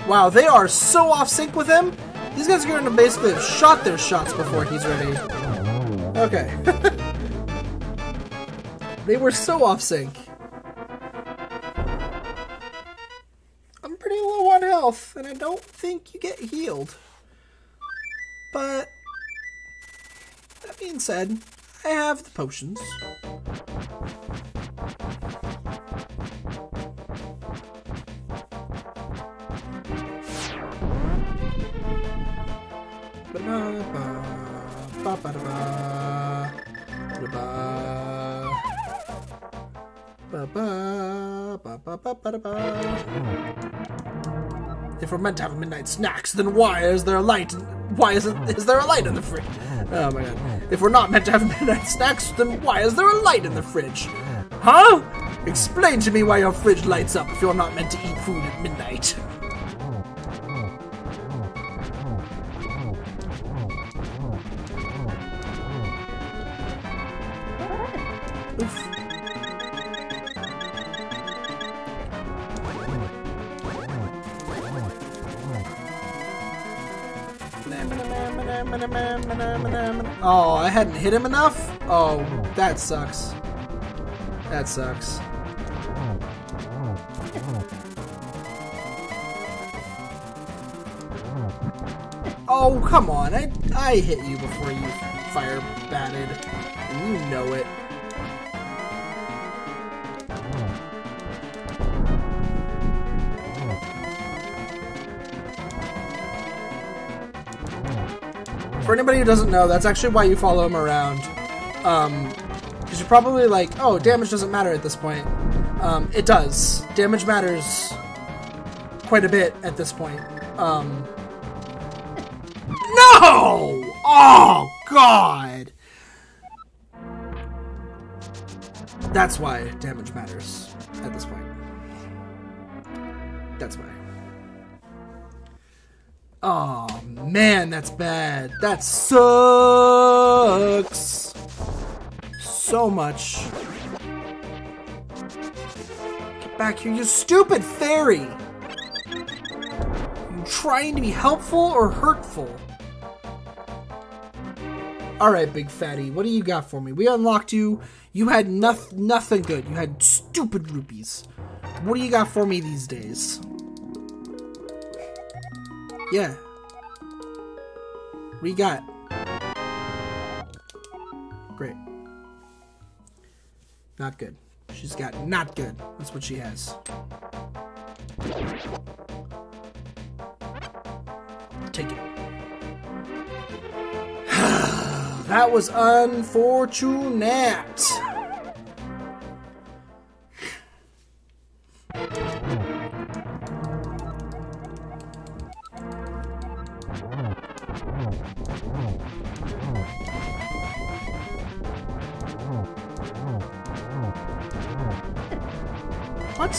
Wow, they are so off sync with him. These guys are going to basically have shot their shots before he's ready. Okay. They were so off sync. I'm pretty low on health, and I don't think you get healed. But that being said, I have the potions. If we're meant to have midnight snacks, then why is there a light? Is there a light in the fridge? Oh my god. If we're not meant to have midnight snacks, then why is there a light in the fridge? Huh? Explain to me why your fridge lights up if you're not meant to eat food at midnight. Oof. Oh, I hadn't hit him enough? Oh, that sucks. That sucks. Oh, come on. I hit you before you fire batted. And you know it. For anybody who doesn't know, that's actually why you follow him around. Because you're probably like, oh, damage doesn't matter at this point. It does. Damage matters quite a bit at this point. No! Oh, God! That's why damage matters at this point. That's why. Oh, man, that's bad. That sucks. So much. Get back here, you stupid fairy! You trying to be helpful or hurtful? Alright, big fatty, what do you got for me? We unlocked you. You had nothing good. You had stupid rupees. What do you got for me these days? Yeah. What do you got? Great. Not good. She's got not good. That's what she has. Take it. That was unfortunate. What?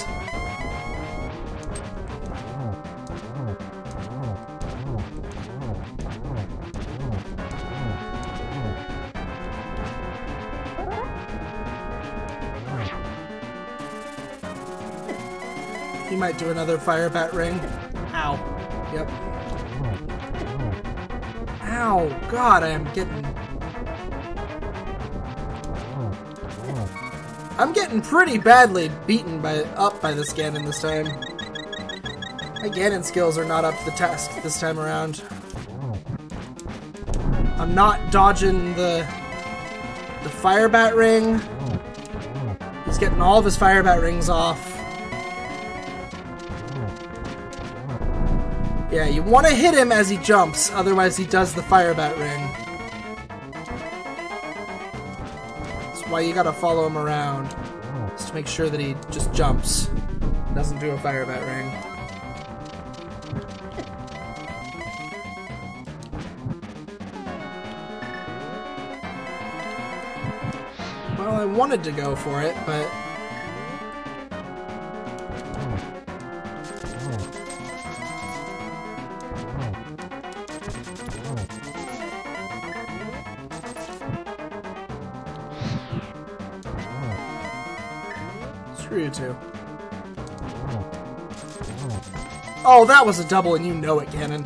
He might do another fire bat ring. Ow. Yep. Ow. God, I am getting... I'm getting pretty badly beaten up by this Ganon this time. My Ganon skills are not up to the task this time around. I'm not dodging the fire bat ring. He's getting all of his fire bat rings off. Yeah, you want to hit him as he jumps, otherwise he does the fire bat ring. Why you gotta follow him around, just to make sure that he just jumps, doesn't do a fire bat ring. Well, I wanted to go for it, but screw you two. Oh, that was a double and you know it, Cannon.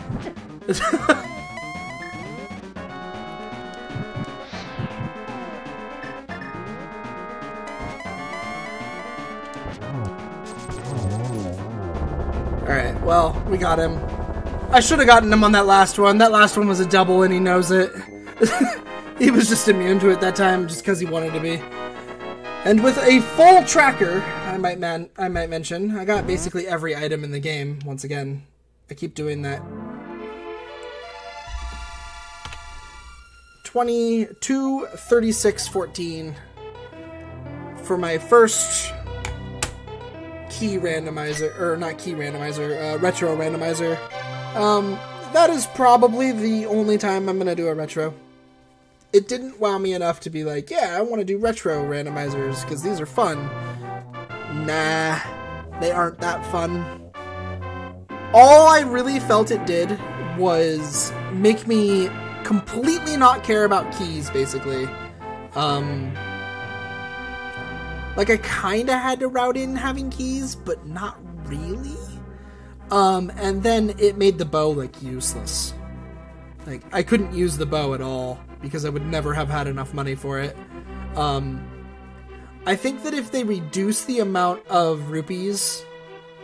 Alright, well, we got him. I should have gotten him on that last one. That last one was a double and he knows it. He was just immune to it that time just because he wanted to be. And with a full tracker, I might mention, I got basically every item in the game, once again. I keep doing that. 22, 36, 14 for my first key randomizer, or not key randomizer, retro randomizer. That is probably the only time I'm going to do a retro. It didn't wow me enough to be like, yeah, I want to do retro randomizers because these are fun. Nah, they aren't that fun. All I really felt it did was make me completely not care about keys, basically. Like, I kind of had to route in having keys, but not really. And then it made the bow, like, useless. Like, I couldn't use the bow at all, because I would never have had enough money for it. I think that if they reduce the amount of rupees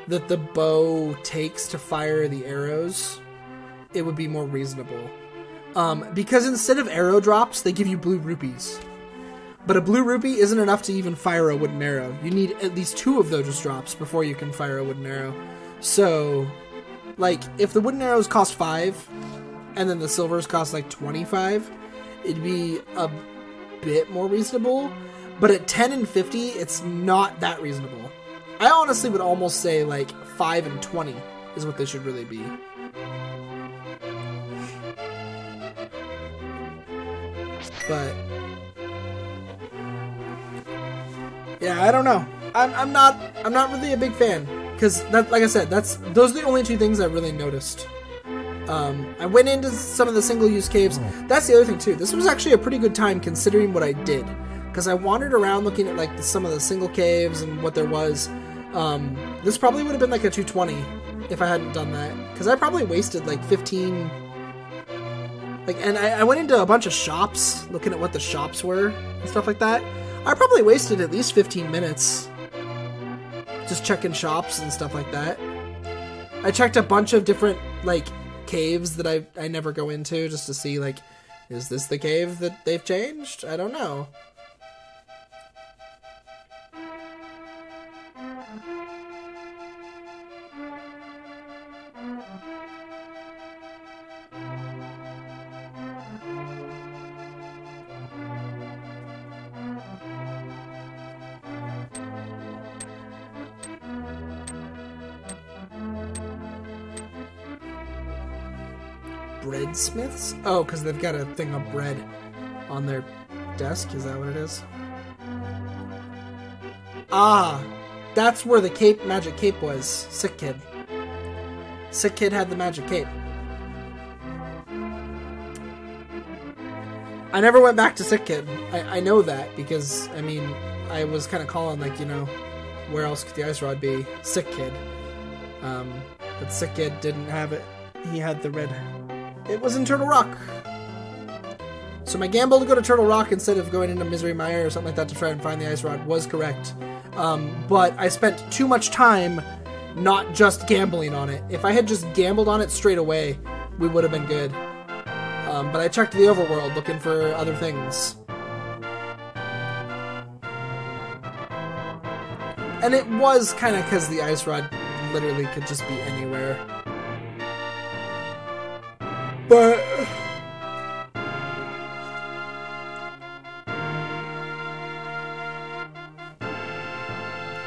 that the bow takes to fire the arrows, it would be more reasonable. Because instead of arrow drops, they give you blue rupees. But a blue rupee isn't enough to even fire a wooden arrow. You need at least 2 of those drops before you can fire a wooden arrow. So, like, if the wooden arrows cost 5, and then the silvers cost like 25, it'd be a bit more reasonable. But at 10 and 50, it's not that reasonable. I honestly would almost say like 5 and 20 is what they should really be. But yeah, I don't know. I'm not really a big fan because that, like I said, those are the only 2 things I really noticed. I went into some of the single-use caves. That's the other thing too. This was actually a pretty good time considering what I did, because I wandered around looking at like some of the single caves and what there was. This probably would have been like a 220 if I hadn't done that, because I probably wasted like 15. And I went into a bunch of shops looking at what the shops were and stuff like that. I probably wasted at least 15 minutes just checking shops and stuff like that. I checked a bunch of different like caves that I never go into just to see, like, is this the cave that they've changed? I don't know. Breadsmiths? Oh, because they've got a thing of bread on their desk. Is that what it is? Ah, that's where the cape, magic cape was. Sick Kid. Sick Kid had the magic cape. I never went back to Sick Kid. I know that because, I mean, I was kind of calling, like, you know, where else could the ice rod be? Sick Kid. But Sick Kid didn't have it. He had the red. It was in Turtle Rock. So my gamble to go to Turtle Rock instead of going into Misery Mire or something like that to try and find the ice rod was correct. But I spent too much time not just gambling on it. If I had just gambled on it straight away, we would have been good. But I checked the overworld looking for other things. And it was kind of because the ice rod literally could just be anywhere. But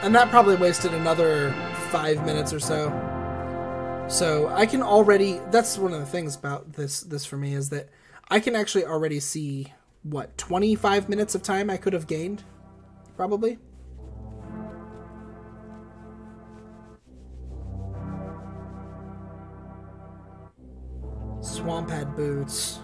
and that probably wasted another 5 minutes or so. So I can already, that's one of the things about this for me, is that I can actually already see, what, 25 minutes of time I could have gained? Probably. Swamp had boots.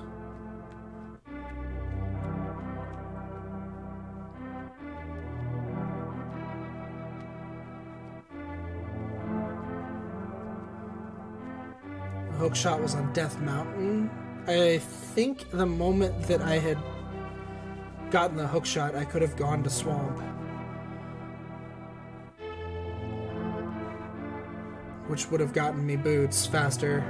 hookshot was on Death Mountain. I think the moment that I had gotten the hookshot, I could have gone to Swamp. Which would have gotten me boots faster.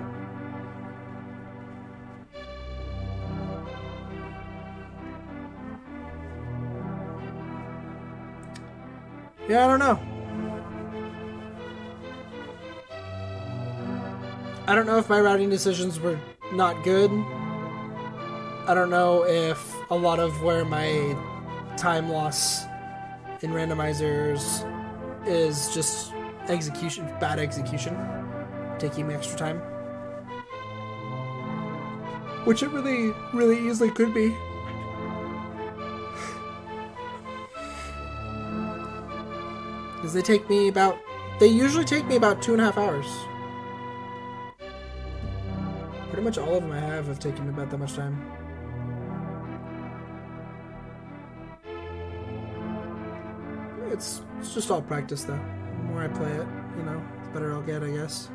Yeah, I don't know. I don't know if my routing decisions were not good. I don't know if a lot of where my time loss in randomizers is just execution, bad execution, taking me extra time. Which it really, really easily could be. Because they usually take me about 2.5 hours. Pretty much all of them I have taken me about that much time. It's just all practice though. The more I play it, you know, the better I'll get, I guess.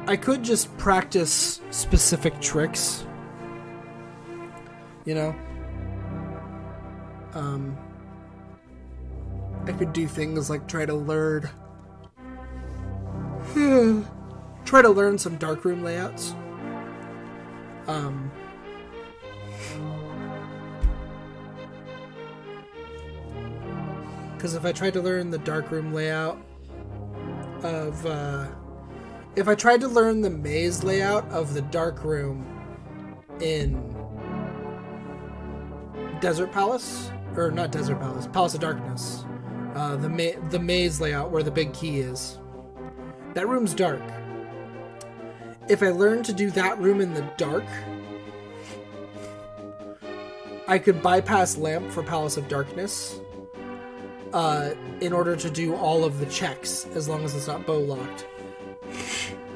I could just practice specific tricks. You know? I could do things like try to learn some darkroom layouts. Because if I tried to learn the darkroom layout of, if I tried to learn the maze layout of the darkroom in Desert Palace, or not Desert Palace, Palace of Darkness, the maze layout where the big key is, that room's dark. If I learned to do that room in the dark, I could bypass lamp for Palace of Darkness in order to do all of the checks, as long as it's not bow locked.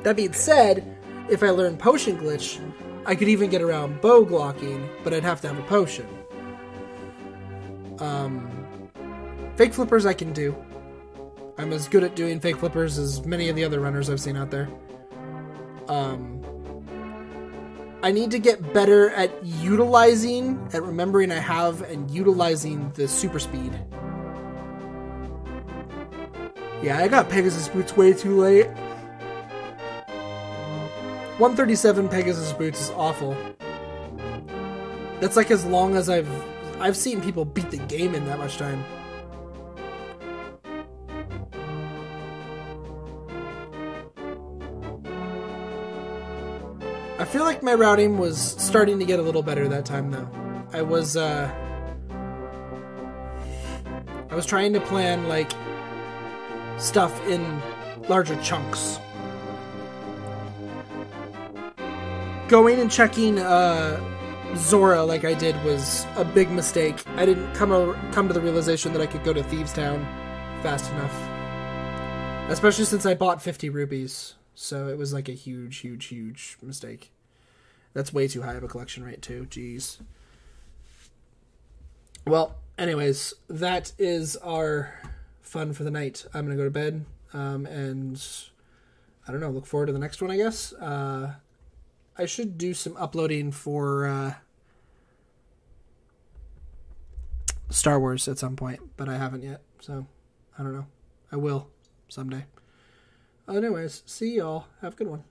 That being said, if I learned potion glitch, I could even get around bow locking, but I'd have to have a potion. Fake flippers I can do. I'm as good at doing fake flippers as many of the other runners I've seen out there. I need to get better at remembering I have and utilizing the super speed. Yeah, I got Pegasus boots way too late. 137 Pegasus boots is awful. That's like as long as I've seen people beat the game in that much time. I feel like my routing was starting to get a little better that time though. I was trying to plan like stuff in larger chunks. Going and checking Zora like I did was a big mistake. I didn't come to the realization that I could go to Thieves Town fast enough. Especially since I bought 50 rupees. So it was like a huge, huge, huge mistake. That's way too high of a collection rate too. Jeez. Well, anyways, that is our fun for the night. I'm going to go to bed. And I don't know, look forward to the next one, I guess. I should do some uploading for Star Wars at some point, but I haven't yet. So, I don't know. I will someday. Anyways, see y'all. Have a good one.